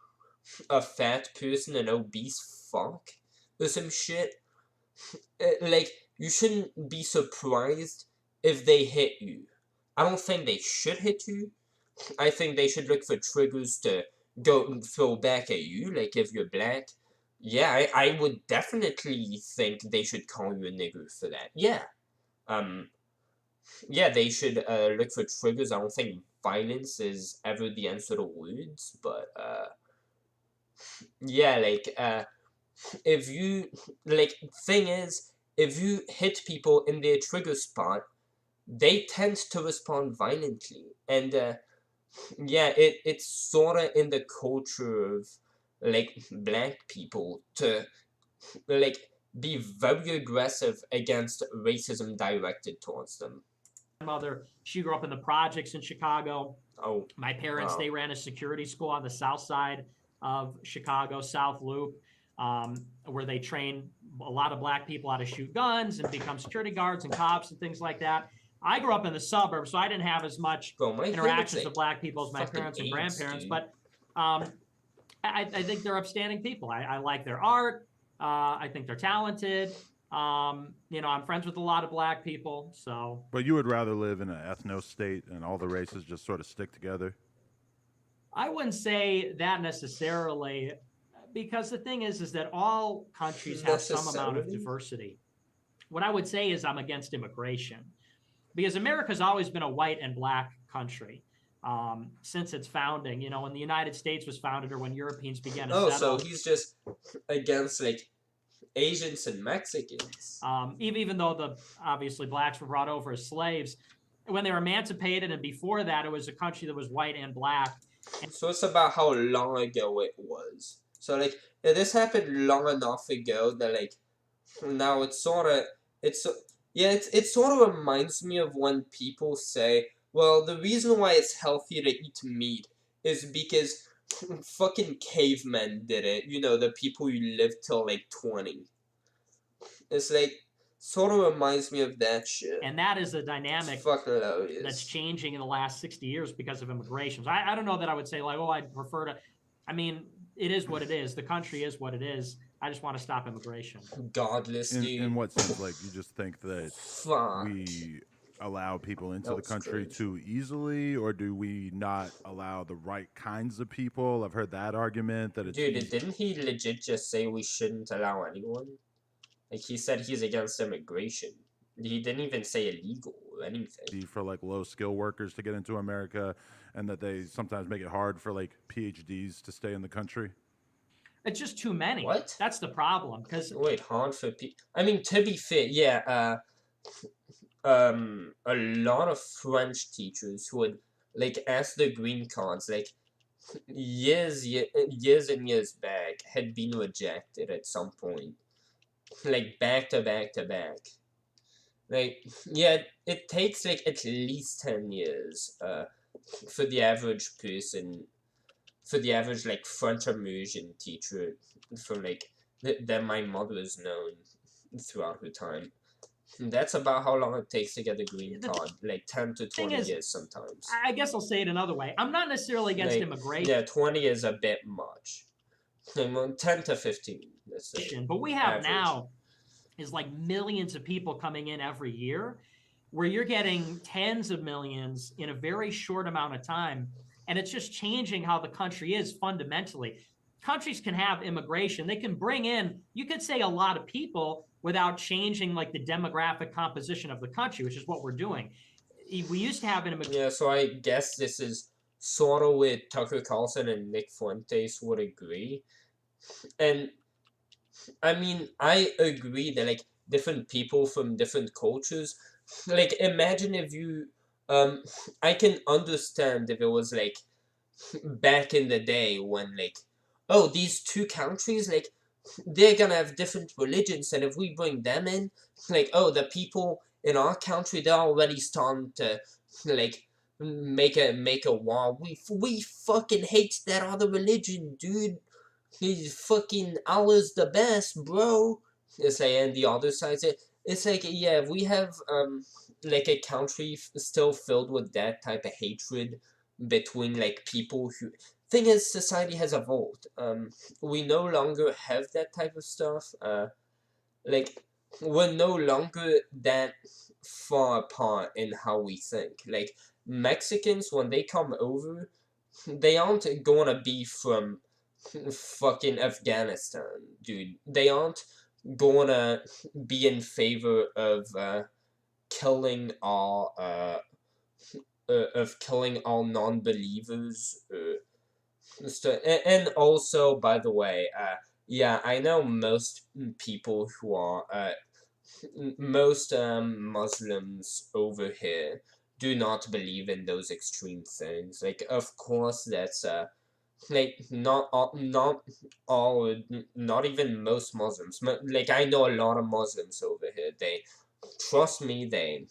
a fat person an obese fuck, or some shit, like, you shouldn't be surprised if they hit you. I don't think they should hit you. I think they should look for triggers to go throw back at you, like if you're black. Yeah, I would definitely think they should call you a nigger for that. Yeah. Yeah, they should look for triggers. I don't think violence is ever the answer to words, but yeah, like if you like thing is, if you hit people in their trigger spot, they tend to respond violently. And yeah, it's sorta in the culture of like black people to like be very aggressive against racism directed towards them. Mother, she grew up in the projects in Chicago. Oh, my parents, wow. They ran a security school on the south side of Chicago, South Loop, where they train a lot of black people how to shoot guns and become security guards and cops and things like that. I grew up in the suburbs, so I didn't have as much interactions with black people as my parents and grandparents, but I think they're upstanding people. I like their art. I think they're talented. You know, I'm friends with a lot of black people, so. But you would rather live in an ethno state and all the races just sort of stick together? I wouldn't say that necessarily, because the thing is that all countries have some amount of diversity. What I would say is I'm against immigration, because America's always been a white and black country since its founding. You know, when the United States was founded, or when Europeans began to settle. So he's just against like Asians and Mexicans. Even though obviously blacks were brought over as slaves, when they were emancipated, and before that, it was a country that was white and black. So it's about how long ago it was. So like, yeah, this happened long enough ago that like, now it's sort of, it sort of reminds me of when people say, well, the reason why it's healthier to eat meat is because fucking cavemen did it. You know, the people who lived till like 20. It's like, sort of reminds me of that shit. And that is a dynamic that's changing in the last 60 years because of immigration. So I don't know that I would say like, oh, I'd prefer to. I mean, it is what it is. The country is what it is. I just want to stop immigration. Godless, dude. In what sense? Like, you just think that we allow people into the country too easily, or do we not allow the right kinds of people? I've heard that argument that it's... Dude, didn't he legit just say we shouldn't allow anyone? Like, he said he's against immigration. He didn't even say illegal or anything. For, like, low-skill workers to get into America, and that they sometimes make it hard for, like, PhDs to stay in the country? It's just too many. What? That's the problem. Wait, hard for people... I mean, to be fair, yeah, a lot of French teachers who would, like, ask the green cards, like, years and years back, had been rejected at some point. Like, back to back to back. Like, yeah, it takes, like, at least 10 years, for the average person, for the average, like, French immersion teacher from, like, that my mother has known throughout her time. That's about how long it takes to get a green card, like 10 to 20 years sometimes. I guess I'll say it another way. I'm not necessarily against Like, immigration. yeah, 20 is a bit much. 10 to 15, let's say. But we have average. now is like millions of people coming in every year, where you're getting tens of millions in a very short amount of time. And it's just changing how the country is fundamentally. Countries can have immigration. They can bring in, you could say, a lot of people without changing like the demographic composition of the country, which is what we're doing. We used to have an immigration. Yeah, so I guess this is sort of where Tucker Carlson and Nick Fuentes would agree. And I mean, I agree that like different people from different cultures, like imagine if you, I can understand if it was like back in the day when like, oh, these two countries, like they're gonna have different religions, and if we bring them in, like, oh, the people in our country, they're already starting to like make a war. We fucking hate that other religion, dude. He's fucking Allah's the best, bro. It's like, and the other side, it's like, yeah, we have like a country still filled with that type of hatred between like people who. Thing is, society has evolved. We no longer have that type of stuff. Like we're no longer that far apart in how we think. Like Mexicans, when they come over, they aren't gonna be from fucking Afghanistan, dude. They aren't gonna be in favor of killing all non-believers. And also, by the way, yeah, I know most people who are most Muslims over here do not believe in those extreme things. Like, of course, that's like not even most Muslims. Like I know a lot of Muslims over here. They trust me. They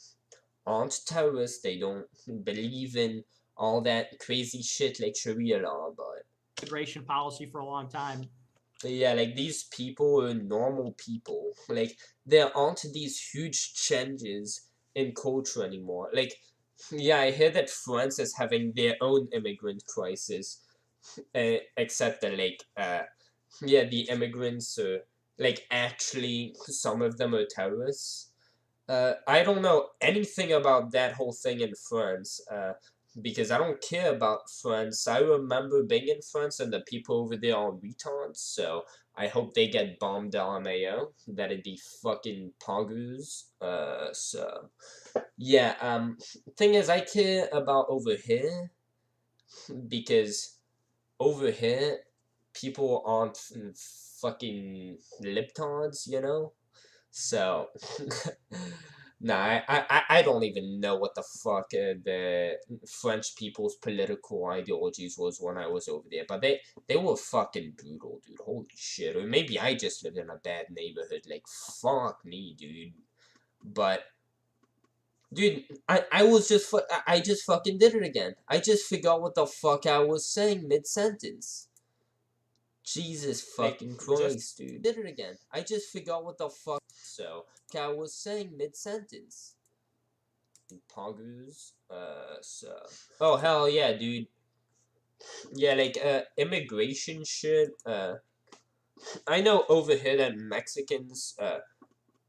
aren't terrorists. They don't believe in all that crazy shit like Sharia law. But immigration policy for a long time. Yeah, like these people are normal people. Like there aren't these huge changes in culture anymore. Like, yeah, I hear that France is having their own immigrant crisis. Except that like yeah, the immigrants are like actually some of them are terrorists. I don't know anything about that whole thing in France because I don't care about France. I remember being in France and the people over there are retards, so I hope they get bombed LMAO. That'd be fucking poggers. So yeah, thing is I care about over here because over here, people aren't fucking libtards, you know? So, nah, I don't even know what the fuck the French people's political ideologies was when I was over there, but they were fucking brutal, dude. Holy shit. Or maybe I just lived in a bad neighborhood, like, fuck me, dude. But dude, I just fucking did it again. I just forgot what the fuck I was saying mid-sentence. Jesus fucking Christ, dude. Did it again. I just forgot what the fuck I was saying mid-sentence. Poggers, so. Oh, hell yeah, dude. Yeah, like, immigration shit, I know over here that Mexicans,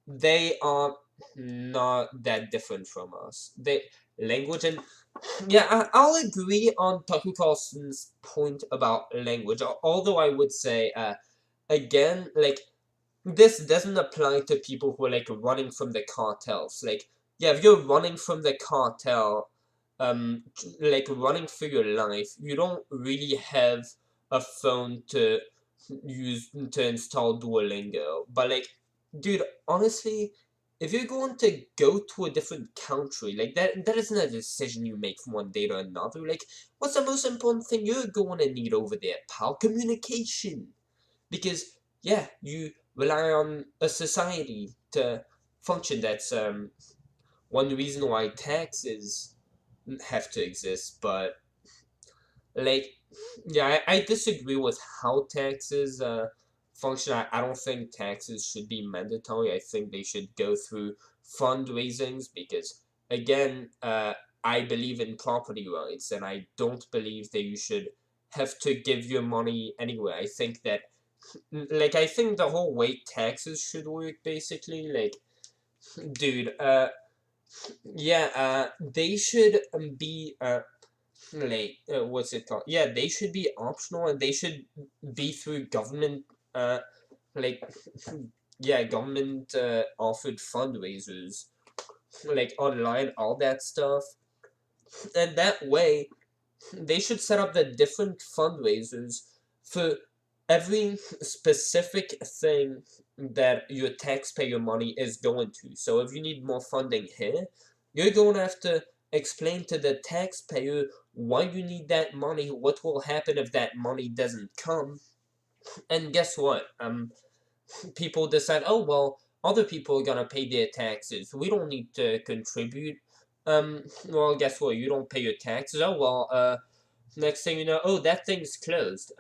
they are not that different from us. They language and yeah, I'll agree on Tucker Carlson's point about language. Although I would say, again, like this doesn't apply to people who are like running from the cartels. Like, yeah, if you're running from the cartel, like running for your life, you don't really have a phone to use to install Duolingo. But like, dude, honestly, if you're going to go to a different country, like that isn't a decision you make from one day to another. Like, what's the most important thing you're going to need over there, pal? Communication. Because, yeah, you rely on a society to function. That's one reason why taxes have to exist. But, like, yeah, I disagree with how taxes function. I don't think taxes should be mandatory. I think they should go through fundraisings because, again, I believe in property rights, and I don't believe that you should have to give your money anywhere. I think that, like, I think the whole way taxes should work, basically, like, dude, yeah, they should be, like, what's it called? Yeah, they should be optional, and they should be through government, like, yeah, government, offered fundraisers, like, online, all that stuff. And that way, they should set up the different fundraisers for every specific thing that your taxpayer money is going to. So if you need more funding here, you're going to have to explain to the taxpayer why you need that money, what will happen if that money doesn't come. And guess what? People decide, oh, well, other people are gonna pay their taxes. We don't need to contribute. Well, guess what? You don't pay your taxes. Oh, well, next thing you know, oh, that thing's closed.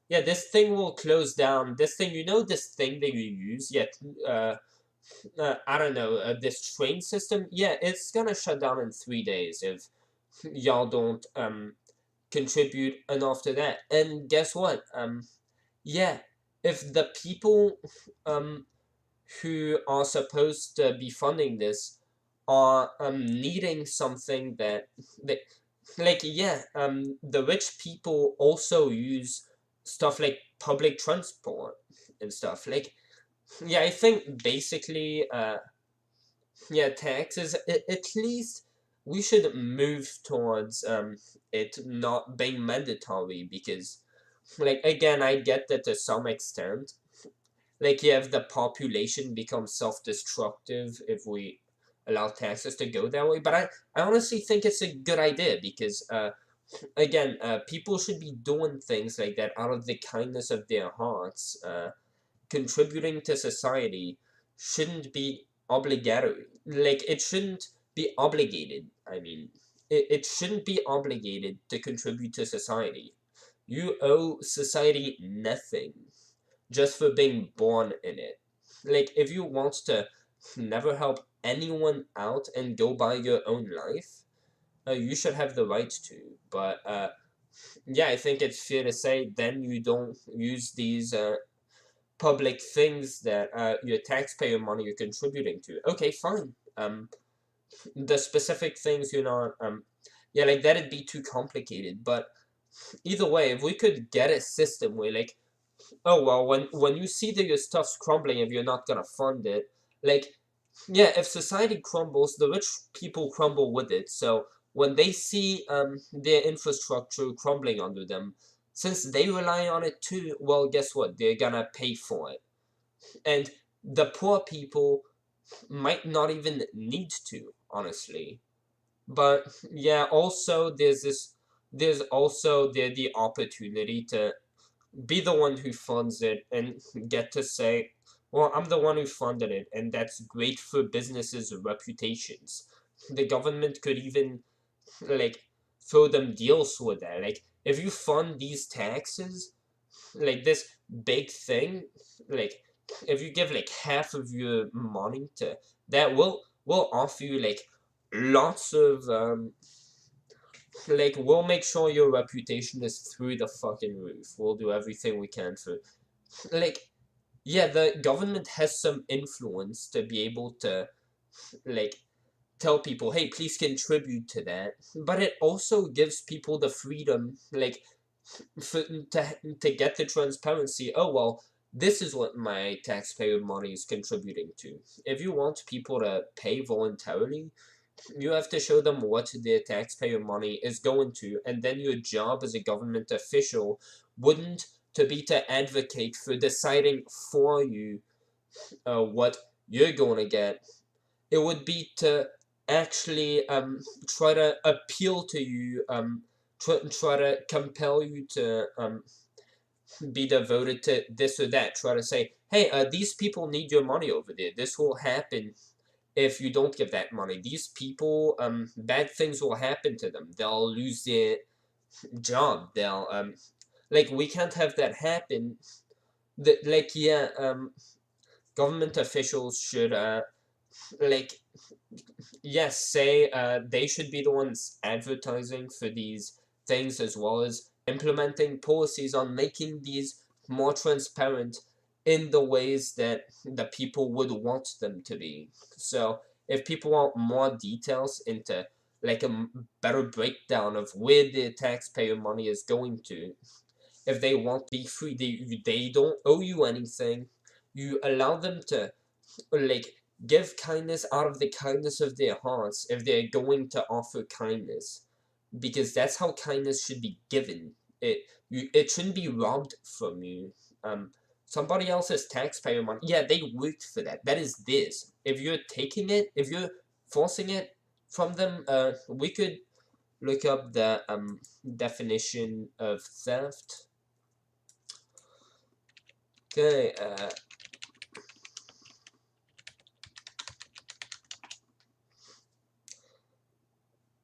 Yeah, this thing will close down. This thing, this thing that you use, yet, I don't know, this train system, yeah, it's gonna shut down in 3 days if y'all don't, contribute enough to that. And guess what? Yeah, if the people, who are supposed to be funding this are, needing something that, they, like, yeah, the rich people also use stuff like public transport and stuff. Like, yeah, I think basically, yeah, taxes, at least we should move towards, it not being mandatory because, like, again, I get that to some extent. Like, yeah, if the population becomes self-destructive if we allow taxes to go that way. But I honestly think it's a good idea because, again, people should be doing things like that out of the kindness of their hearts. Contributing to society shouldn't be obligatory. Like, it shouldn't be obligated. I mean, it shouldn't be obligated to contribute to society. You owe society nothing just for being born in it. Like, if you want to never help anyone out and go by your own life, you should have the right to. But, yeah, I think it's fair to say then you don't use these, public things that, your taxpayer money you're contributing to. Okay, fine. The specific things you're not, yeah, like, that'd be too complicated. But either way, if we could get a system where, like, oh, well, when you see that your stuff's crumbling, if you're not gonna fund it, like, yeah, if society crumbles, the rich people crumble with it. So when they see, their infrastructure crumbling under them, since they rely on it too, well, guess what? They're gonna pay for it. And the poor people might not even need to, honestly. But, yeah, also, there's also the opportunity to be the one who funds it and get to say, well, I'm the one who funded it, and that's great for businesses' reputations. The government could even, like, throw them deals with that. Like, if you fund these taxes, like, this big thing, like, if you give, like, half of your money to that, will offer you, like, lots of, like, we'll make sure your reputation is through the fucking roof. We'll do everything we can for, like, yeah, the government has some influence to be able to, like, tell people, hey, please contribute to that. But it also gives people the freedom, like, to get the transparency. Oh, well, this is what my taxpayer money is contributing to. If you want people to pay voluntarily, you have to show them what their taxpayer money is going to, and then your job as a government official wouldn't to be to advocate for deciding for you, what you're going to get. It would be to actually, try to appeal to you, try to compel you to, be devoted to this or that. Try to say, hey, these people need your money over there. This will happen if you don't give that money. These people, bad things will happen to them. They'll lose their job. They'll, like, we can't have that happen. government officials should like yes, say they should be the ones advertising for these things, as well as implementing policies on making these more transparent in the ways that the people would want them to be. So if people want more details into like a better breakdown of where the taxpayer money is going to, if they want to be free, they don't owe you anything. You allow them to like give kindness out of the kindness of their hearts if they're going to offer kindness, because that's how kindness should be given. It shouldn't be robbed from you. Somebody else's taxpayer money, yeah, they worked for that. That is theirs. If you're taking it, if you're forcing it from them, we could look up the definition of theft. Okay,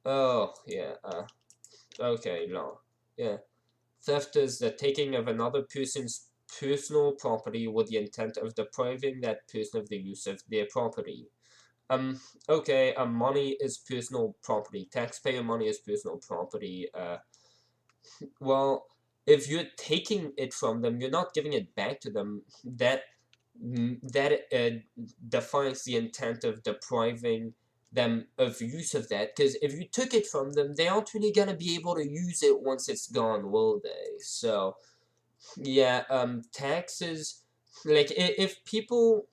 oh, yeah, okay, no. Yeah. Theft is the taking of another person's personal property with the intent of depriving that person of the use of their property. Okay, money is personal property. Taxpayer money is personal property. Well, if you're taking it from them, you're not giving it back to them. That defines the intent of depriving them of use of that, because if you took it from them, they aren't really gonna be able to use it once it's gone, will they? So yeah, taxes, like if people,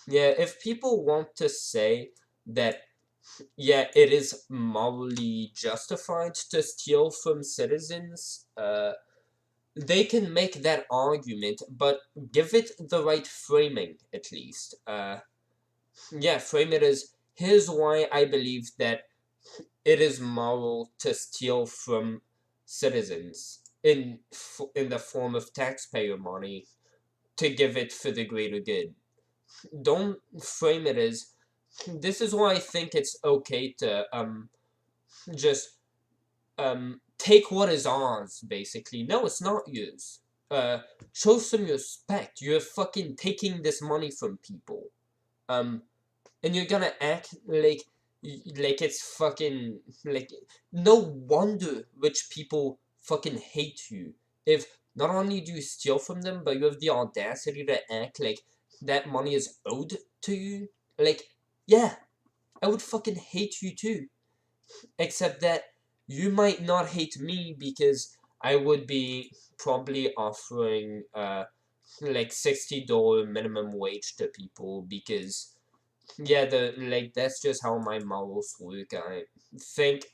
yeah, if people want to say that, yeah, it is morally justified to steal from citizens, they can make that argument, but give it the right framing, at least. Yeah, frame it as, here's why I believe that it is moral to steal from citizens in the form of taxpayer money to give it for the greater good. Don't frame it as, this is why I think it's okay to just take what is ours, basically. No, it's not yours. Show some respect. You're fucking taking this money from people. And you're gonna act like it's fucking, like, no wonder rich people fucking hate you. If not only do you steal from them, but you have the audacity to act like that money is owed to you. Like, yeah, I would fucking hate you too. Except that you might not hate me, because I would be probably offering like $60 minimum wage to people, because yeah, that's just how my morals work. I think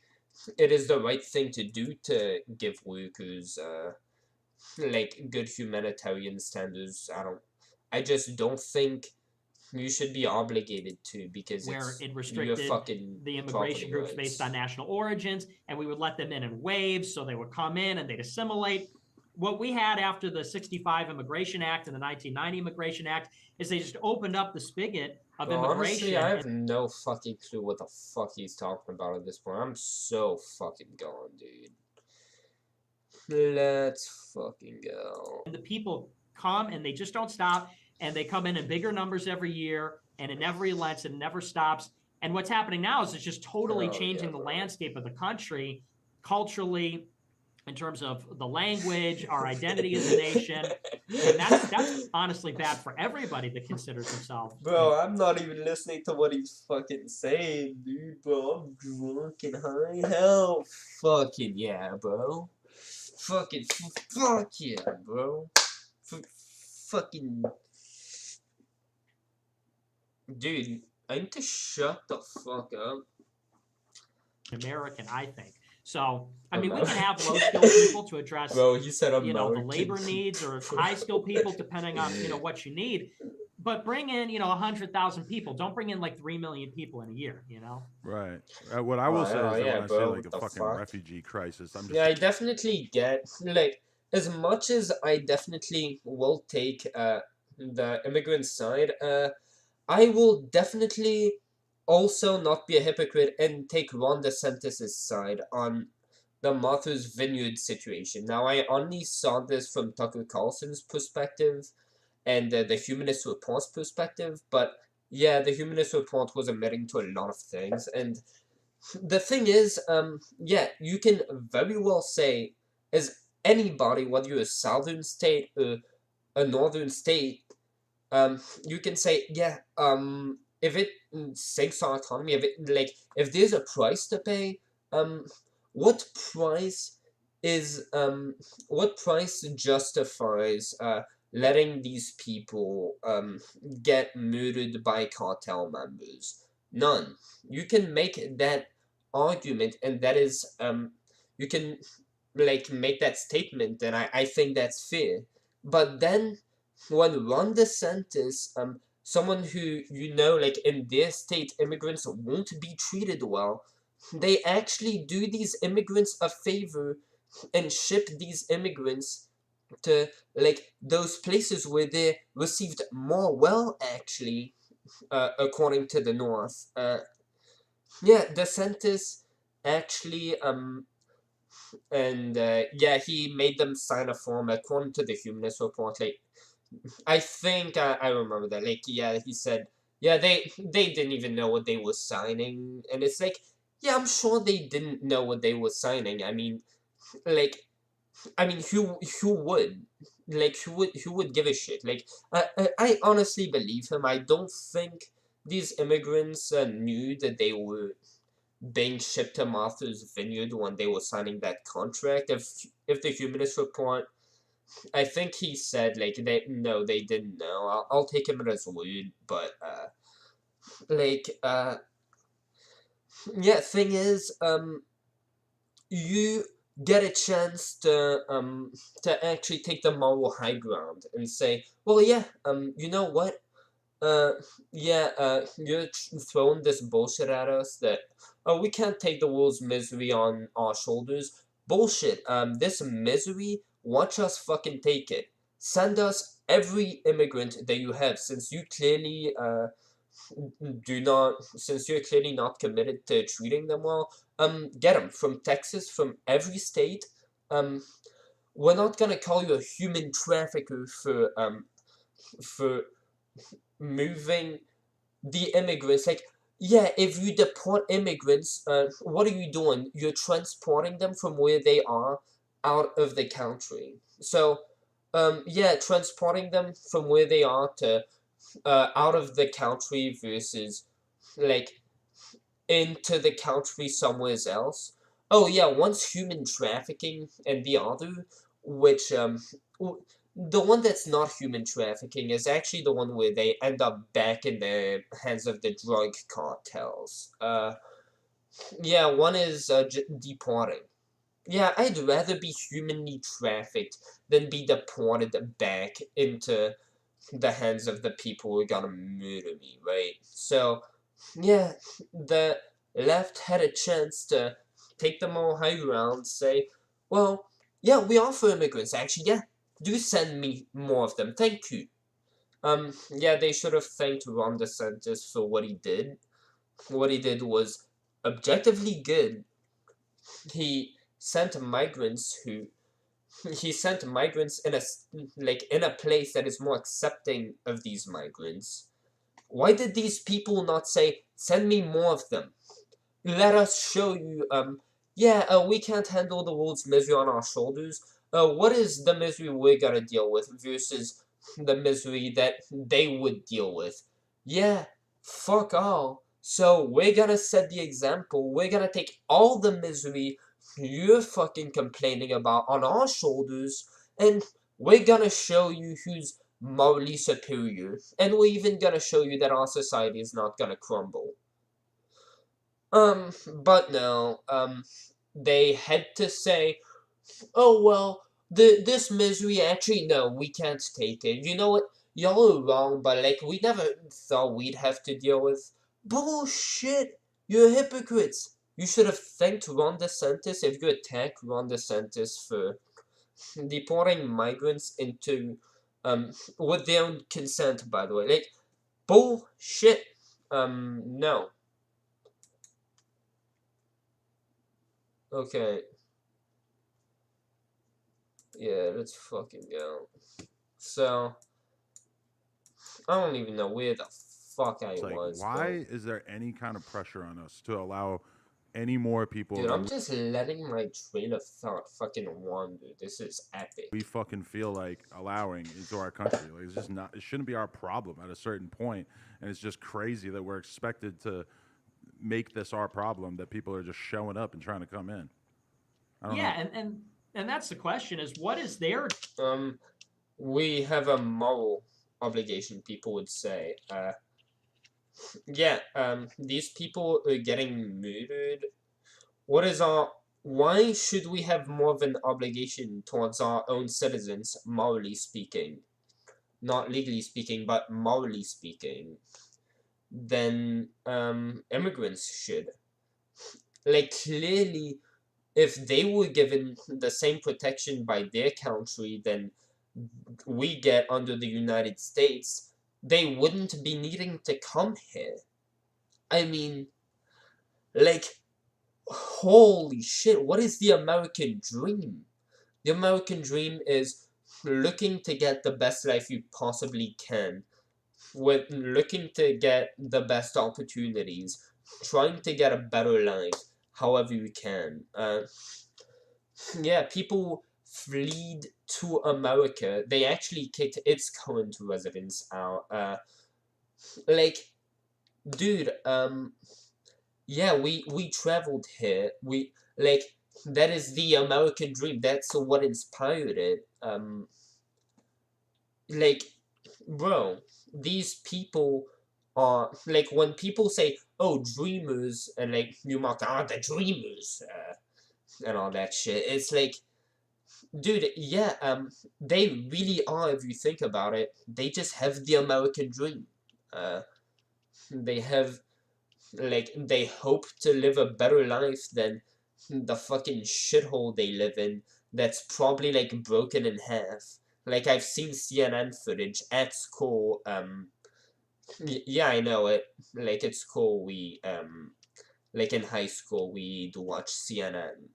it is the right thing to do to give workers like good humanitarian standards. I just don't think you should be obligated to, because where it's it your restricted fucking the immigration property groups rights. based on national origins, and we would let them in waves, so they would come in and they'd assimilate. What we had after the 65 Immigration Act and the 1990 Immigration Act is they just opened up the spigot of Well, immigration. honestly, I have no fucking clue what the fuck he's talking about at this point. I'm so fucking gone, dude. Let's fucking go. And the people come and they just don't stop, and they come in bigger numbers every year, and it never relents and never stops. And what's happening now is it's just totally changing the landscape of the country, culturally, in terms of the language, our identity as a nation. And that's honestly bad for everybody that considers themselves. Bro, I'm not even listening to what he's fucking saying, dude, bro. I'm drunk and high. Hell, fucking yeah, bro. Fucking fuck yeah, bro. Fucking dude, I need to shut the fuck up. American, I think. So, I mean, we can have low-skilled people to address, bro, he said the labor needs, or high-skilled people, depending on, what you need. But bring in, 100,000 people. Don't bring in like 3 million people in a year, Right. What I will say is that when I say like a fucking refugee crisis, I'm just... Yeah, I definitely get, like, as much as I definitely will take the immigrant side, I will definitely also not be a hypocrite and take Ron DeSantis' side on the Martha's Vineyard situation. Now, I only saw this from Tucker Carlson's perspective and the Humanist Report's perspective, but yeah, the Humanist Report was admitting to a lot of things, and the thing is, yeah, you can very well say, as anybody, whether you're a southern state or a northern state, you can say, yeah, if it sinks our economy, if there's a price to pay, what price is, what price justifies, letting these people, get murdered by cartel members? None. You can make that argument, and that is, you can, make that statement, and I think that's fair. But then, when Ron DeSantis, someone who, in their state, immigrants won't be treated well, they actually do these immigrants a favor and ship these immigrants to, those places where they're received more well, actually, according to the North. Yeah, DeSantis actually, and yeah, he made them sign a form according to the Humanist Report. I think I remember that. Yeah, he said, yeah, they didn't even know what they were signing, and it's yeah, I'm sure they didn't know what they were signing. I mean, who would? Who would give a shit? I honestly believe him. I don't think these immigrants knew that they were being shipped to Martha's Vineyard when they were signing that contract. If the Humanist Report, I think he said they didn't know. I'll take him at his word, but yeah, thing is, you get a chance to actually take the moral high ground and say, well, yeah, you know what? Yeah, you're throwing this bullshit at us that, oh, we can't take the world's misery on our shoulders. Bullshit. This misery, watch us fucking take it. Send us every immigrant that you have, since you clearly, since you're clearly not committed to treating them well. Get them from Texas, from every state. We're not gonna call you a human trafficker for moving the immigrants. Yeah, if you deport immigrants, what are you doing? You're transporting them from where they are out of the country. So, yeah, transporting them from where they are to out of the country versus into the country somewhere else. Oh yeah, one's human trafficking and the other, which the one that's not human trafficking is actually the one where they end up back in the hands of the drug cartels. Yeah, one is deporting. Yeah, I'd rather be humanly trafficked than be deported back into the hands of the people who are gonna murder me, right? So, yeah, the left had a chance to take the moral high ground, say, well, yeah, we are for immigrants, actually, yeah, do send me more of them, thank you. Yeah, they should have thanked Ron DeSantis for what he did. What he did was objectively good. He sent migrants in a place that is more accepting of these migrants. Why did these people not say, send me more of them? Let us show you, yeah, we can't handle the world's misery on our shoulders. What is the misery we're gonna deal with versus the misery that they would deal with? Yeah, fuck all. So we're gonna set the example. We're gonna take all the misery you're fucking complaining about on our shoulders, and we're gonna show you who's morally superior, and we're even gonna show you that our society is not gonna crumble. But no, they had to say, oh well, this misery, actually, no, we can't take it. You know what? Y'all are wrong, but we never thought we'd have to deal with. Bullshit! You're hypocrites! You should have thanked Ron DeSantis if you attack Ron DeSantis for deporting migrants into, with their own consent, by the way. Bullshit! No. Okay. Yeah, let's fucking go. So, I don't even know where the fuck I It's like, was. why is there any kind of pressure on us to allow any more people? Dude, I'm just letting my train of thought fucking wander. This is epic. We fucking feel like allowing into our country. Like, it's just not. It shouldn't be our problem at a certain point, and it's just crazy that we're expected to make this our problem. That people are just showing up and trying to come in. I don't know. And that's the question: is what is their we have a moral obligation. People would say, yeah, these people are getting murdered. Why should we have more of an obligation towards our own citizens, morally speaking, not legally speaking, but morally speaking, than immigrants should? Like, clearly, if they were given the same protection by their country than we get under the United States, they wouldn't be needing to come here. I mean, like, holy shit, what is the American dream? The American dream is looking to get the best life you possibly can, with looking to get the best opportunities, trying to get a better life however you can. Yeah, people fled to America. They actually kicked its current residents out. Like, dude, yeah, we traveled here. That is the American dream. That's what inspired it. Like, bro, these people are, like, when people say, oh, dreamers, and, like, you mock, the dreamers, and all that shit, it's like, dude, yeah, they really are, if you think about it. They just have the American dream. They have, like, they hope to live a better life than the fucking shithole they live in that's probably, like, broken in half. Like, I've seen CNN footage at school. Yeah, I know it. Like, at school, like, in high school, we do watch CNN.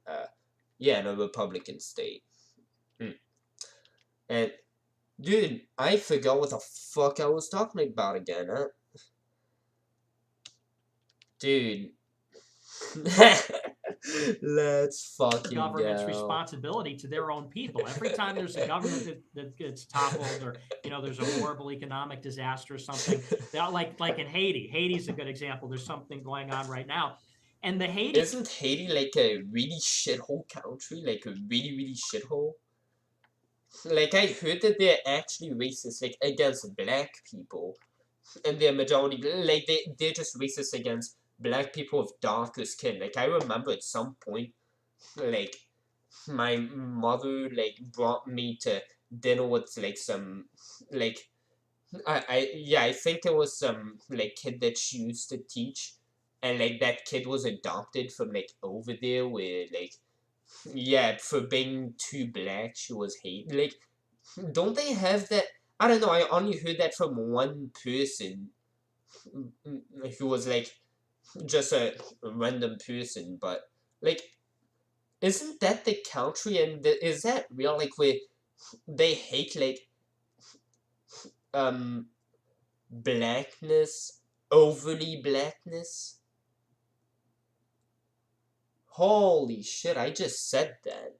Yeah, in a Republican state. And, dude, I forgot what the fuck I was talking about again, huh? Dude. Let's fucking government's go. responsibility to their own people. Every time there's a government that gets toppled, or there's a horrible economic disaster or something, like in Haiti. Haiti's a good example. There's something going on right now, and the Haiti isn't Haiti like a really shithole country, like a really really shithole. Like, I heard that they're actually racist, like, against black people, and they're majority, like, they're just racist against black people of darker skin. Like, I remember at some point, like, my mother, like, brought me to dinner with, like, some, like, I think it was some, like, kid that she used to teach, and, like, that kid was adopted from, like, over there, where, like, yeah, for being too black, she was hated. Like, don't they have that? I don't know, I only heard that from one person who was, like, just a random person, but, like, isn't that the country, and is that real, like, where they hate, like, blackness, overly blackness? Holy shit, I just said that.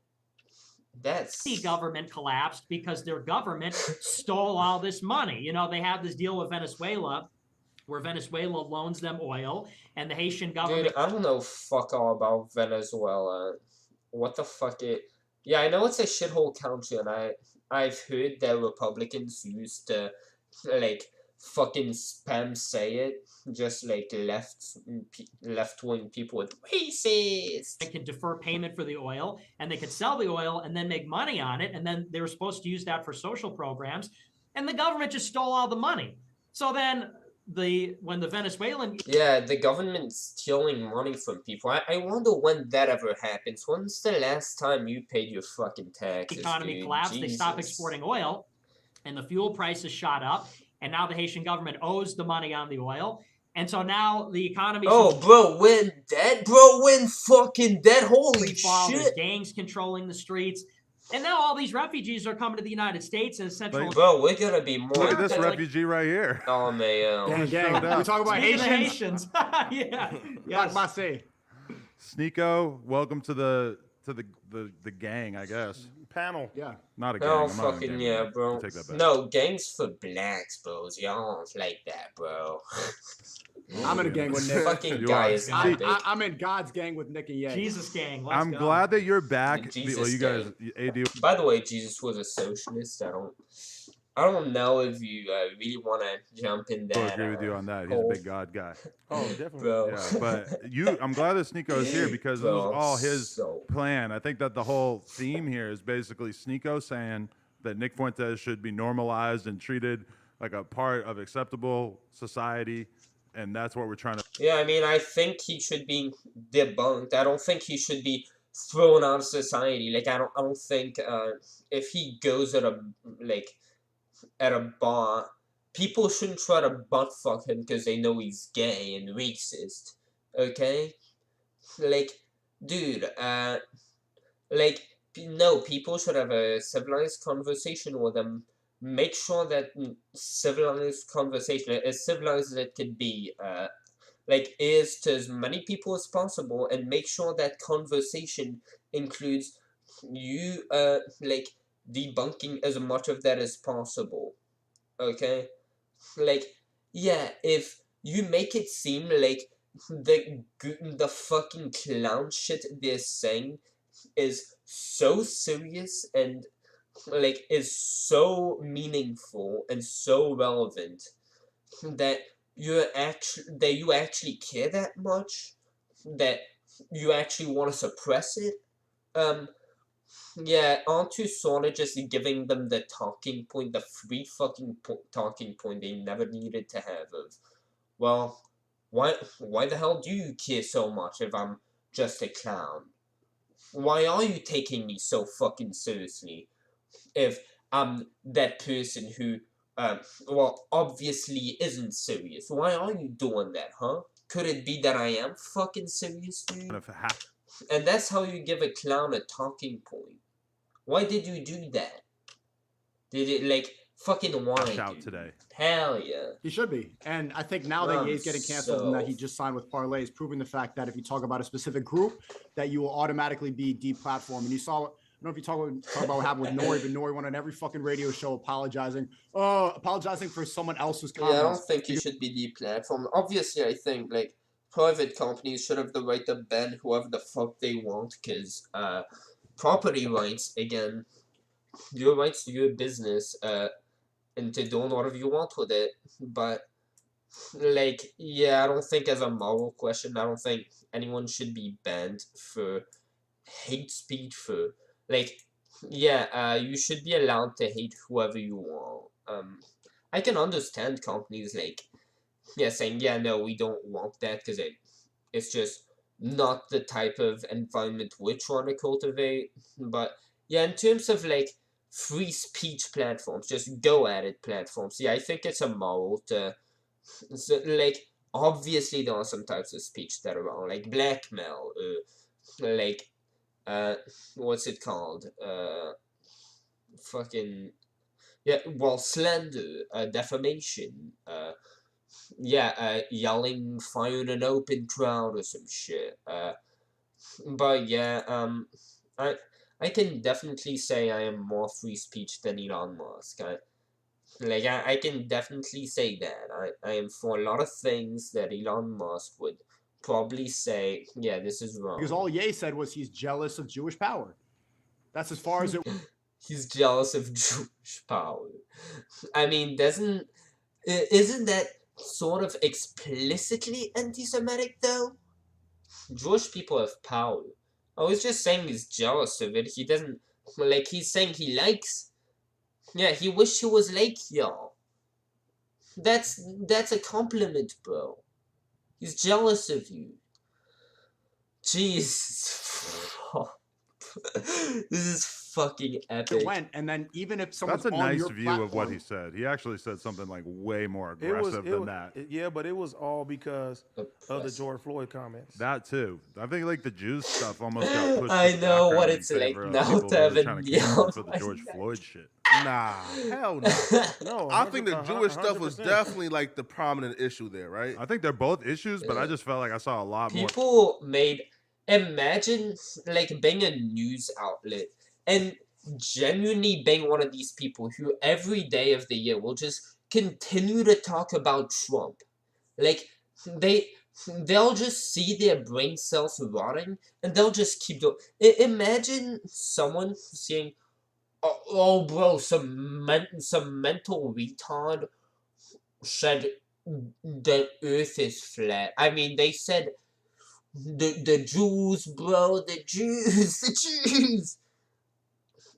The government collapsed because their government stole all this money. They have this deal with Venezuela, where Venezuela loans them oil, and the Haitian government... Dude, I don't know fuck all about Venezuela. What the fuck it... Yeah, I know it's a shithole country, and I've heard that Republicans used to, like, fucking spam say it, just, like, left-wing people with racist. They can defer payment for the oil, and they could sell the oil and then make money on it, and then they were supposed to use that for social programs, and the government just stole all the money. So then when the Venezuelan... Yeah, the government's stealing money from people. I wonder when that ever happens. When's the last time you paid your fucking taxes, economy dude? collapsed, Jesus. They stopped exporting oil, and the fuel prices shot up, and now the Haitian government owes the money on the oil, and so now the economy... Oh, bro, when dead? Bro, when fucking dead? Holy shit! There's gangs controlling the streets. And now all these refugees are coming to the United States and Central. Like, Bro, we're gonna be more. Look at this refugee right here. Oh man. Gang. We talk about Speaking of Haitians. yeah. Yes. Sneeko, welcome to the gang, I guess. Panel. Yeah. Not a gang. Oh I'm not in a fucking gang, yeah, man. bro. Take that back. No, gangs for blacks, bros. Y'all don't like that, bro. I'm in a gang with Nick. Fucking guys. I'm in God's gang with Nick and Ye. Jesus gang. I'm glad that you're back. Jesus Well, you guys, AD. By the way, Jesus was a socialist. I don't know if you really want to jump in I that. agree with you on that. He's a big God guy. Oh, definitely. Bro. Yeah, but I'm glad that Sneeko is here because this was all his plan. I think that the whole theme here is basically Sneeko saying that Nick Fuentes should be normalized and treated like a part of acceptable society, and that's what we're trying to. Yeah, I mean, I think he should be debunked. I don't think he should be thrown out of society. Like, I don't think if he goes at a bar, people shouldn't try to butt fuck him because they know he's gay and racist. Okay? Like, dude, no, people should have a civilized conversation with him. Make sure that civilized conversation, as civilized as it could be, is to as many people as possible, and make sure that conversation includes you, debunking as much of that as possible. Okay? Yeah, if you make it seem like the fucking clown shit they're saying is so serious and is so meaningful and so relevant that you actually care that much, that you actually want to suppress it, yeah, aren't you sort of just giving them the talking point, the free fucking talking point they never needed to have of, well, why the hell do you care so much if I'm just a clown? Why are you taking me so fucking seriously if I'm that person who, obviously isn't serious? Why are you doing that, huh? Could it be that I am fucking serious, dude? And that's how you give a clown a talking point. Why did you do that? Did it, fucking why, out dude? today. Hell yeah. He should be. And I think now that Ye's getting canceled and that he just signed with Parlay is proving the fact that if you talk about a specific group, that you will automatically be deplatformed. And you saw, I don't know if you talk about what happened with Nori, but Nori went on every fucking radio show apologizing for someone else's comments. Yeah, I don't think you should be deplatformed. Obviously, I think, private companies should have the right to ban whoever the fuck they want, because, property rights, again, your rights to your business, and to do whatever you want with it, but, yeah, I don't think as a moral question, I don't think anyone should be banned for hate speech, for, you should be allowed to hate whoever you want. I can understand companies, saying, yeah, no, we don't want that, because it's just not the type of environment we're trying to cultivate, but, yeah, in terms of, free speech platforms, just go at it platforms. Yeah, I think it's immoral to, obviously there are some types of speech that are wrong, like blackmail, what's it called? Slander, defamation, yelling fire in an open crowd or some shit. But yeah, I can definitely say I am more free speech than Elon Musk. I can definitely say that. I am for a lot of things that Elon Musk would probably say, yeah, this is wrong. Because all Ye said was he's jealous of Jewish power. That's as far as it. He's jealous of Jewish power. I mean, isn't that sort of explicitly anti-Semitic though? Jewish people have power. I was just saying he's jealous of it. He doesn't, he's saying he likes. Yeah, he wish he was like y'all. That's a compliment, bro. He's jealous of you. Jeez. This is fucking epic. It went, and then even if someone's That's a on nice your view platform, of what he said. He actually said something like way more It was, aggressive than that. Yeah, but it was all because of the George Floyd comments. That too. I think like the Jews stuff almost got pushed. I to the know what background in it's like favor of now people to really have a trying to cancel neon for the like George that. Floyd shit. Nah, hell no. No, I think the 100%, Jewish stuff was 100%. definitely like the prominent issue there, right? I think they're both issues, but I just felt like I saw a lot more. People made imagine like being a news outlet and genuinely being one of these people who every day of the year will just continue to talk about Trump. Like they'll just see their brain cells rotting and they'll just keep doing. Imagine someone saying, "Oh, bro, some mental retard said the Earth is flat." I mean, they said the Jews, bro, the Jews, the Jews.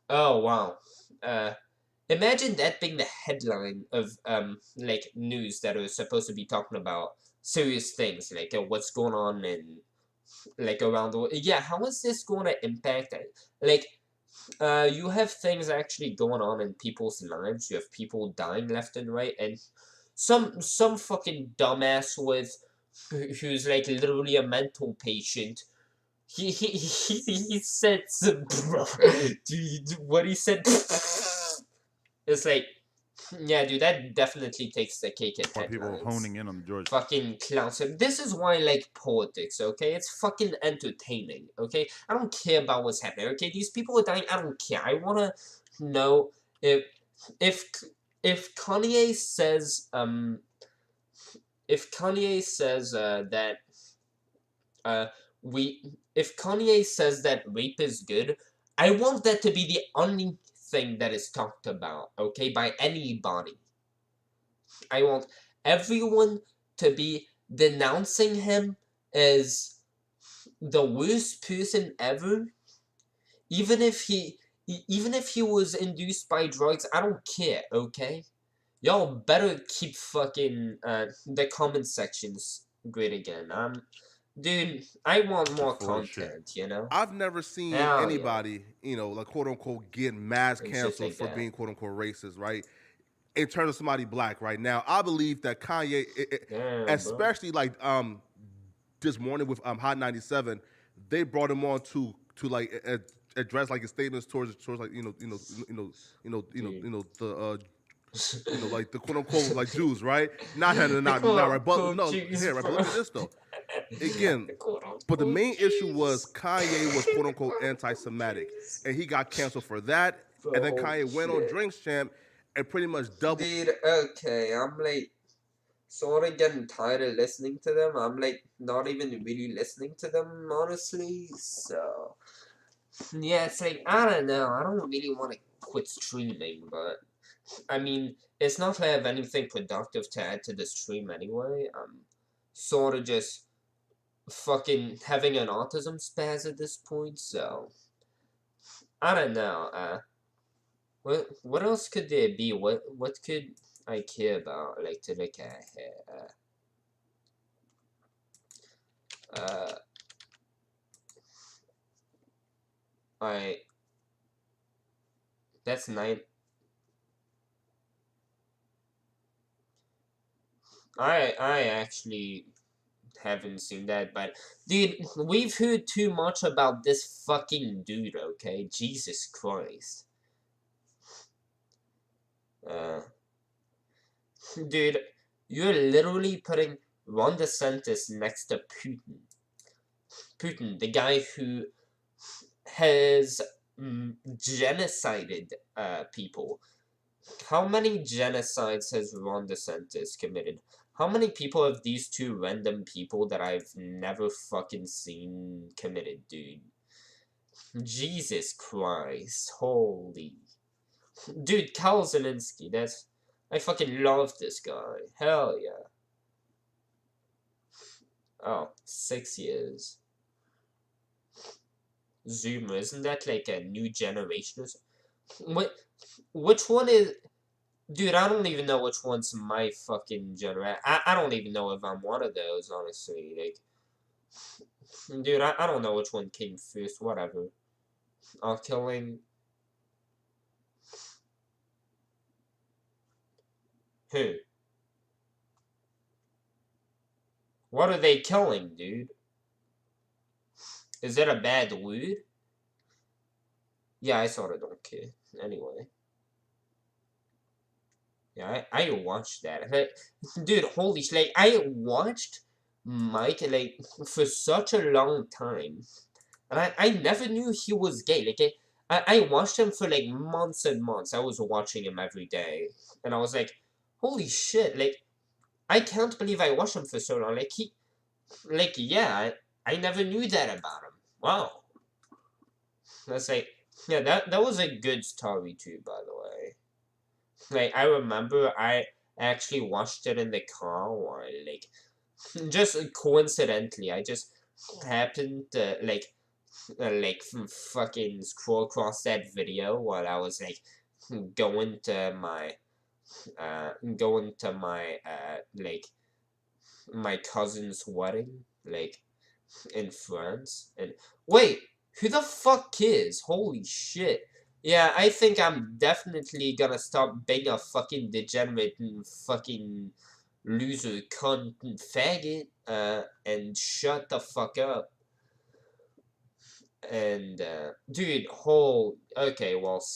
Oh wow. Imagine that being the headline of like news that are supposed to be talking about serious things like what's going on in like around the world. Yeah, how is this going to impact it? Like you have things actually going on in people's lives. You have people dying left and right, and some fucking dumbass who's like literally a mental patient. He said some dude, what he said. It's like, yeah, dude, that definitely takes the cake at More people headlines. honing in on George. Fucking clowns. This is why I like politics, okay? It's fucking entertaining, okay? I don't care about what's happening, okay? These people are dying, I don't care. I wanna know if Kanye says, if Kanye says, that, if Kanye says that rape is good, I want that to be the only thing that is talked about, okay, by anybody. I want everyone to be denouncing him as the worst person ever, even if he was induced by drugs. I don't care, okay? Y'all better keep fucking the comment sections great again. Dude, I want more content, you know? I've never seen Hell yeah. anybody, you know, like quote unquote, get mass And shit canceled like for that. being quote unquote racist, right? In terms of somebody black right now, I believe that Kanye, Damn, especially like this morning with Hot 97, they brought him on to like address like his statements towards like like the quote unquote like Jews, right? Not right, but no, here, right, but look at this though. Again, but the main issue was Kanye was quote unquote anti-Semitic, and he got canceled for that. And then Kanye went on Drinks Champ and pretty much doubled. Dude, okay, I'm like sort of getting tired of listening to them. I'm like not even really listening to them, honestly. So yeah, it's like I don't know. I don't really want to quit streaming, but I mean, it's not like I have anything productive to add to the stream anyway. I'm sort of just fucking having an autism spaz at this point, so I don't know. What else could there be? What could I care about? Like to look at here. That's 9. I actually haven't seen that, but dude, we've heard too much about this fucking dude, okay? Jesus Christ. Dude, you're literally putting Ron DeSantis next to Putin. Putin, the guy who has genocided people. How many genocides has Ron DeSantis committed? How many people have these two random people that I've never fucking seen committed, dude? Jesus Christ. Holy. Dude, Carlson, that's... I fucking love this guy. Hell yeah. Oh, 6 years. Zoomer, isn't that like a new generation or something? Which one is... Dude, I don't even know which one's my fucking generation. I don't even know if I'm one of those, honestly. Like, dude, I don't know which one came first. Whatever. Killing Who? What are they killing, dude? Is it a bad word? Yeah, I sort of don't care. Anyway. Yeah, I watched that. Like, dude, holy shit. Like, I watched Mike, like, for such a long time. And I never knew he was gay. Like, I watched him for, like, months and months. I was watching him every day. And I was like, holy shit. Like, I can't believe I watched him for so long. Like, yeah, I never knew that about him. Wow. That's like, yeah, that was a good story too, by the way. Like, I remember I actually watched it in the car while, like, just coincidentally, I just happened to, like, fucking scroll across that video while I was, like, going to my, like, my cousin's wedding, like, in France. And, wait, who the fuck cares? Holy shit. Yeah, I think I'm definitely gonna stop being a fucking degenerate and fucking loser, cunt, and faggot, and shut the fuck up. And, dude, okay, well, see